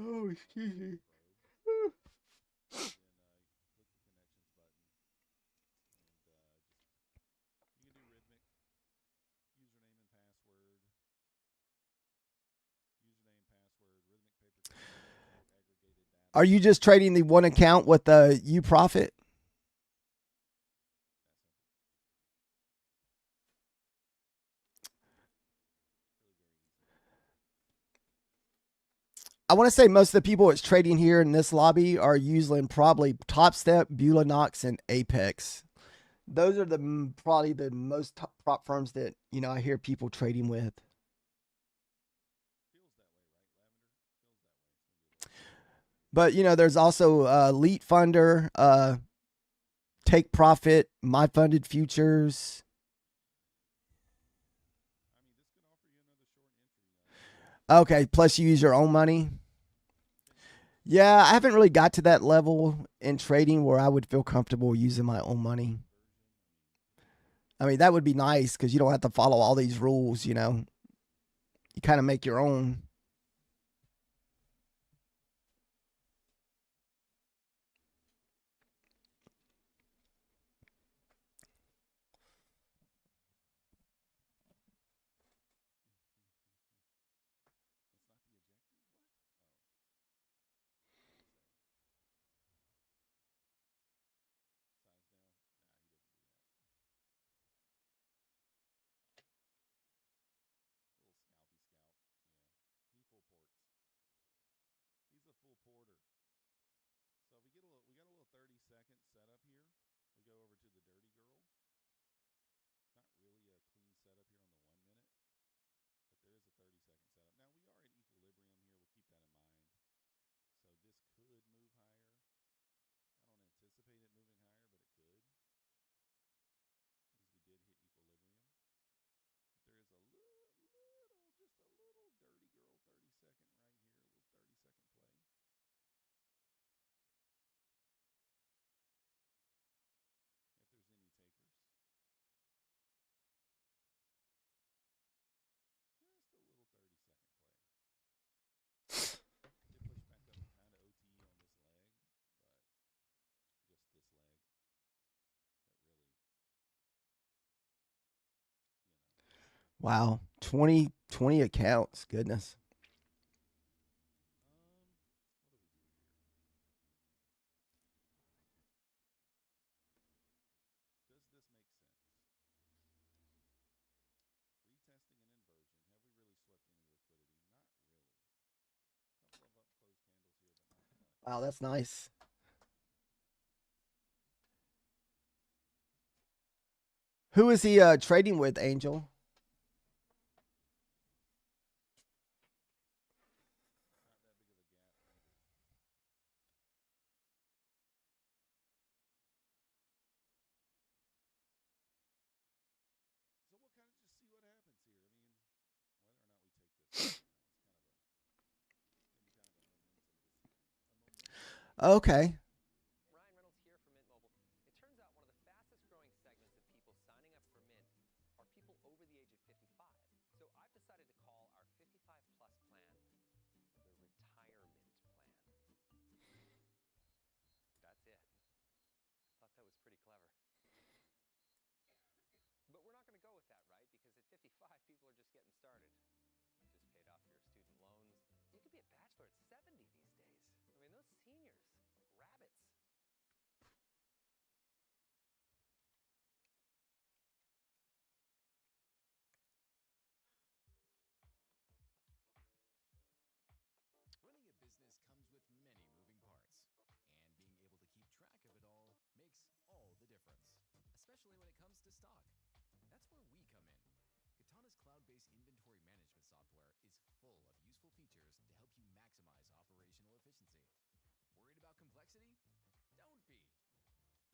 Oh, excuse me. Are you just trading the one account with the U profit? I want to say most of the people that's trading here in this lobby are using probably Top Step, Beulah Knox, and Apex. Those are probably the most top prop firms that I hear people trading with. But there's also Elite Funder, Take Profit, My Funded Futures. Okay, plus you use your own money. Yeah, I haven't really got to that level in trading where I would feel comfortable using my own money. I mean, that would be nice because you don't have to follow all these rules. You kind of make your own. Wow. 20 accounts. Goodness. Wow, that's nice. Who is he trading with, Angel? Okay. Ryan Reynolds here for Mint Mobile. It turns out one of the fastest growing segments of people signing up for Mint are people over the age of 55. So I've decided to call our 55 plus plan the retirement plan. That's it. I thought that was pretty clever. But we're not going to go with that, right? Because at 55, people are just getting started. You just paid off your student loans. You could be a bachelor at 70 these days. I mean, those seniors, like rabbits. Running a business comes with many moving parts, and being able to keep track of it all makes all the difference, especially when it comes to stock. That's where we come in. Katana's cloud-based inventory management software is full of useful features to help you maximize operational efficiency. Worried about complexity? Don't be.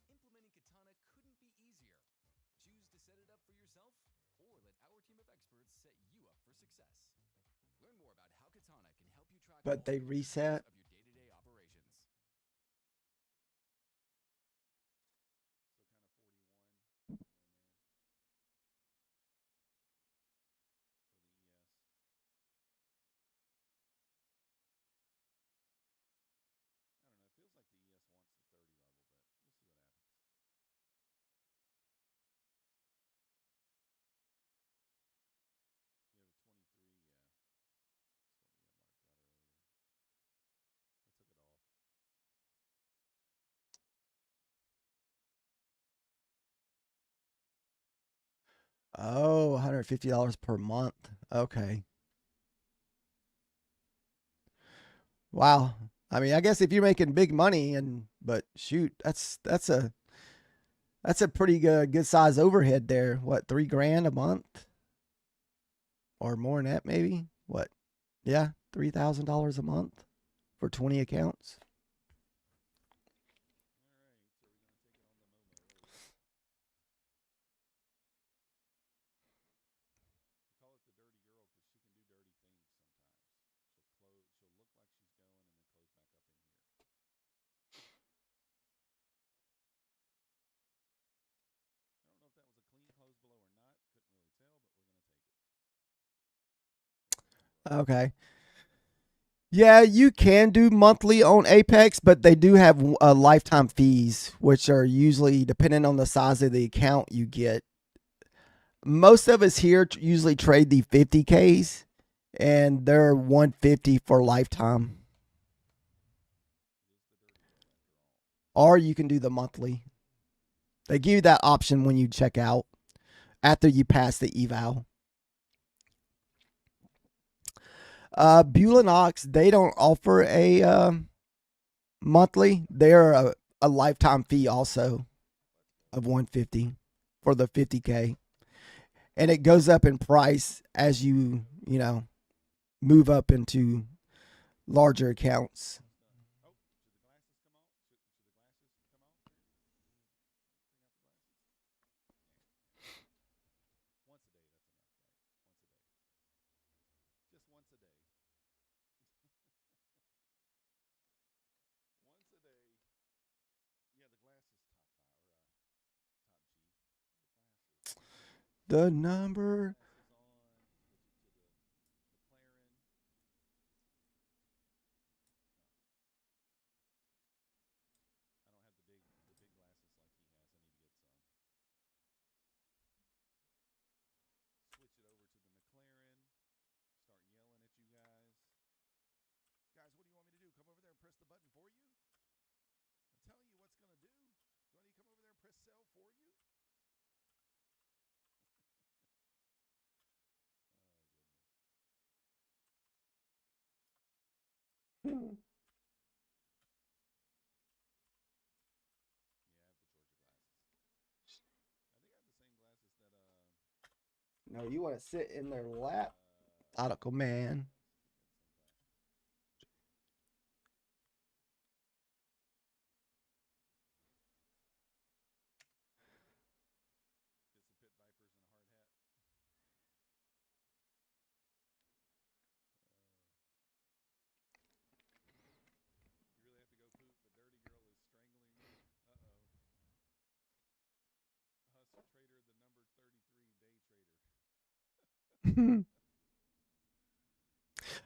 Implementing Katana couldn't be easier. Choose to set it up for yourself, or let our team of experts set you up for success. Learn more about how Katana can help you track But all they the reset. of your day-to-day operations. Oh, $150 per month. Okay. Wow. I mean, I guess if you're making big money but shoot, that's a pretty good size overhead there. What, 3 grand a month or more than that maybe? What? Yeah, $3,000 a month for 20 accounts. Okay. Yeah, you can do monthly on Apex, but they do have lifetime fees, which are usually depending on the size of the account you get. Most of us here usually trade the 50Ks, and they're 150 for lifetime. Or you can do the monthly. They give you that option when you check out after you pass the eval. Beulah Knox, they don't offer a monthly. They're a lifetime fee also of 150 for the 50K. And it goes up in price as you move up into larger accounts. The number. No, you want to sit in their lap, nautical man.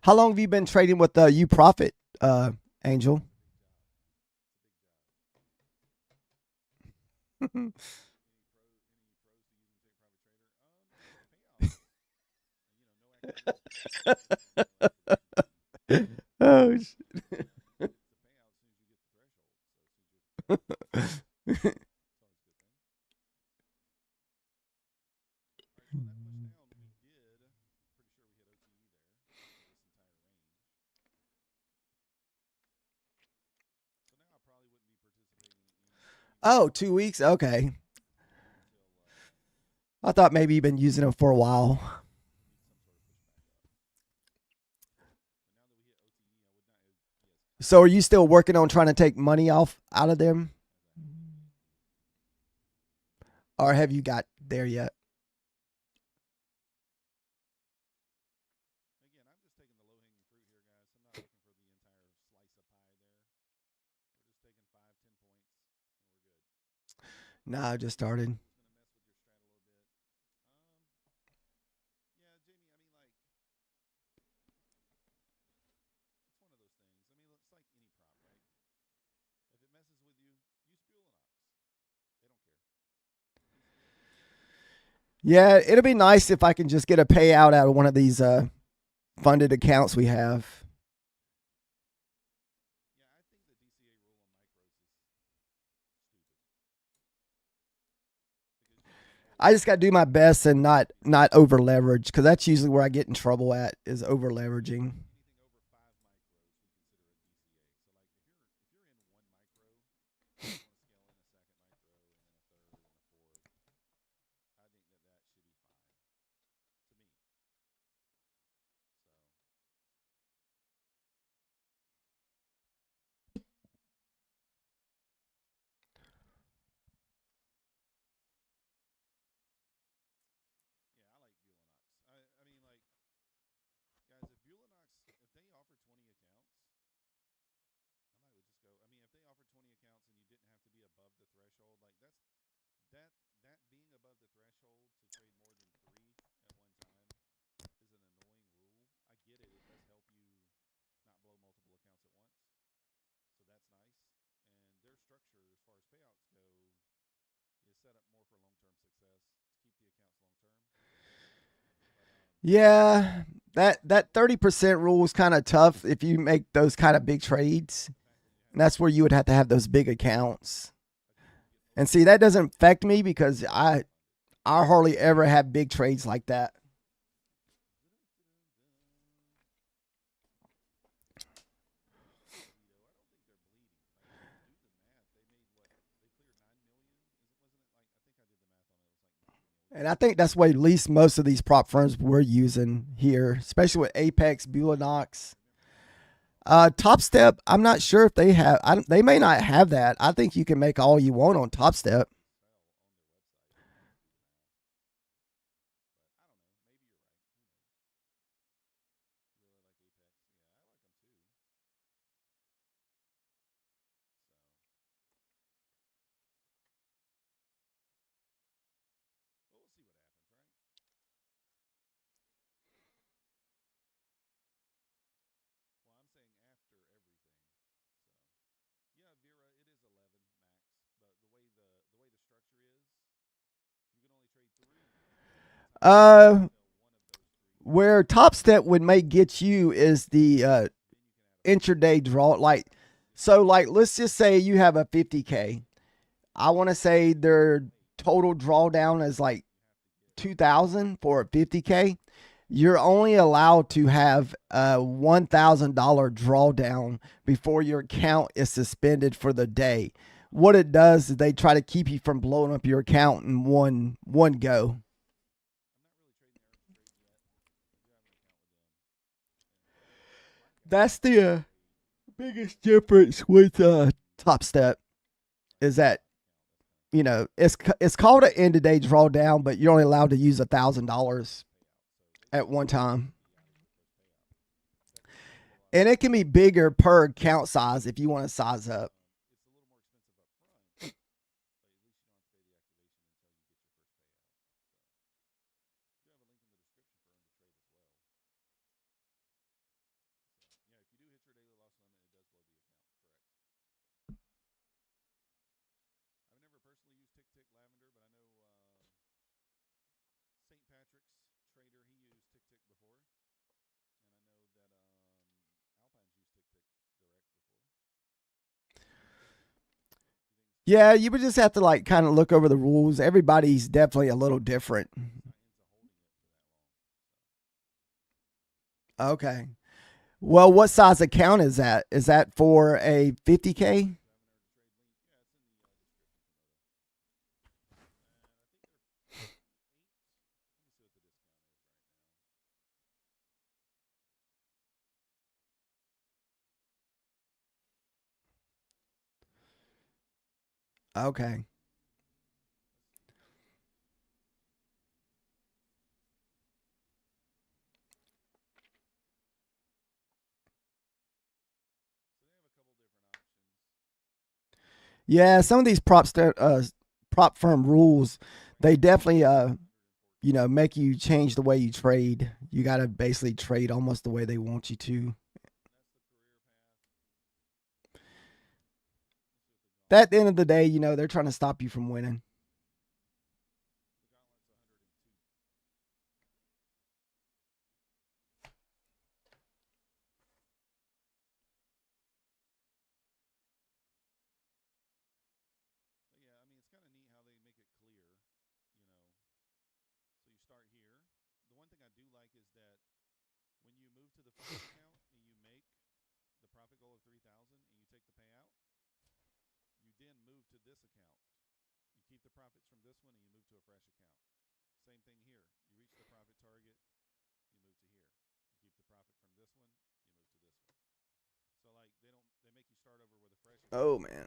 How long have you been trading with you Profit, Angel? Oh, oh, 2 weeks. Okay, I thought maybe you've been using them for a while. So, are you still working on trying to take money off out of them, or have you got there yet? Nah, I just started. Yeah, it'll be nice if I can just get a payout out of one of these funded accounts we have. I just got to do my best and not over leverage, because that's usually where I get in trouble at, is over leveraging. Yeah, that 30% rule is kind of tough if you make those kind of big trades. And that's where you would have to have those big accounts. And see, that doesn't affect me because I hardly ever have big trades like that. And I think that's what at least most of these prop firms we're using here, especially with Apex, Beulah Knox. Top Step, I'm not sure if they have. They may not have that. I think you can make all you want on Top Step. Uh, where Top Step would may get you is the intraday draw. Like let's just say you have a 50K. I want to say their total drawdown is like 2,000 for a 50K. you're only allowed to have a $1,000 drawdown before your account is suspended for the day. What it does is they try to keep you from blowing up your account in one go. That's the biggest difference with Top Step is that it's called an end of day drawdown, but you're only allowed to use $1,000 at one time. And it can be bigger per account size if you want to size up. Yeah, you would just have to like kind of look over the rules. Everybody's definitely a little different. Okay. Well, what size account is that? Is that for a 50K? Okay. Yeah, some of these prop firm rules, they definitely make you change the way you trade. You got to basically trade almost the way they want you to. At the end of the day, they're trying to stop you from winning. Oh man.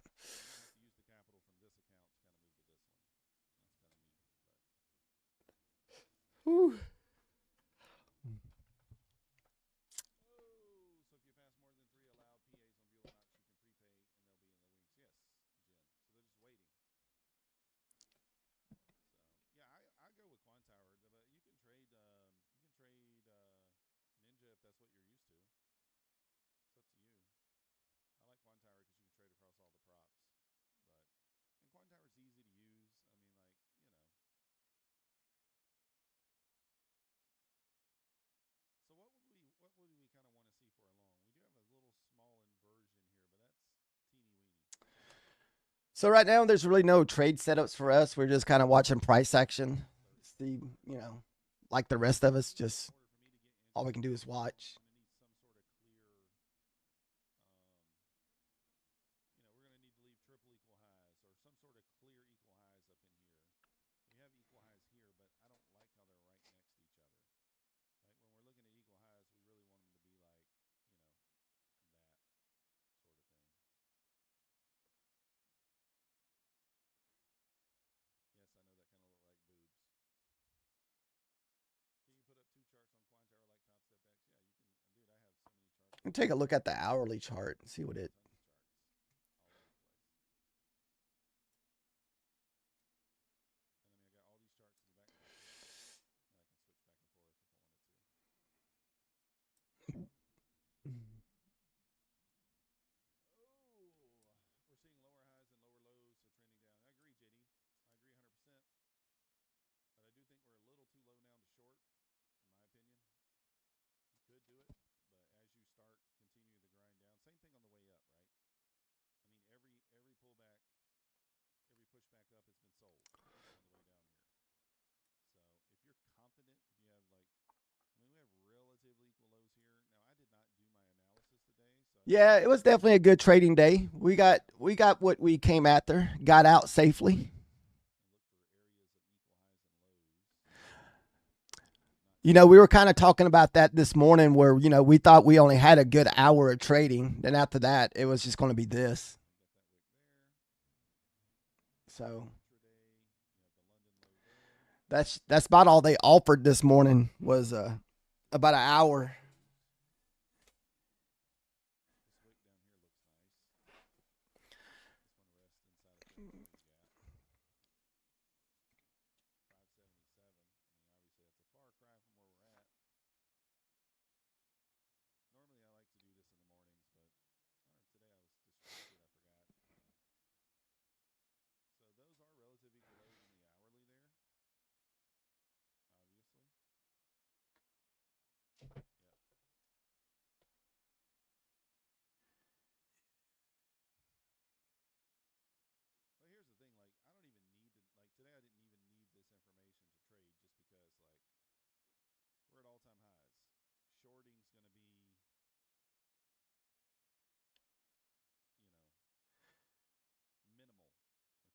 Whew. So right now, there's really no trade setups for us. We're just kind of watching price action. See, like the rest of us, just all we can do is watch. And take a look at the hourly chart and see what it. Yeah, it was definitely a good trading day. We got what we came after, got out safely. We were kind of talking about that this morning where, we thought we only had a good hour of trading. Then after that, it was just going to be this. So that's about all they offered this morning was about an hour.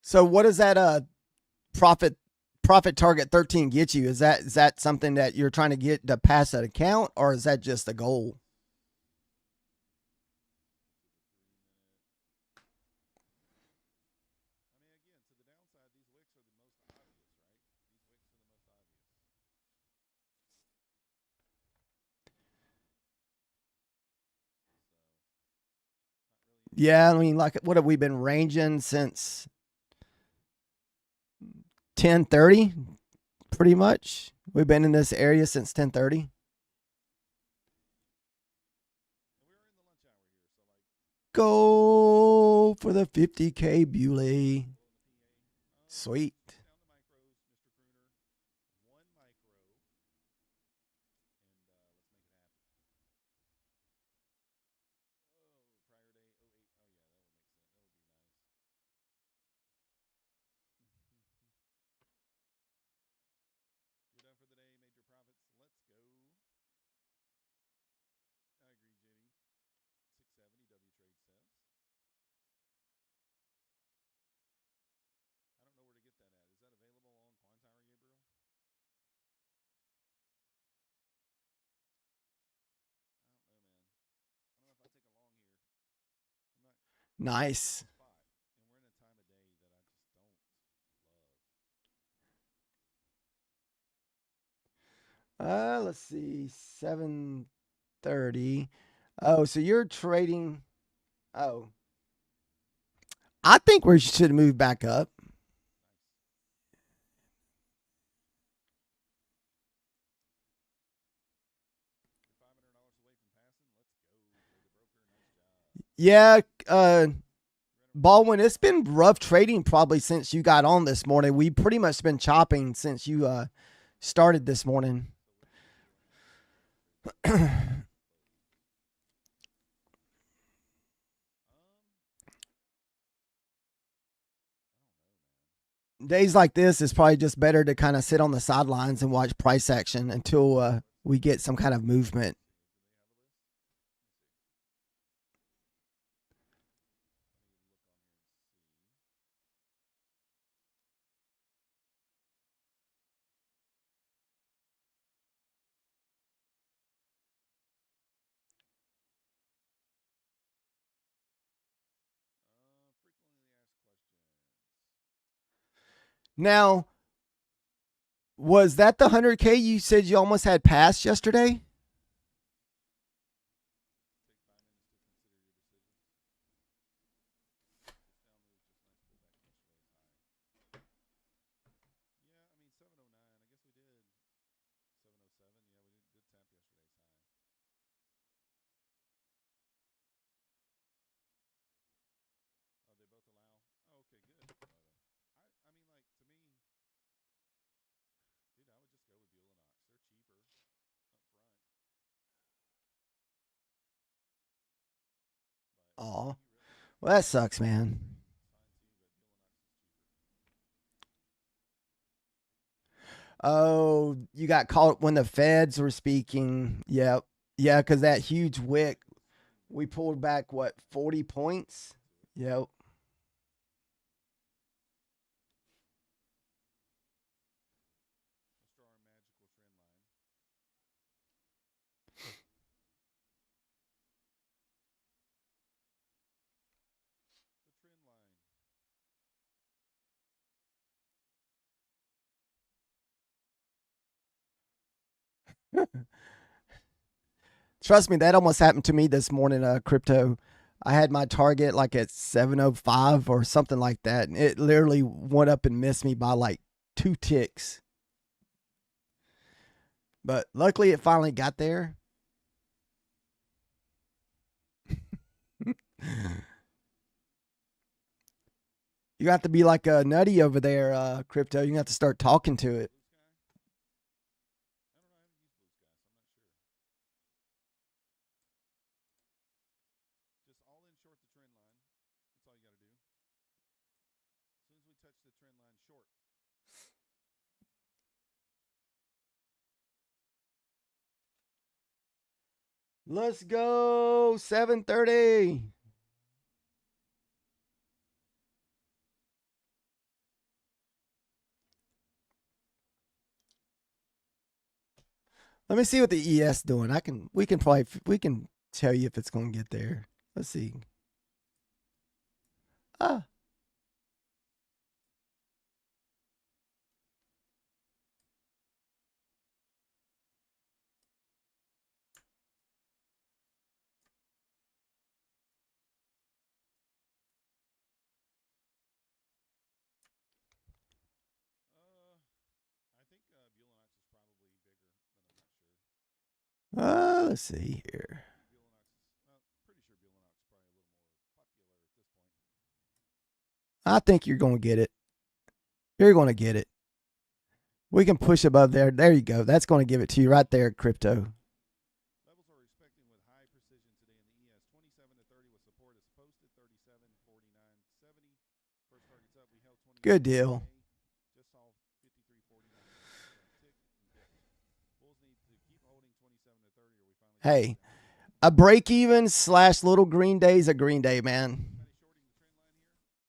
So what does that profit profit target 13 get you? Is that something that you're trying to get to pass that account, or is that just a goal? Yeah, I mean, like, what have we been ranging since 10:30? Pretty much, we've been in this area since 10:30. Go for the 50K Bewley. Sweet. Nice. Let's see, 7:30. Oh, so you're trading. Oh, I think we should move back up. Yeah, Baldwin, it's been rough trading probably since you got on this morning. We pretty much been chopping since you started this morning. Days like this, it's probably just better to kind of sit on the sidelines and watch price action until we get some kind of movement. Now, was that the 100K you said you almost had passed yesterday? Oh, well, that sucks, man. Oh, you got caught when the feds were speaking. Yep. Yeah, because that huge wick, we pulled back, what, 40 points? Yep. Let's draw our magical trend line. The trend line. Trust me, that almost happened to me this morning, crypto. I had my target like at 705 or something like that, and it literally went up and missed me by like 2 ticks. But luckily, it finally got there. You have to be like a nutty over there, crypto. You have to start talking to it. Blue sky? I don't know. I haven't used blue sky, so I'm not sure. Just all in short the trend line. That's all you got to do. As soon as we touch the trend line short. Let's go 730. Let me see what the ES doing. We can tell you if it's going to get there. Let's see. Ah. I think Bulenox is probably bigger, but I'm not sure. Let's see here. Bulenox is, well, pretty sure Bulenox is probably a little more popular at this point. I think you're going to get it. You're going to get it. We can push above there. There you go. That's going to give it to you right there, crypto. Levels are respecting with high precision today in the ES. 27 to 30 with support is posted. 37, 49, 70. First target's up. We held 27. Good deal. Just saw 53, 49. Tick and dipped. Bulls need to keep holding 27 to 30 or we finally. Hey, a break even / little green day is a green day, man. Anybody shorting the trend line here?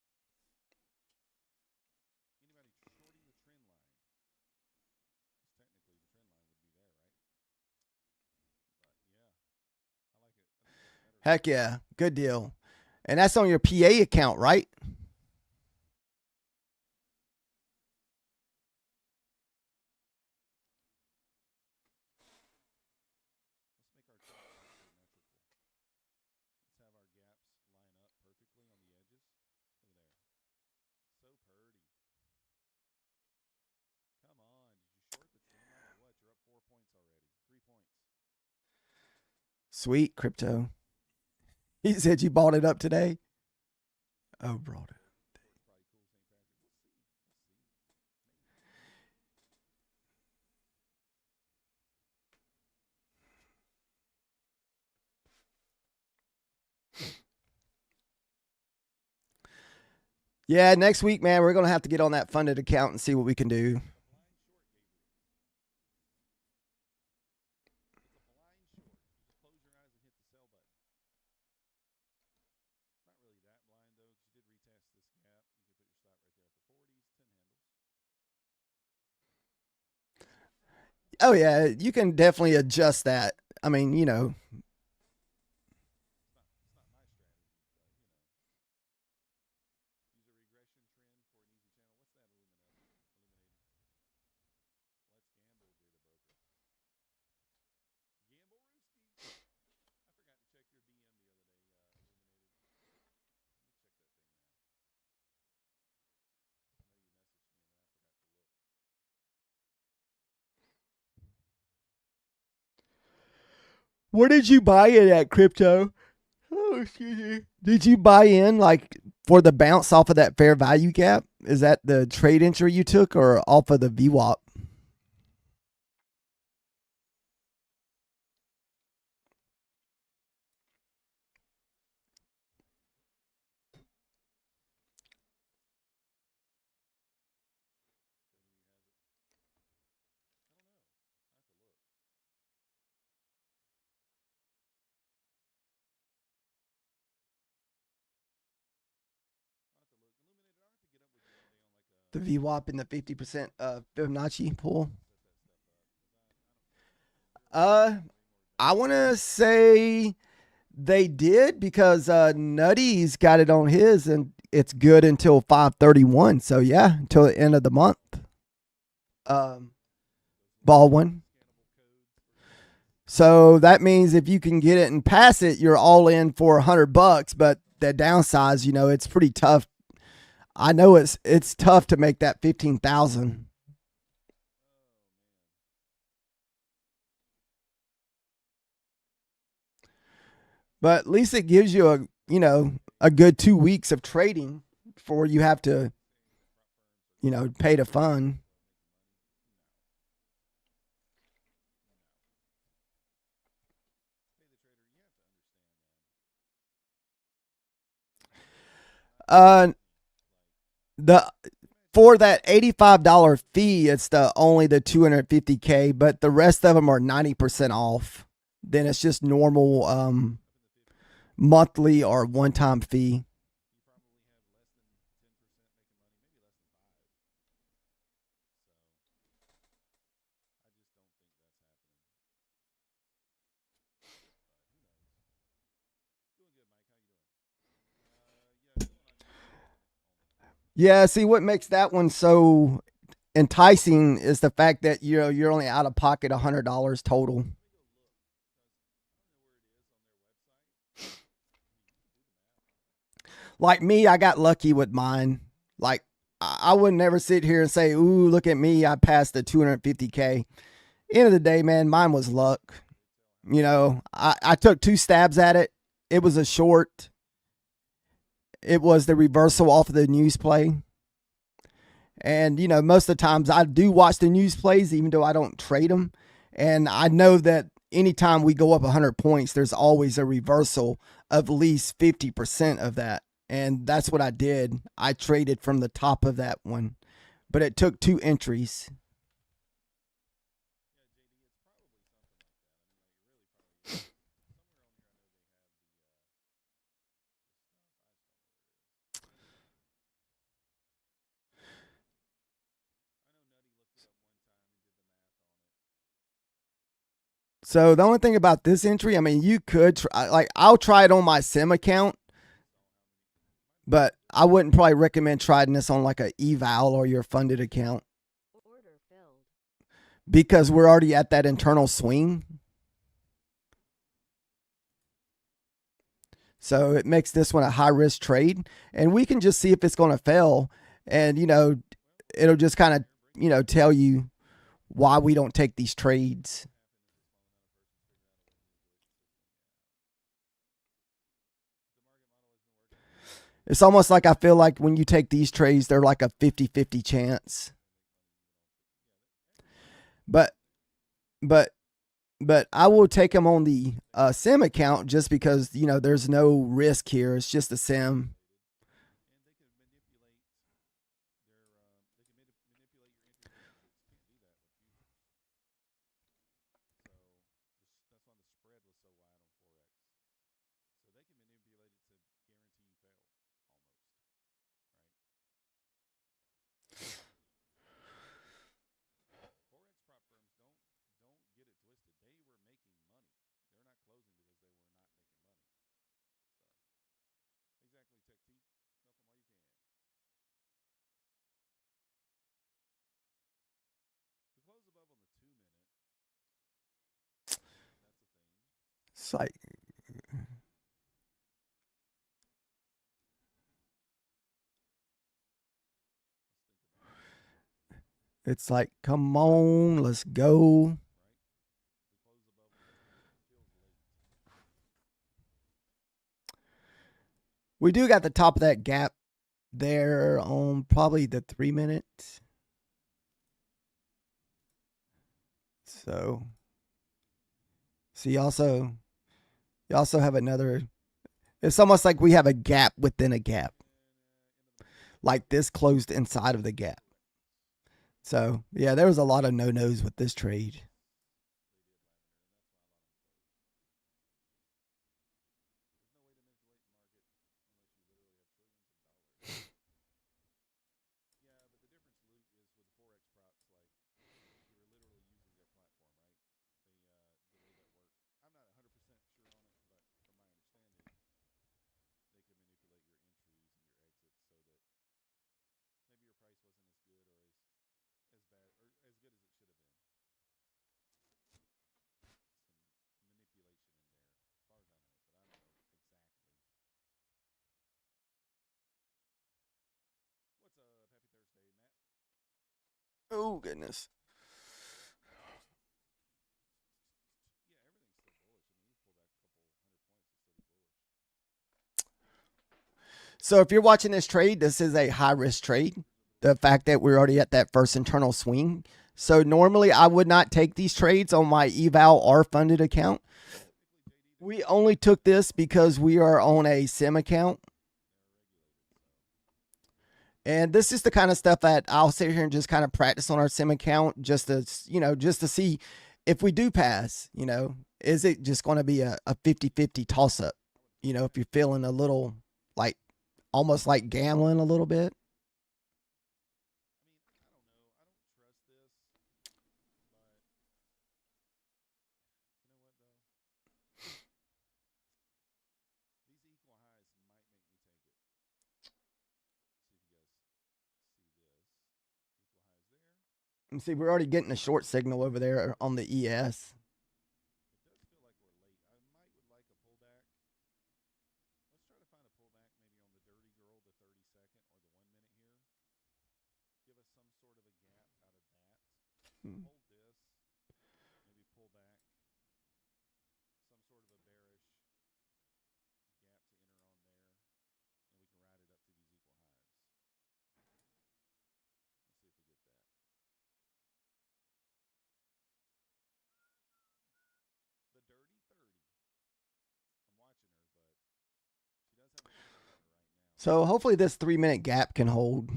Anybody shorting the trend line? Because technically the trend line would be there, right? But yeah, I like it. I think that's better. Heck yeah. Good deal. And that's on your PA account, right? Let's make our charts asymmetrical. Let's have our gaps line up perfectly on the edges. Look at there. So purty. Come on. Did you short the trend line or what? You're up 4 points already. 3 points. Sweet, crypto. He said you bought it up today. Oh, brought it. It's probably cool St. Patrick. We'll see. Yeah, next week, man, we're going to have to get on that funded account and see what we can do. Blind short, Gabriel. It's a blind short. You just close your eyes and hit the sell button. Not really that blind though, because you did retest this gap. You could put your stop right there at the 40s, 10 handles. Oh, yeah, you can definitely adjust that. I mean, you know. It's not my strategy, but use a regression trend for an easy channel. What's that illuminating? Let's gamble, Jay the broker. Gamble Rooski. I forgot to check your DM the other day, illuminated. Let me check that thing now. I know you messaged me and then I forgot to look. Where did you buy it at, crypto? Oh, excuse me. Did you buy in like for the bounce off of that fair value gap? Is that the trade entry you took or off of the VWAP? The VWAP and the 50% Fibonacci pull. I want to say they did because Nutty's got it on his and it's good until 5/31. So yeah, until the end of the month. Baldwin. So that means if you can get it and pass it, you're all in for $100. But the downside, it's pretty tough. I know it's tough to make that 15,000. But at least it gives you a good 2 weeks of trading before you have to pay to fund. The for that $85 fee, it's only the 250K, but the rest of them are 90% off. Then it's just normal monthly or one-time fee. Yeah, see what makes that one so enticing is the fact that you're only out of pocket $100 total. Like me, I got lucky with mine. Like I would never sit here and say, "Ooh, look at me, I passed the 250K." End of the day, man, mine was luck. I took 2 stabs at it. It was a short. It was the reversal off of the news play. And, most of the times I do watch the news plays, even though I don't trade them. And I know that anytime we go up 100 points, there's always a reversal of at least 50% of that. And that's what I did. I traded from the top of that one, but it took 2 entries. So the only thing about this entry, I mean, you could try, I'll try it on my sim account, but I wouldn't probably recommend trying this on like a eval or your funded account Order filled. because we're already at that internal swing. So it makes this one a high risk trade, and we can just see if it's going to fail, and it'll just kind of tell you why we don't take these trades. It's almost like I feel like when you take these trades, they're like a 50-50 chance. But but but I will take them on the sim account just because there's no risk here. It's just a sim. It's like come on, let's go. We do got the top of that gap there on probably the 3 minutes. So you also have another. It's almost like we have a gap within a gap. Like this closed inside of the gap. So yeah, there was a lot of no-nos with this trade. Oh goodness. So if you're watching this trade, this is a high risk trade. The fact that we're already at that first internal swing. So normally I would not take these trades on my eval or funded account. We only took this because we are on a sim account. And this is the kind of stuff that I'll sit here and just kind of practice on our sim account just to, just to see if we do pass, is it just going to be a 50-50 toss up? If you're feeling a little like almost like gambling a little bit. And see, we're already getting a short signal over there on the ES. So hopefully this 3-minute gap can hold.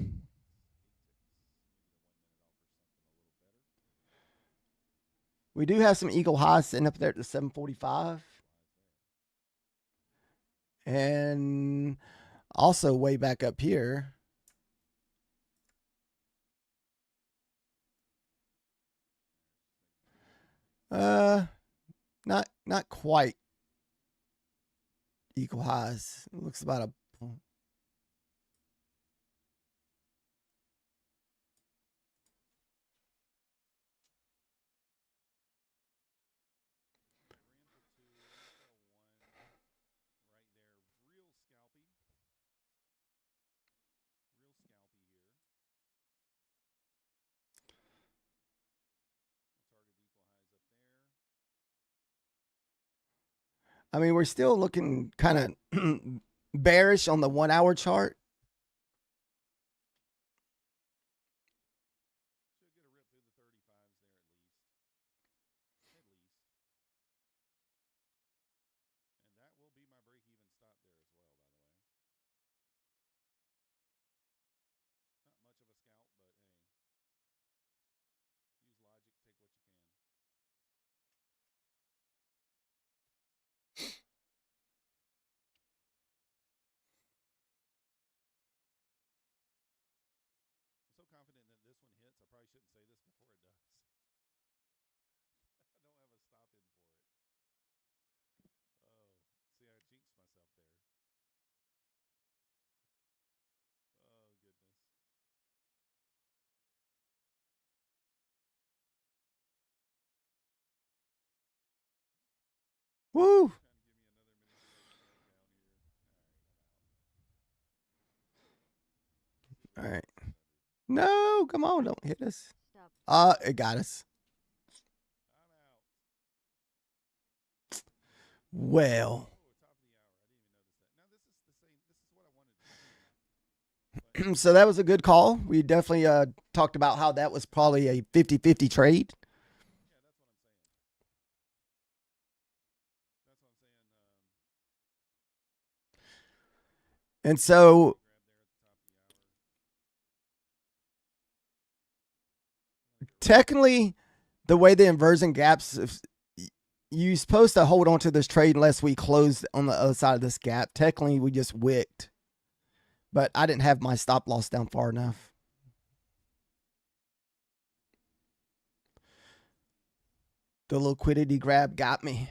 We do have some eagle highs sitting up there at the 745. And also way back up here. Not quite equal highs. It looks about a I mean, we're still looking kind of bearish on the 1 hour chart. Woo! All right. No, come on, don't hit us. It got us. Well. So that was a good call. We definitely talked about how that was probably a 50-50 trade. And so technically, the way the inversion gaps, you're supposed to hold on to this trade unless we close on the other side of this gap. Technically, we just wicked. But I didn't have my stop loss down far enough. The liquidity grab got me.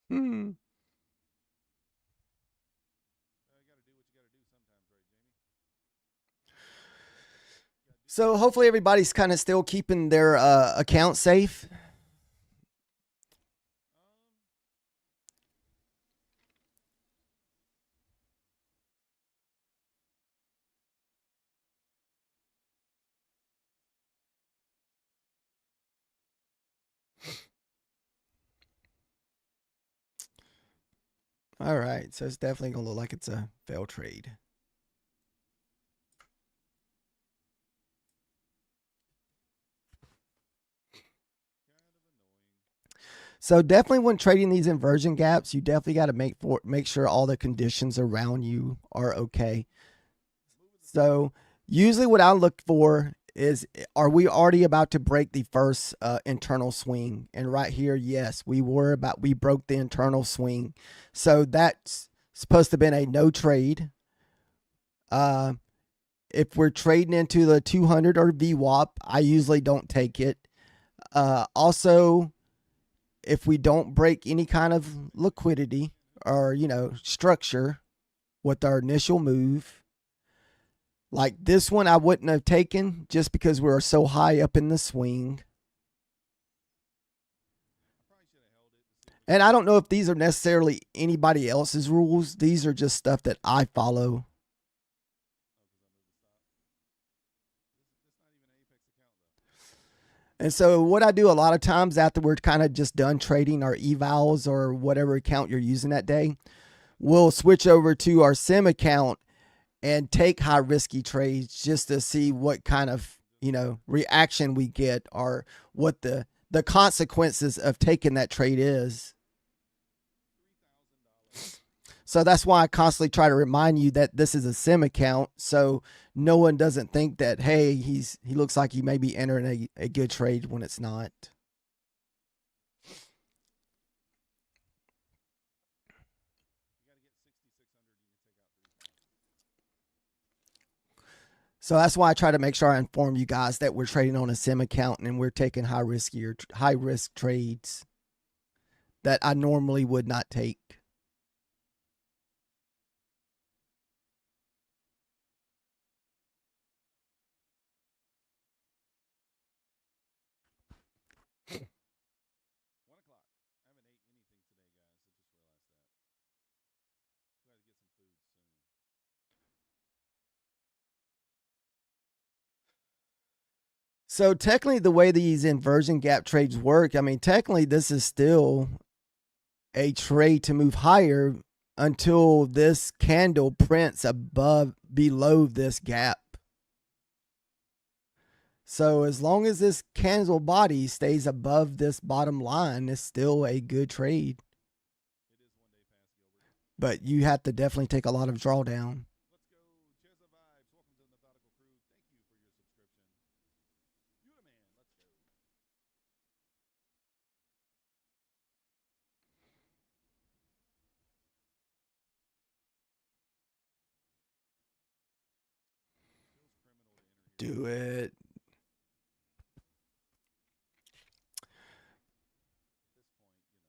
Hmm. You got to do what you got to do sometimes, right, Jamie? So hopefully everybody's kind of still keeping their account safe. All right, so it's definitely gonna look like it's a failed trade. So definitely when trading these inversion gaps, you definitely got to make sure all the conditions around you are okay. So usually what I look for is, are we already about to break the first internal swing? And right here, yes, we broke the internal swing. So that's supposed to have been a no trade. If we're trading into the 200 or VWAP, I usually don't take it. Also, if we don't break any kind of liquidity or, structure with our initial move, like this one, I wouldn't have taken just because we were so high up in the swing. And I don't know if these are necessarily anybody else's rules. These are just stuff that I follow. And so what I do a lot of times after we're kind of just done trading our evals or whatever account you're using that day, we'll switch over to our sim account and take high risky trades just to see what kind of, reaction we get or what the consequences of taking that trade is. So that's why I constantly try to remind you that this is a sim account, so no one doesn't think that, hey, he looks like he may be entering a good trade when it's not. So that's why I try to make sure I inform you guys that we're trading on a sim account and we're taking high risk trades that I normally would not take. So technically, the way these inversion gap trades work, I mean, technically, this is still a trade to move higher until this candle prints below this gap. So as long as this candle body stays above this bottom line, it's still a good trade. But you have to definitely take a lot of drawdown. Do it.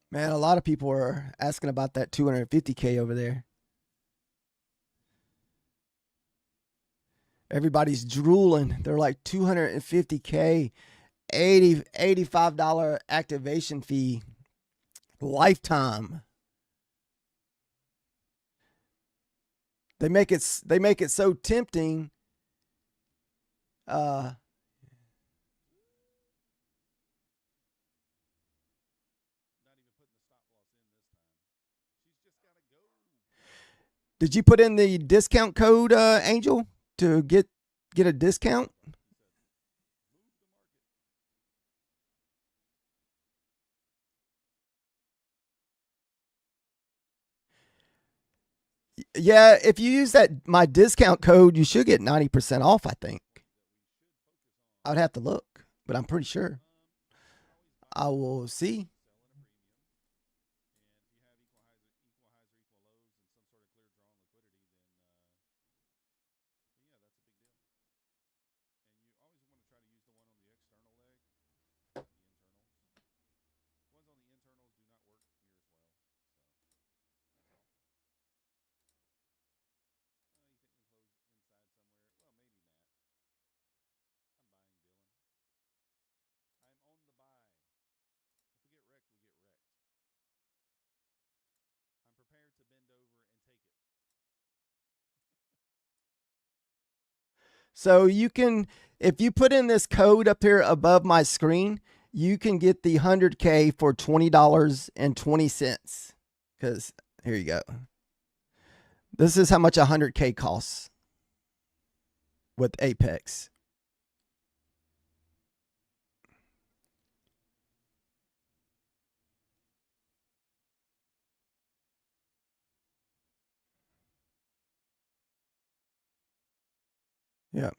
Man, a lot of people are asking about that 250K over there. Everybody's drooling. They're like 250K, $85 activation fee, lifetime. They make it so tempting. Did you put in the discount code, Angel, to get a discount? Yeah, if you use my discount code, you should get 90% off, I think. I would have to look, but I'm pretty sure. I will see. So you can, if you put in this code up here above my screen, you can get the 100K for $20.20. Because here you go. This is how much 100K costs with Apex. Yeah.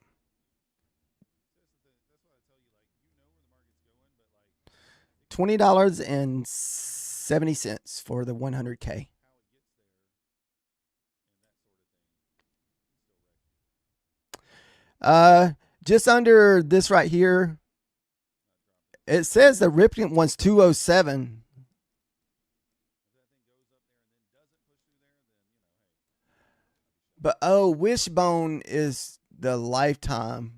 $20.70 for the 100K. Just under this right here, it says the Ripken one's 207. But oh, Wishbone is the lifetime.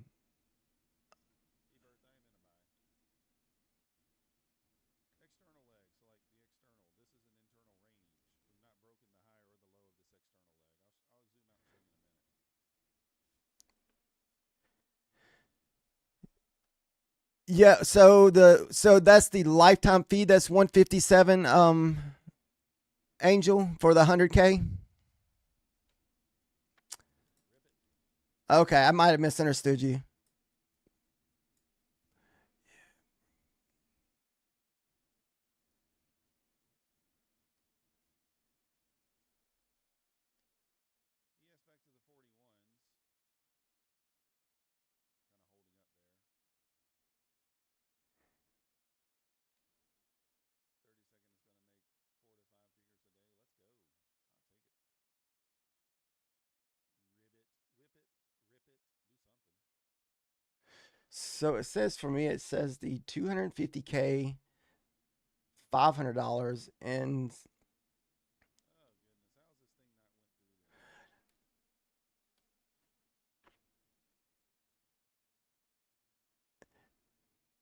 Yeah, so that's the lifetime fee. That's 157 Angel for the 100K. Okay, I might have misunderstood you. So it says for me, it says the 250K, $500, and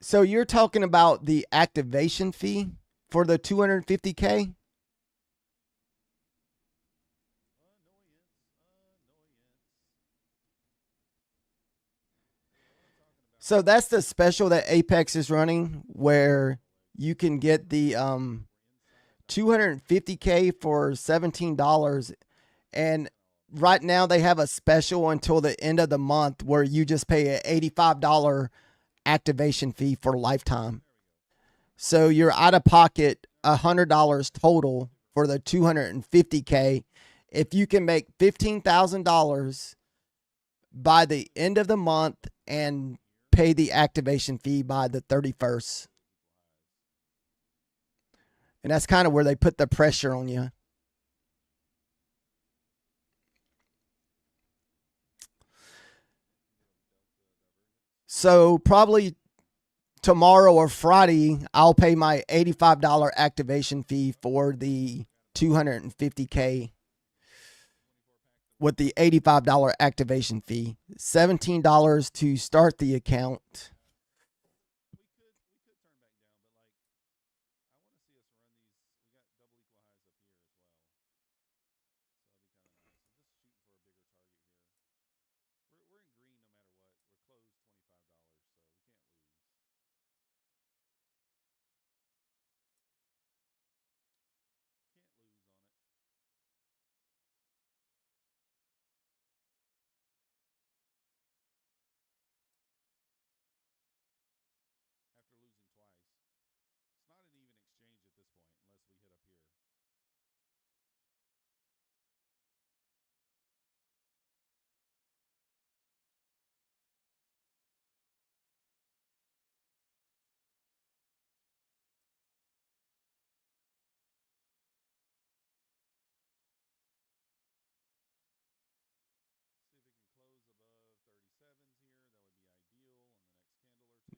so you're talking about the activation fee for the 250K? So that's the special that Apex is running where you can get the 250K for $17. And right now they have a special until the end of the month where you just pay an $85 activation fee for lifetime. So you're out of pocket $100 total for the 250K. If you can make $15,000 by the end of the month and pay the activation fee by the 31st. And that's kind of where they put the pressure on you. So probably tomorrow or Friday, I'll pay my $85 activation fee for the 250K with the $85 activation fee, $17 to start the account.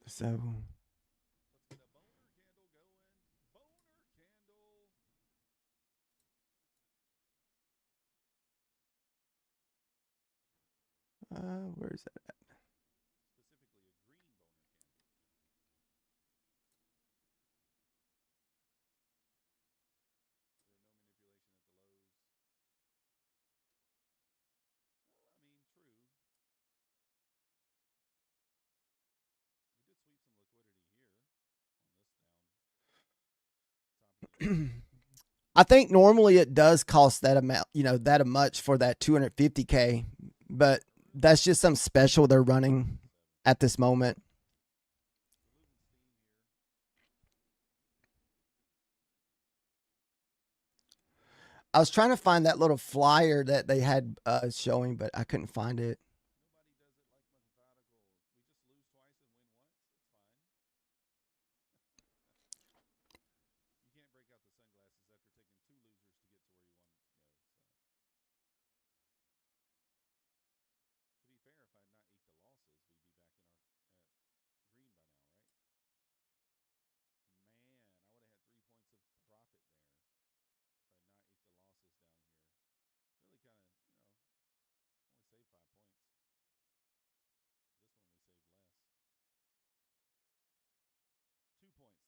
So where is that? I think normally it does cost that amount, that much for that 250K, but that's just some special they're running at this moment. I was trying to find that little flyer that they had showing, but I couldn't find it.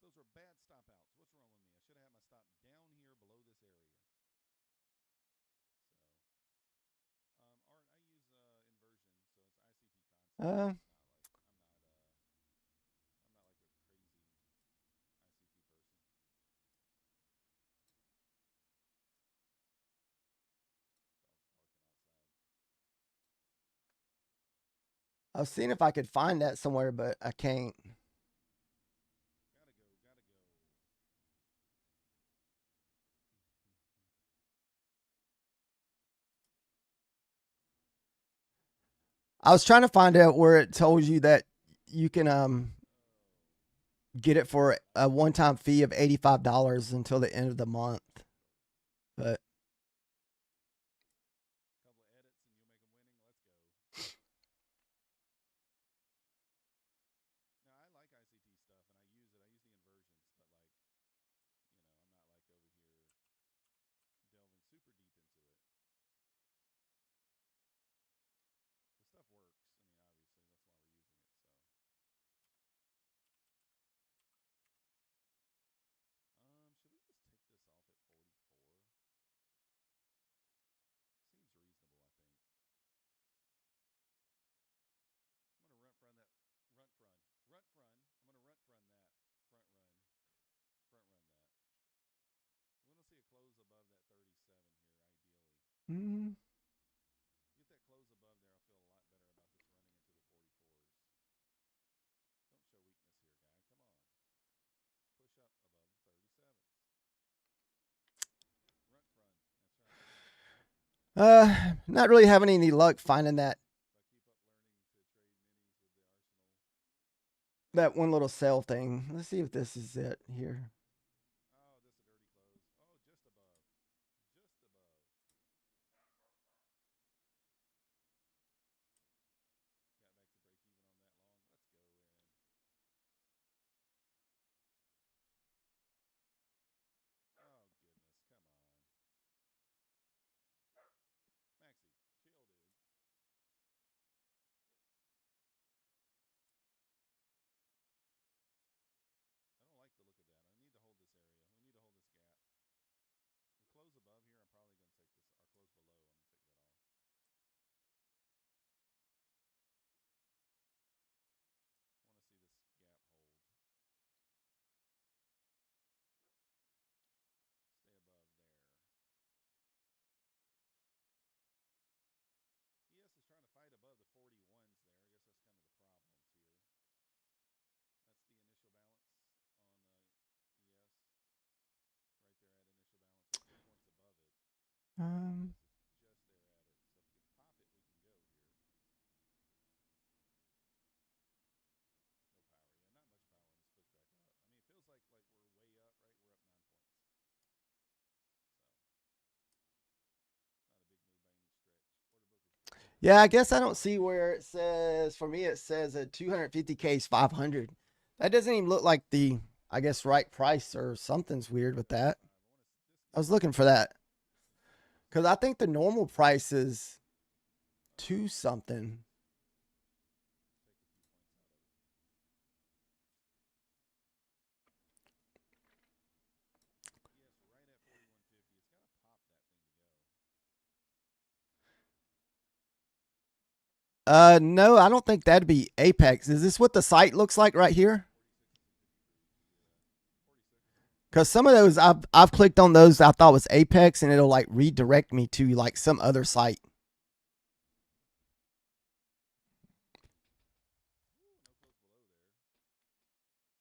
Those were bad stop outs. What's wrong with me? I should have had my stop down here below this area. So, Art, I use inversion, so it's ICT concept. Uh, I'm not like a crazy ICT person. I was seeing if I could find that somewhere, but I can't. Gotta go, gotta go. I was trying to find out where it told you that you can get it for a one-time fee of $85 until the end of the month. But Couple of edits and you'll make them winning. Let's go. Now I like ICT stuff and I use it. I use the inversions, but like, I'm not like over here delving super deep into it. The stuff works. I mean, obviously, that's why we're using it. Should we just take this off at 44? Seems reasonable, I think. I'm gonna runt run that. Runt run. Runt run. I'm gonna runt run that. Front run. Front run that. We want to see a close above that 37 here, ideally. mm, Get that close above there, I'll feel a lot better about this running into the 44s. Don't show weakness here, guy. Come on. Push up above the 37s. Runt run. That's right. not really having any luck finding that If I keep up learning to trade minis with the arsenal. that one little cell thing. Let's see if this is it here. Oh, this is a dirty close. Oh, just above. Just above. Got back to break even on that long. Let's go, Aaron. Oh, goodness. Come on. Maxie, chill, dude. I don't like the look of that. I need to hold this area. We need to hold this gap. We close above here. I'm probably going to take this, or close below. I'm going to take that off. I want to see this gap hold. Stay above there. ES is trying to fight above the 41s there. I guess that's kind of the problems here. That's the initial balance on ES. Right there at initial balance. We're 2 points above it. Um, It's just there at it. So if we can pop it, we can go here. No power. Yeah, not much power on this push back up. I mean, it feels like we're way up, right? We're up 9 points. So it's not a big move by any stretch. Order book is pretty. yeah, I guess I don't see where it says. For me, it says a 250K is 500. That doesn't even look like the, I guess, right price, or something's weird with that. I was looking for that because I think the normal price is 2 something. Yes, right at 4150. It's got to pop that thing to go. No, I don't think that'd be Apex. Is this what the site looks like right here? 46 is the 53. Yeah. 46. Because some of those I've clicked on those I thought was Apex, and it'll like redirect me to like some other site. Ooh, no close below there.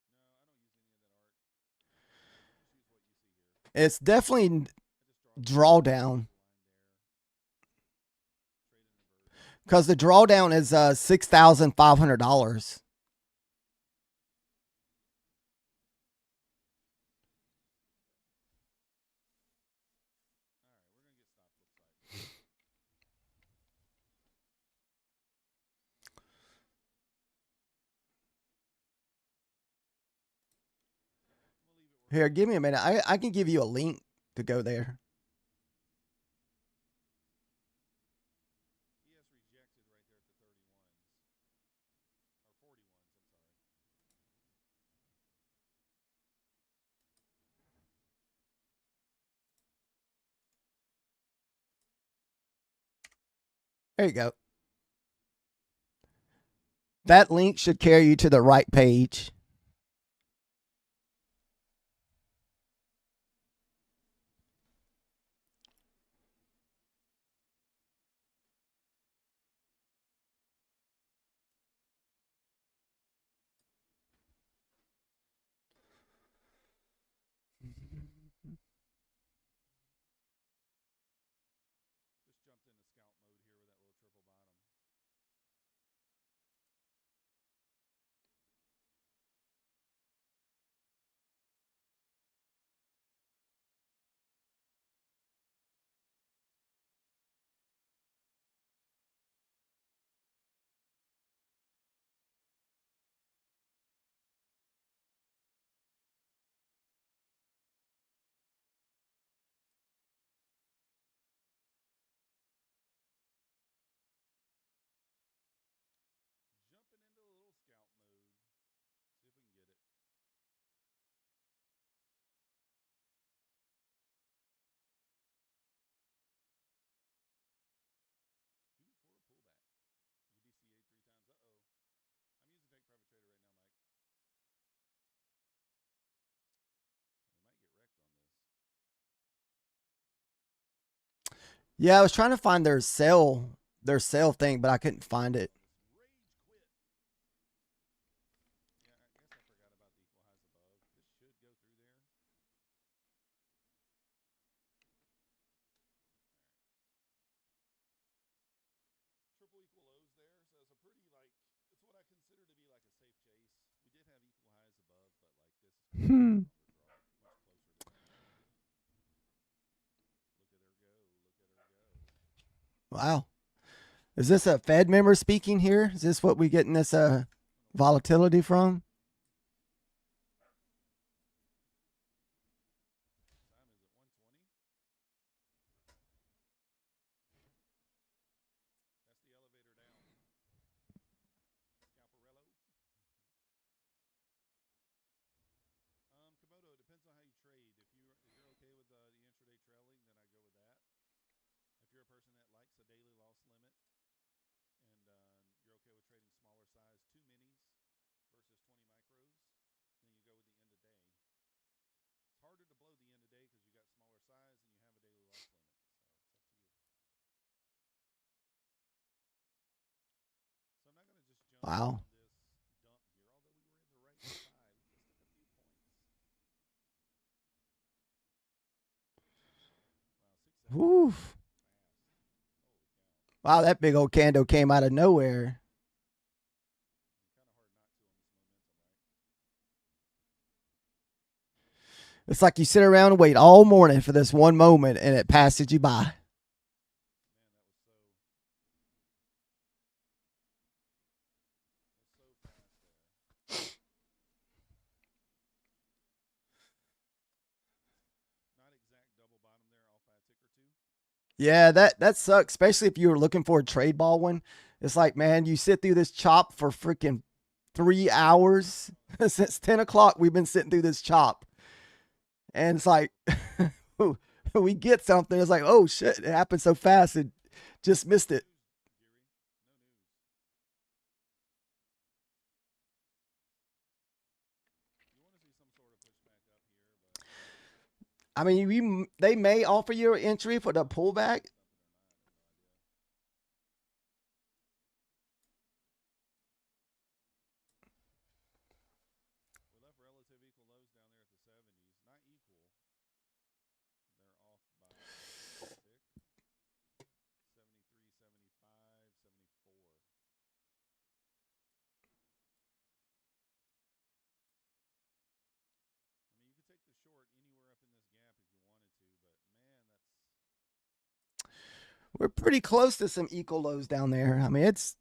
No, I don't use any of that art. I just use what you see here. It's definitely I just drawdown. line there. Trade and inversion. Because the drawdown is $6,500. All right, we're gonna get stopped. Looks like. We'll leave it where Here, it give me is. a minute. I can give you a link to go there. He has rejected right there at the 31s. Or 41s, I'm sorry. There you go. That link should carry you to the right page. Just jumped into scout mode here with that little triple bottom. Jumping into a little scout mode. See if we can get it. Due for a pullback. UDCA 3 times. Uh-oh. I'm using Take Private Trader right now, Mike. We might get wrecked on this. Yeah, I was trying to find their sale thing, but I couldn't find it. This rage quit. Yeah, I guess I forgot about the equal highs above. This should go through there. Triple equal lows there, so it's a pretty like it's what I consider to be like a safe chase. We did have equal highs above, but like this is going to be a stronger draw, much closer to that. Look at her go! Look at her go! Wow. Is this a Fed member speaking here? Is this what we getting this volatility from? Time is at 1:20. That's the elevator down. Scalparello. Komodo, it depends on how you trade. If you're okay with the intraday trailing, then I go with that. If you're a person that likes a daily loss limit and you're okay with trading smaller size 2 minis versus 20 micros, then you go with the end of day. It's harder to blow the end of day because you got smaller size and you have a daily loss limit. So it's up to you. So I'm not going to just jump Wow. on this dump here, although we were in the right side. We just took a few points. Wow, 6-7 Whew. fast. Holy cow. Wow, that big old candle came out of nowhere. Kind of hard not to on this momentum, right? It's like you sit around and wait all morning for this one moment and it passes you by. Man, that was so fast there. Not exact double bottom there off by a tick or two. Yeah, that sucks, especially if you were looking for a trade ball one. It's like, man, you sit through this chop for freaking 3 hours. Since 10 o'clock, we've been sitting through this chop. And it's like, we get something. It's like, oh shit, it happened so fast and just missed it. No news. You want to see some sort of pushback up here, but I mean, they may offer you an entry for the pullback. We left relative equal lows down there at the 70s. Not equal. They're off by tick. 73, 75, 74. I mean, you could take the short anywhere up in this gap if you wanted to, but man, that's We're pretty close to some equal lows down there. I mean, it's I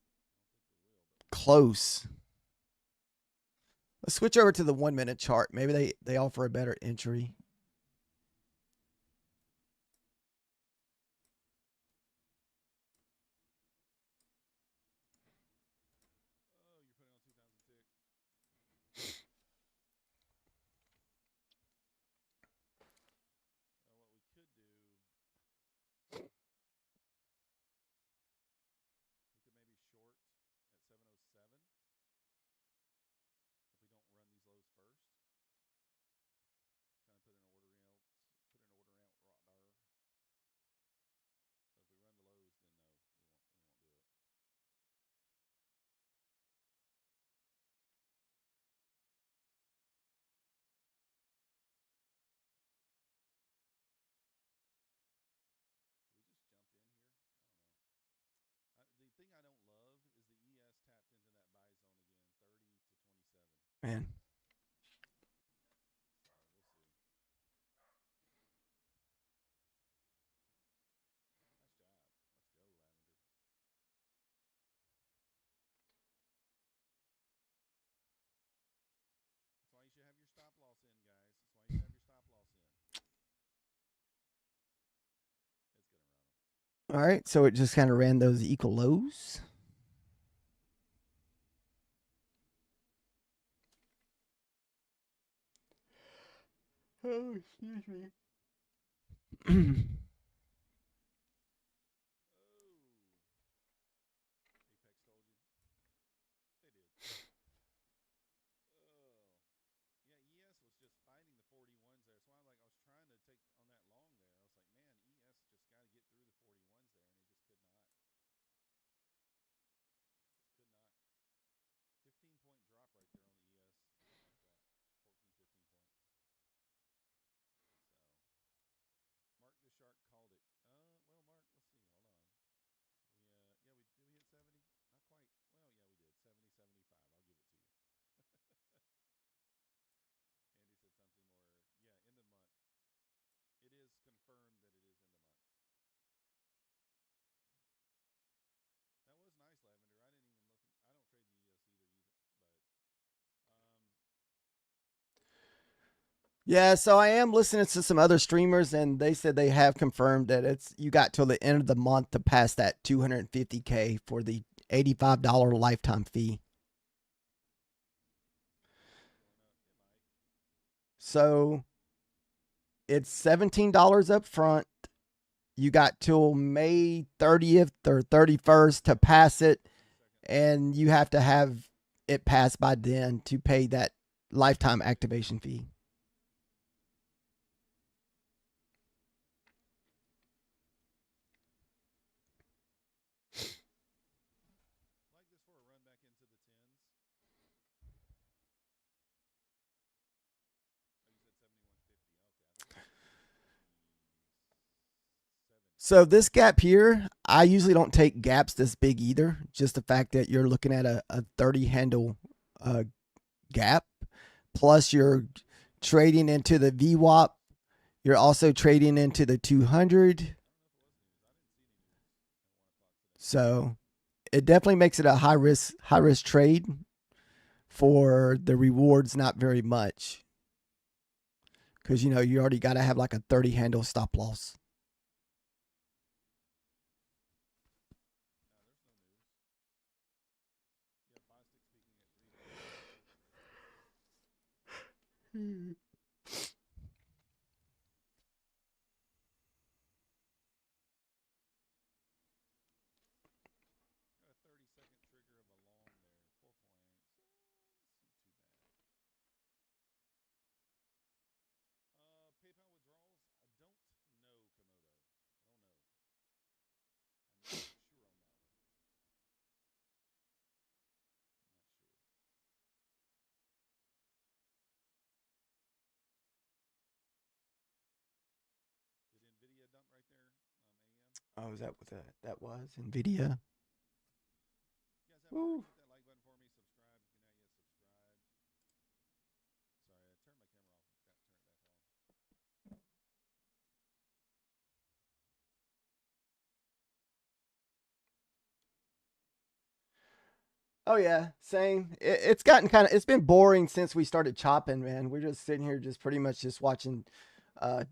don't think we will, but close. Let's switch over to the 1 minute chart. Maybe they offer a better entry. oh, you're putting on 2000 tick. What we could do, we could maybe short at 707 if we don't run these lows first. Kind of put an order out, radar. So if we run the lows, then no, we won't do it. Do we just jump in here? I don't know. The thing I don't love is the ES tapped into that buy zone again, 30 to 27. Man. So we'll see. Nice job. Let's go, Lavender. That's why you should have your stop loss in, guys. That's why you should have your stop loss in. It's going to run them. All right. So it just kind of ran those equal lows. Oh, excuse me. Apex told you. They did. Oh. Yeah, ES was just fighting the 41s there. So I was trying to take on that long there. I was like, man, ES just got to get through the 41s there, and he just could not. Just could not. 15-point drop right there on the ES. I don't like that. 14, 15 points. So Mark the Shark called it. Well, Mark, let's see. Hold on. We hit 70? Not quite. Well, yeah, we did. 70, 75. I'll give it to you. Andy said something more. Yeah, end of month. It is confirmed that it is end of month. That was nice, Lavender. I didn't even look. I don't trade the ES either, Yeah, so I am listening to some other streamers, and they said they have confirmed that it's you got till the end of the month to pass that 250K for the $85 lifetime fee. So it's $17 up front. You got till May 30th or 31st to pass it, and you have to have it passed by then to pay that lifetime activation fee. like this for a run back into the 10s. Oh, you said 71.50. Okay, I thought you said 70. So this gap here, I usually don't take gaps this big either. Just the fact that you're looking at a 30 handle gap, plus you're trading into the VWAP. You're also trading into the 200. So it definitely makes it a high risk trade for the rewards, not very much. Because you already got to have like a 30 handle stop loss. There's no news. Yeah, Bostic speaking at $3. Got a 30-second trigger of a long there. 4 points. See too bad. PayPal withdrawals Oh, is that what that was? NVIDIA. Woo. Hit that like button for me. Subscribe if you're not yet subscribed. Sorry, I turned my camera off. Forgot to turn it back on. Oh yeah, same. It's gotten it's been boring since we started chopping, man. We're just sitting here just pretty much just watching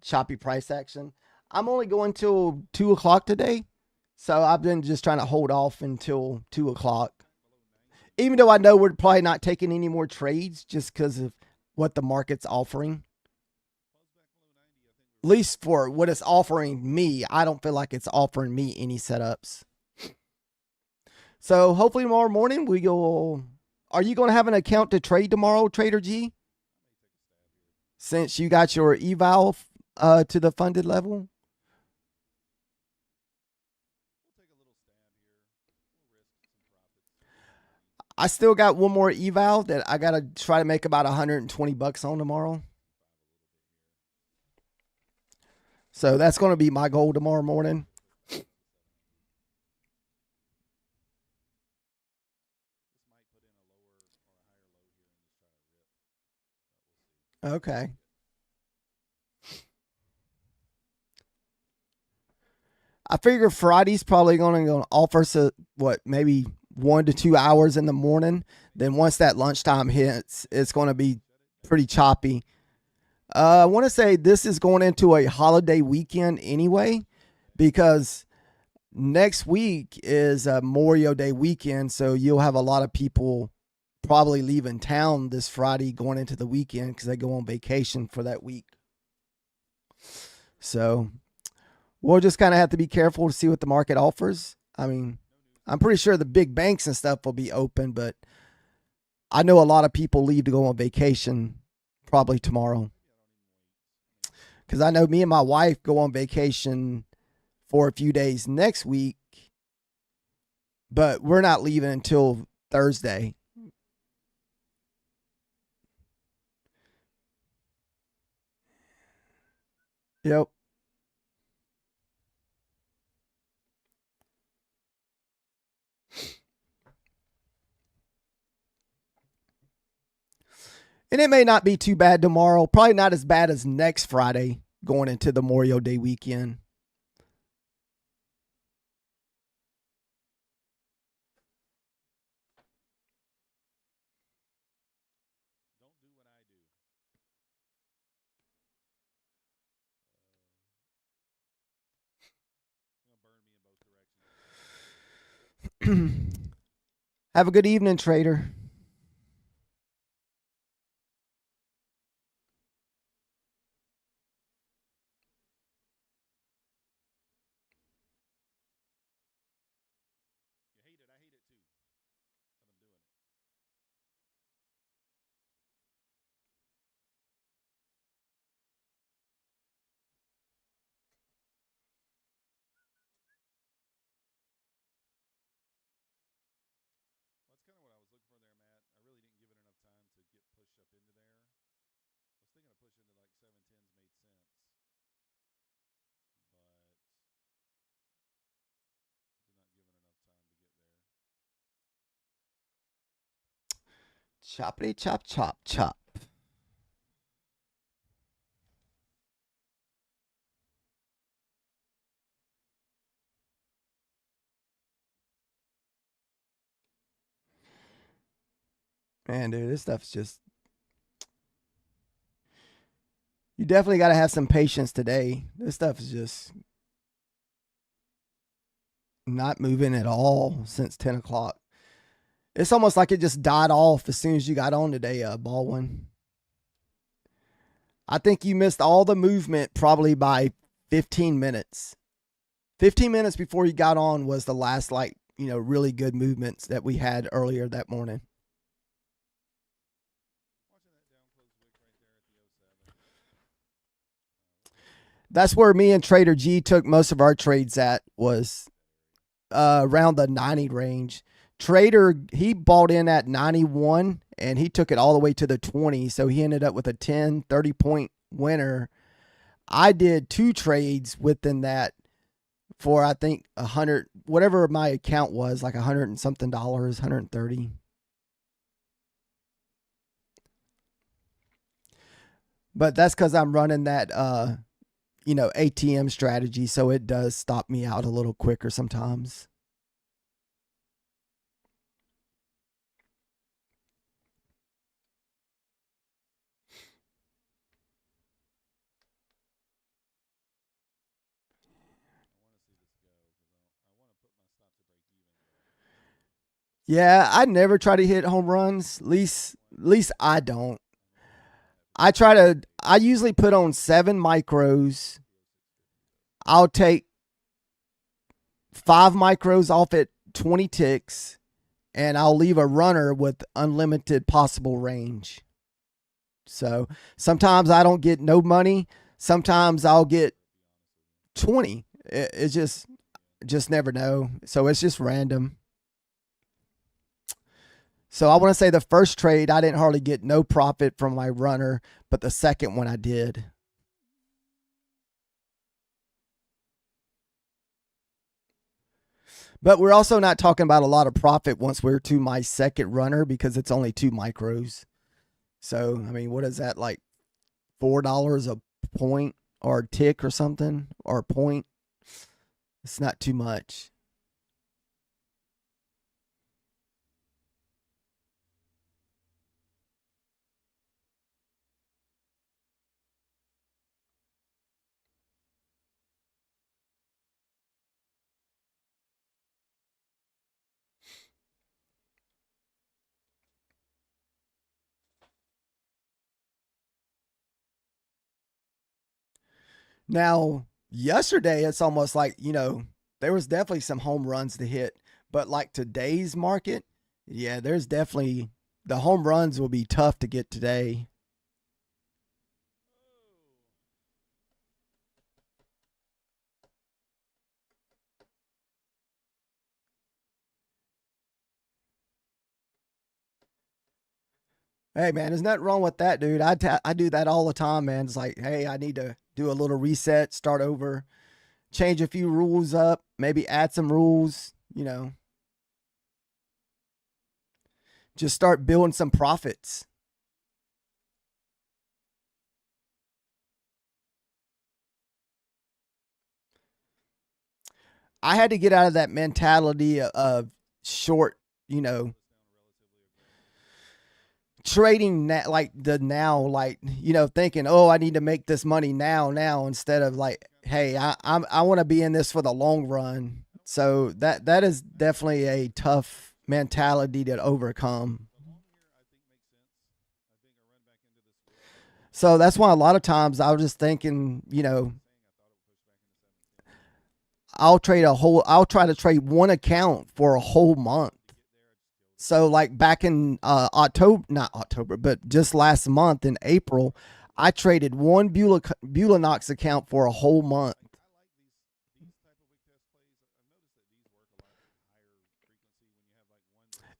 choppy price action. I'm only going till 2 o'clock today. So I've been just trying to hold off until 2 o'clock. Even though I know we're probably not taking any more trades just because of what the market's offering. At least for what it's offering me, I don't feel like it's offering me any setups. So hopefully tomorrow morning we go. Are you going to have an account to trade tomorrow, Trader G? Since you got your eval to the funded level? I still got one more eval that I got to try to make about $120 on tomorrow. So that's going to be my goal tomorrow morning. Okay. I figure Friday's probably going to offer maybe 1 to 2 hours in the morning. Then once that lunchtime hits, it's going to be pretty choppy. I want to say this is going into a holiday weekend anyway, because next week is a Memorial Day weekend. So you'll have a lot of people probably leaving town this Friday going into the weekend because they go on vacation for that week. So we'll just kind of have to be careful to see what the market offers. I mean, I'm pretty sure the big banks and stuff will be open, but I know a lot of people leave to go on vacation probably tomorrow. Because I know me and my wife go on vacation for a few days next week, but we're not leaving until Thursday. Yep. And it may not be too bad tomorrow. Probably not as bad as next Friday going into the Memorial Day weekend. Don't do what I do. It's gonna burn me in both directions. Have a good evening, trader. You hate it, I hate it too. But I'm doing it. Well, that's kind of what I was looking for there, Matt. I really didn't give it enough time to get pushed up into there. I was thinking of pushing into like 710s made sense. But did not give it enough time to get there. Choppity chop chop chop. Man, dude, this stuff's just. You definitely got to have some patience today. This stuff is just not moving at all since 10 o'clock. It's almost like it just died off as soon as you got on today, Baldwin. I think you missed all the movement probably by 15 minutes. 15 minutes before you got on was the last, really good movements that we had earlier that morning. That's where me and Trader G took most of our trades at, was around the 90 range. Trader, he bought in at 91 and he took it all the way to the 20. So he ended up with a 10, 30 point winner. I did 2 trades within that for I think 100, whatever my account was, like 100 and something dollars, 130. But that's because I'm running that ATM strategy, so it does stop me out a little quicker sometimes. Yeah, I never try to hit home runs. Least I don't. I usually put on 7 micros. I'll take 5 micros off at 20 ticks, and I'll leave a runner with unlimited possible range. So sometimes I don't get no money. Sometimes I'll get 20. It's just never know. So it's just random. So I want to say the first trade, I didn't hardly get no profit from my runner, but the second one I did. But we're also not talking about a lot of profit once we're to my second runner because it's only 2 micros. So, I mean, what is that, like $4 a point or a tick or something or a point? It's not too much. Now, yesterday, it's almost like, there was definitely some home runs to hit. But like today's market, yeah, there's definitely the home runs will be tough to get today. Hey, man, there's nothing wrong with that, dude. I do that all the time, man. It's like, hey, I need to do a little reset, start over, change a few rules up, maybe add some rules, just start building some profits. I had to get out of that mentality of short, you know, trading like the now, like, thinking, oh, I need to make this money now, instead of like, hey, I want to be in this for the long run. So that is definitely a tough mentality to overcome. So that's why a lot of times I was just thinking, I'll try to trade one account for a whole month. So like back in October, not October, but just last month in April, I traded one Bulanox account for a whole month.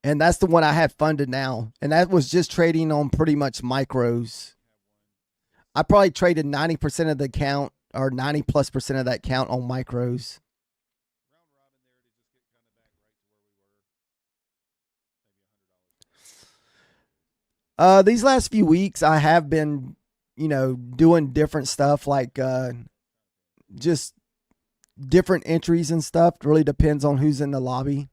And that's the one I have funded now. And that was just trading on pretty much micros. I probably traded 90% of the account or 90 plus percent of that count on micros. These last few weeks, I have been, doing different stuff like just different entries and stuff. It really depends on who's in the lobby.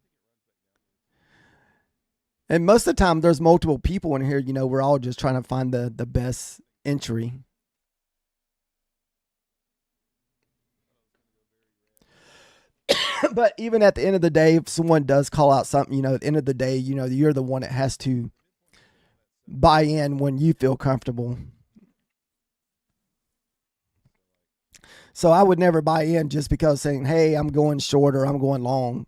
And most of the time, there's multiple people in here. We're all just trying to find the best entry. But even at the end of the day, if someone does call out something, at the end of the day, you're the one that has to buy in when you feel comfortable. So I would never buy in just because saying, hey, I'm going short or I'm going long.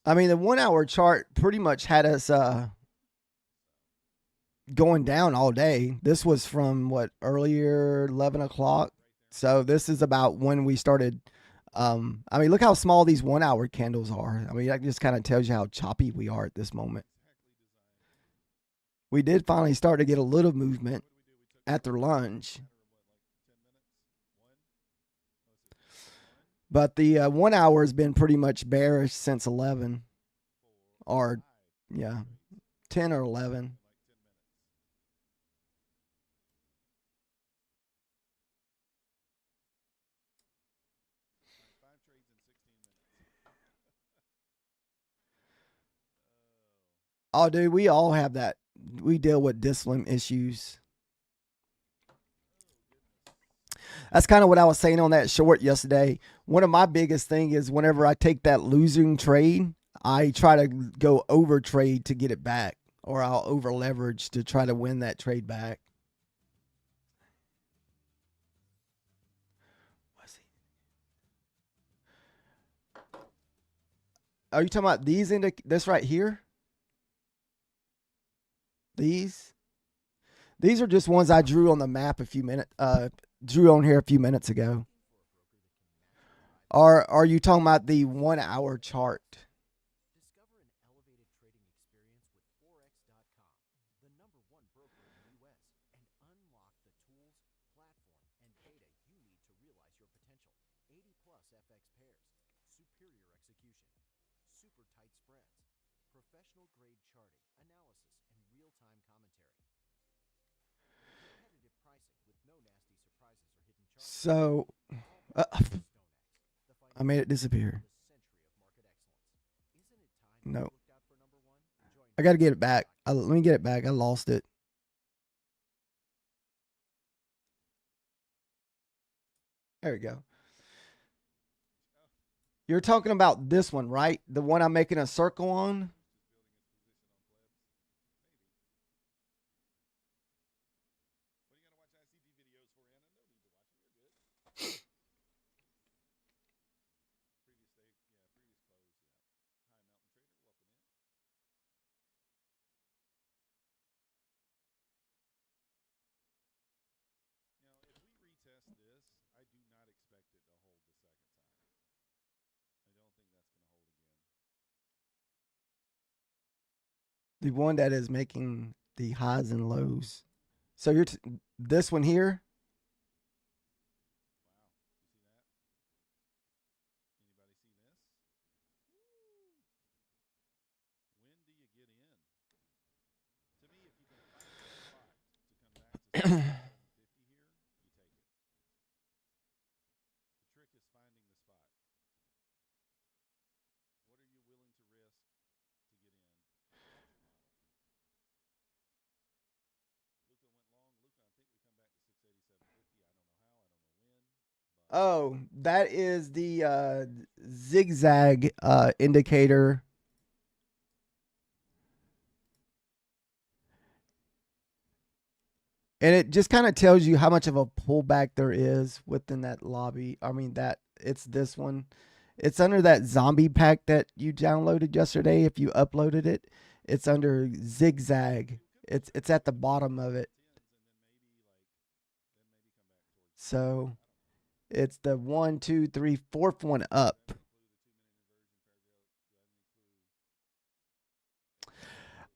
I mean, the 1 hour chart pretty much had us going down all day. This was from what, earlier, 11 o'clock. So this is about when we started. I mean, look how small these 1 hour candles are. I mean, that just kind of tells you how choppy we are at this moment. We did finally start to get a little movement after lunch. But the 1 hour has been pretty much bearish since 11, or yeah, 10 or 11. Oh, dude, we all have that. We deal with discipline issues. That's kind of what I was saying on that short yesterday. One of my biggest thing is whenever I take that losing trade, I try to go over trade to get it back, or I'll over leverage to try to win that trade back. Are you talking about these this right here? These are just ones I drew on the map a few minutes drew on here a few minutes ago. Or are you talking about the 1 hour chart? Discover an elevated trading experience with Forex.com, the #1 broker in the U.S., and unlock the tools, platform, and data you need to realize your potential. 80+ FX pairs, superior execution, super tight spreads, professional grade charting, analysis, and real-time commentary. Competitive pricing with no nasty surprises or hidden charges. So I made it disappear. No. I got to get it back. Let me get it back. I lost it. There we go. You're talking about this one, right? The one I'm making a circle on? The one that is making the highs and lows. So you're this one here? Oh, that is the zigzag indicator. And it just kind of tells you how much of a pullback there is within that lobby. I mean, that it's this one. It's under that zombie pack that you downloaded yesterday. If you uploaded it, it's under zigzag. It's at the bottom of it. So it's the 1, 2, 3, fourth one up.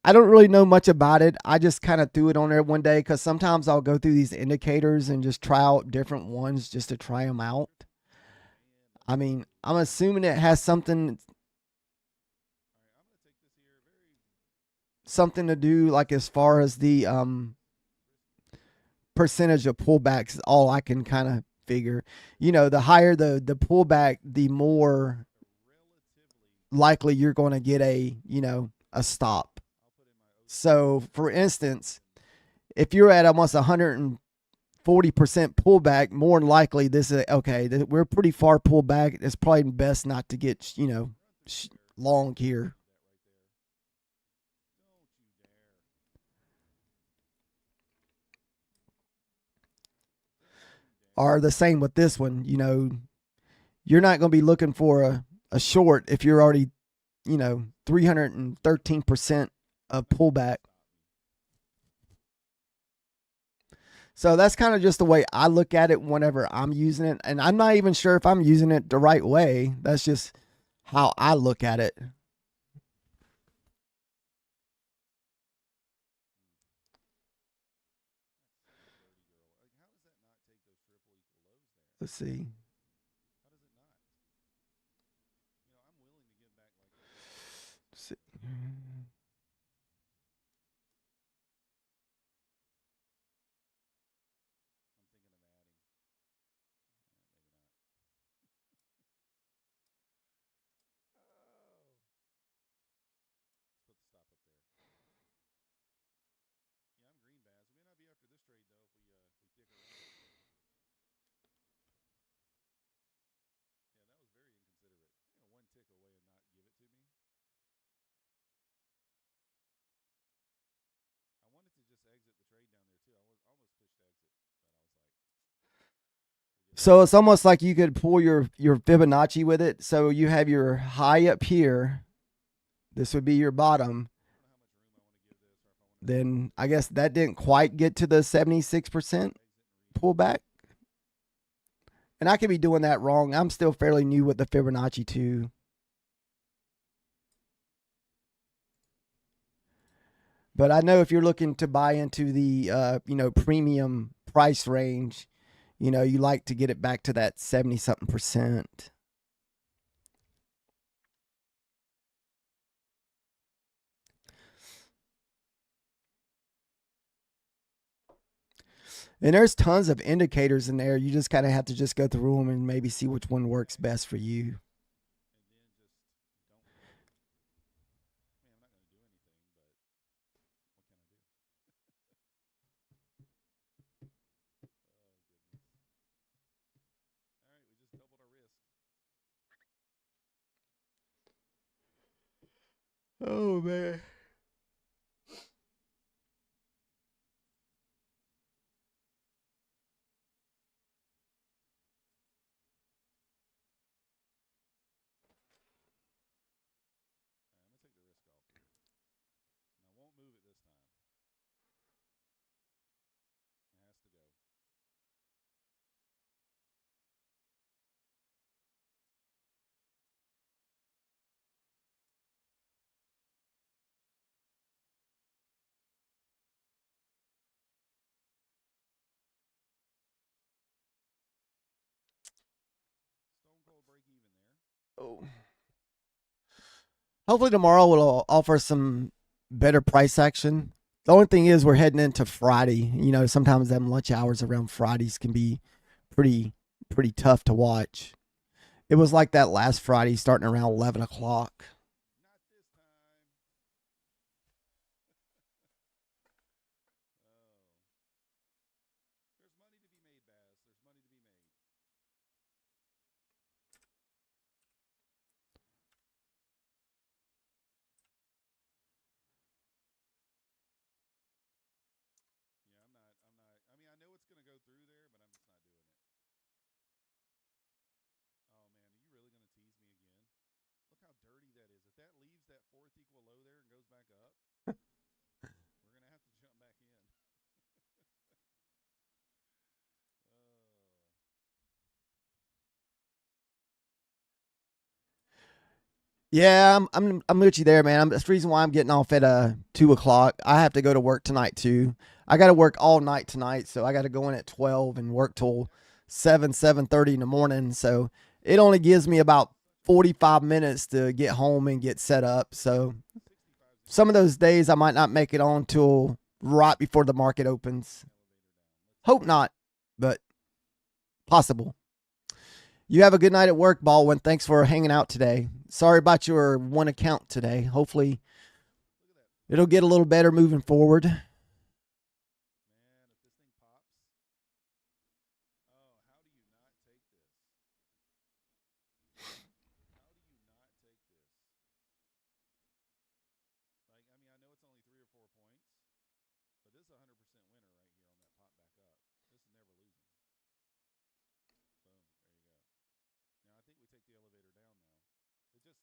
I don't really know much about it. I just kind of threw it on there one day because sometimes I'll go through these indicators and just try out different ones just to try them out. I mean, I'm assuming it has something to do like as far as the percentage of pullbacks is all I can kind of figure. You know, the higher the pullback, the more likely you're going to get a stop. So, for instance, if you're at almost 140% pullback, more than likely this is okay. We're pretty far pulled back. It's probably best not to get long here. Or the same with this one. You're not going to be looking for a short if you're already 313% of pullback. So that's kind of just the way I look at it whenever I'm using it. And I'm not even sure if I'm using it the right way. That's just how I look at it. Let's see. Let's see. So it's almost like you could pull your Fibonacci with it. So you have your high up here. This would be your bottom. Then I guess that didn't quite get to the 76% pullback. And I could be doing that wrong. I'm still fairly new with the Fibonacci too. But I know if you're looking to buy into the premium price range, you like to get it back to that 70 something percent. And there's tons of indicators in there. You just kind of have to just go through them and maybe see which one works best for you. Oh man. Oh. Hopefully tomorrow will offer some better price action. The only thing is we're heading into Friday. Sometimes them lunch hours around Fridays can be pretty tough to watch. It was like that last Friday, starting around 11 o'clock. Yeah, I'm with you there, man. That's the reason why I'm getting off at 2 o'clock. I have to go to work tonight too. I got to work all night tonight, so I got to go in at 12 and work till 7:30 in the morning. So it only gives me about 45 minutes to get home and get set up. So some of those days I might not make it on till right before the market opens. Hope not, but possible. You have a good night at work, Baldwin. Thanks for hanging out today. Sorry about your one account today. Hopefully, it'll get a little better moving forward.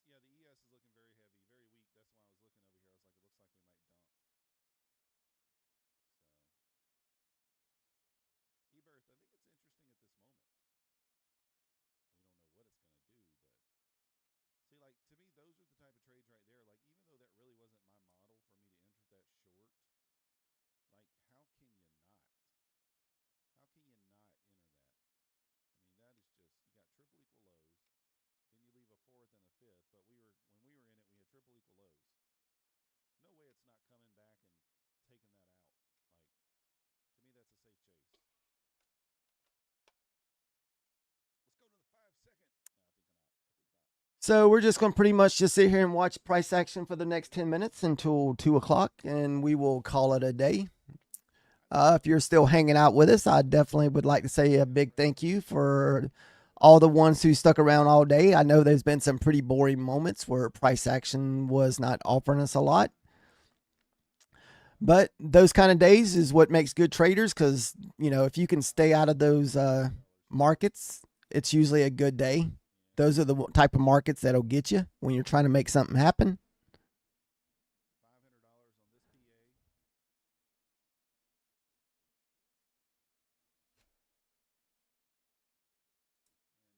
Yeah, the ES is looking very heavy, very weak. That's why I was looking over here. I was like, it looks like we might dump. So, eBirth, I think it's interesting at this moment. We don't know what it's going to do, but see, like, to me, those are the type of trades right there. Like, even though that really wasn't my model for me to enter that short, like, how can you not? How can you not enter that? I mean, that is just, you got triple equal lows, then you leave a fourth and a fifth. But when we were in it, we had triple equal lows. No way it's not coming back and taking that out. Like, to me, that's a safe chase. Let's go to the 5 second. No, I think not. So we're just going to pretty much just sit here and watch price action for the next 10 minutes until 2 o'clock, and we will call it a day. If you're still hanging out with us, I definitely would like to say a big thank you for all the ones who stuck around all day. I know there's been some pretty boring moments where price action was not offering us a lot. But those kind of days is what makes good traders, because, you know, if you can stay out of those markets, it's usually a good day. Those are the type of markets that'll get you when you're trying to make something happen. $500 on this PA. And where's the other PA at? I don't remember.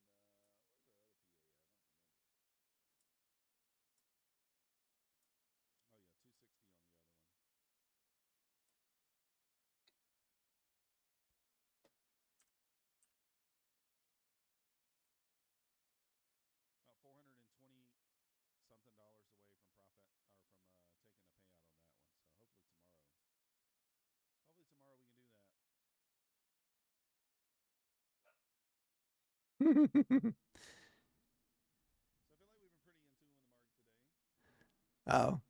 Oh, yeah, 260 on the other one. About 420 something dollars away from profit or from taking a payout on that one. So hopefully tomorrow we can do that. So I feel like we've been pretty in tune with the market today. Oh.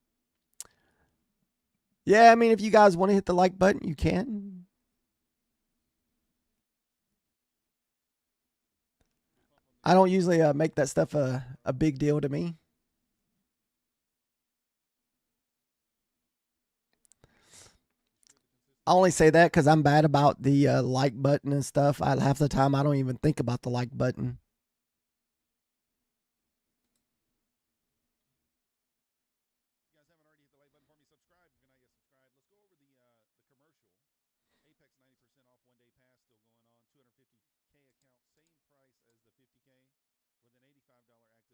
Yeah, I mean, if you guys want to hit the like button, you can. I don't usually make that stuff a big deal to me. I only say that because I'm bad about the like button and stuff. Half the time I don't even think about the like button. If you guys haven't already hit the like button for me, subscribe if you're not yet subscribed. Let's go over the commercial. Apex 90% off 1-day pass still going on. 250K account, same price as the 50K with an $85 activation fee for lifetime.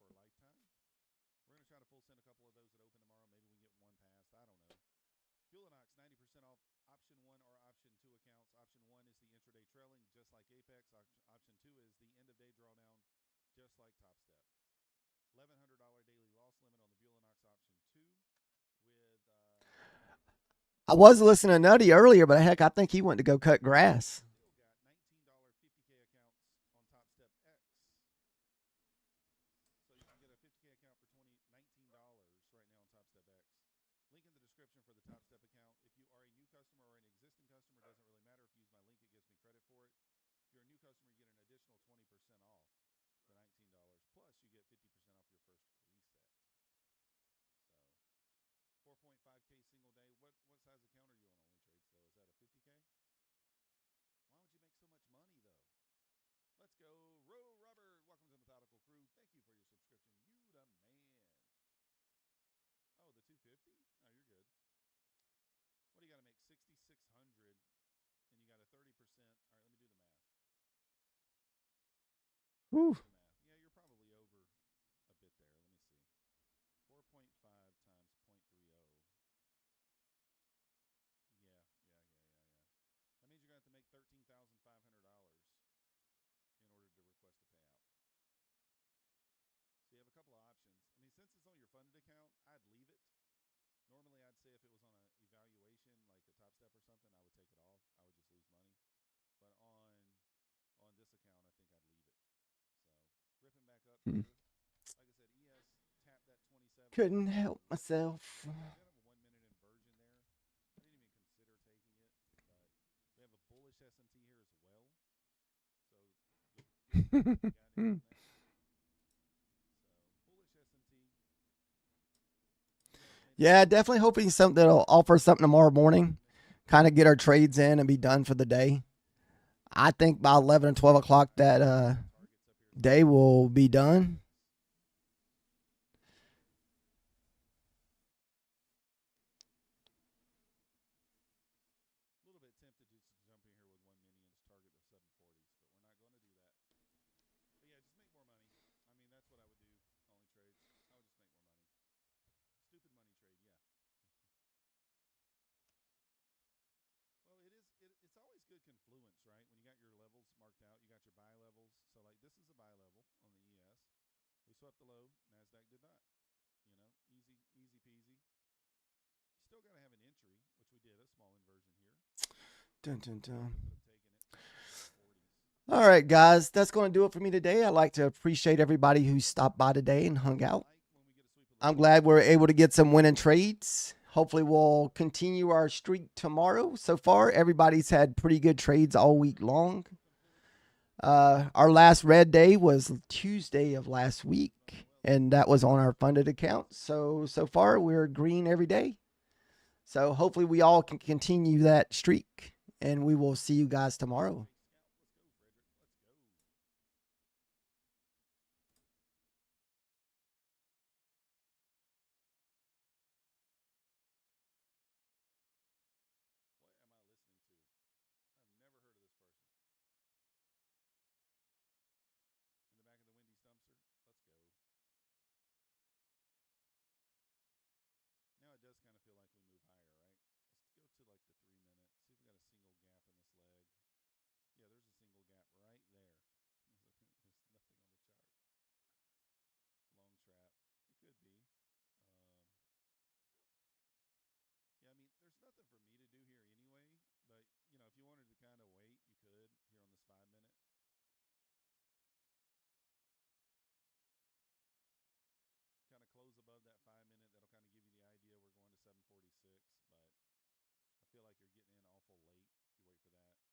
We're going to try to full send a couple of those that open tomorrow. Maybe we can get one passed. I don't know. Bulanox 90% off option 1 or option 2 accounts. Option 1 is the intraday trailing, just like Apex. Option 2 is the end of day drawdown, just like Top Step. $1,100 daily loss limit on the Bulanox option 2 with I was listening to Nutty earlier, but heck, I think he went to go cut grass. still got $19 50K accounts on Top Step X. So you can get a 50K account for $19 right now on Top Step X. Link in the description for the Top Step account. If you are a new customer or an existing customer, doesn't really matter. If you use my link, it gives me credit for it. If you're a new customer, you get an additional 20% off the $19. Plus, you get 50% off your first reset. So 4.5K single day. What size account are you on Only Trades though? Is that a 50K? Why would you make so much money though? Let's go, Row Robert. Welcome to the Methodical Crew. Thank you for your subscription. You the man. Oh, the 250? Oh, you're good. What do you got to make? 6,600, and you got a 30%. All right, let me do the math. Whew. Yeah, you're probably over a bit there. Let me see. 4.5 times 0.30. Yeah. That means you're going to have to make $13,500 in order to request a payout. So you have a couple of options. I mean, since it's on your funded account, I'd leave it. Normally, I'd say if it was on an evaluation, like a Top Step or something, I would take it off. I would just lose money. But on this account, I think I'd leave it. So ripping back up here. Like I said, ES tapped that 27. Couldn't help myself. We have a 1-minute inversion there. I didn't even consider taking it, but we have a bullish SMT here as well. So good got in on that. So bullish SMT. Yeah, definitely hoping something that'll offer something tomorrow morning. Kind of get our trades in and be done for the day. I think by 11 and 12 o'clock that day will be done. confluence, right? When you got your levels marked out, you got your buy levels. So like this is a buy level on the ES. We swept the low. NASDAQ did not. Easy peasy. You still got to have an entry, which we did, a small inversion here. Dun, dun, dun. Could have taken it to the 40s. All right, guys, that's going to do it for me today. I'd like to appreciate everybody who stopped by today and hung out. I'm glad we're able to get some winning trades. Hopefully, we'll continue our streak tomorrow. So far, everybody's had pretty good trades all week long. Our last red day was Tuesday of last week, and that was on our funded account. So far, we're green every day. So hopefully, we all can continue that streak, and we will see you guys tomorrow. What am I listening to? I've never heard of this person. In the back of the Wendy's dumpster? Let's go. Now it does kind of feel like we move higher, right? Let's go to like the 3 minute. See if we got a single gap in this leg. Yeah, there's a single gap right there. There's nothing on the chart. Long trap. It could be. Yeah, I mean, there's nothing for me to do here anyway. But, if you wanted to kind of wait, you could here on this 5 minute. Kind of close above that 5 minute. That'll kind of give you the idea we're going to 746. But I feel like you're getting in awful late if you wait for that.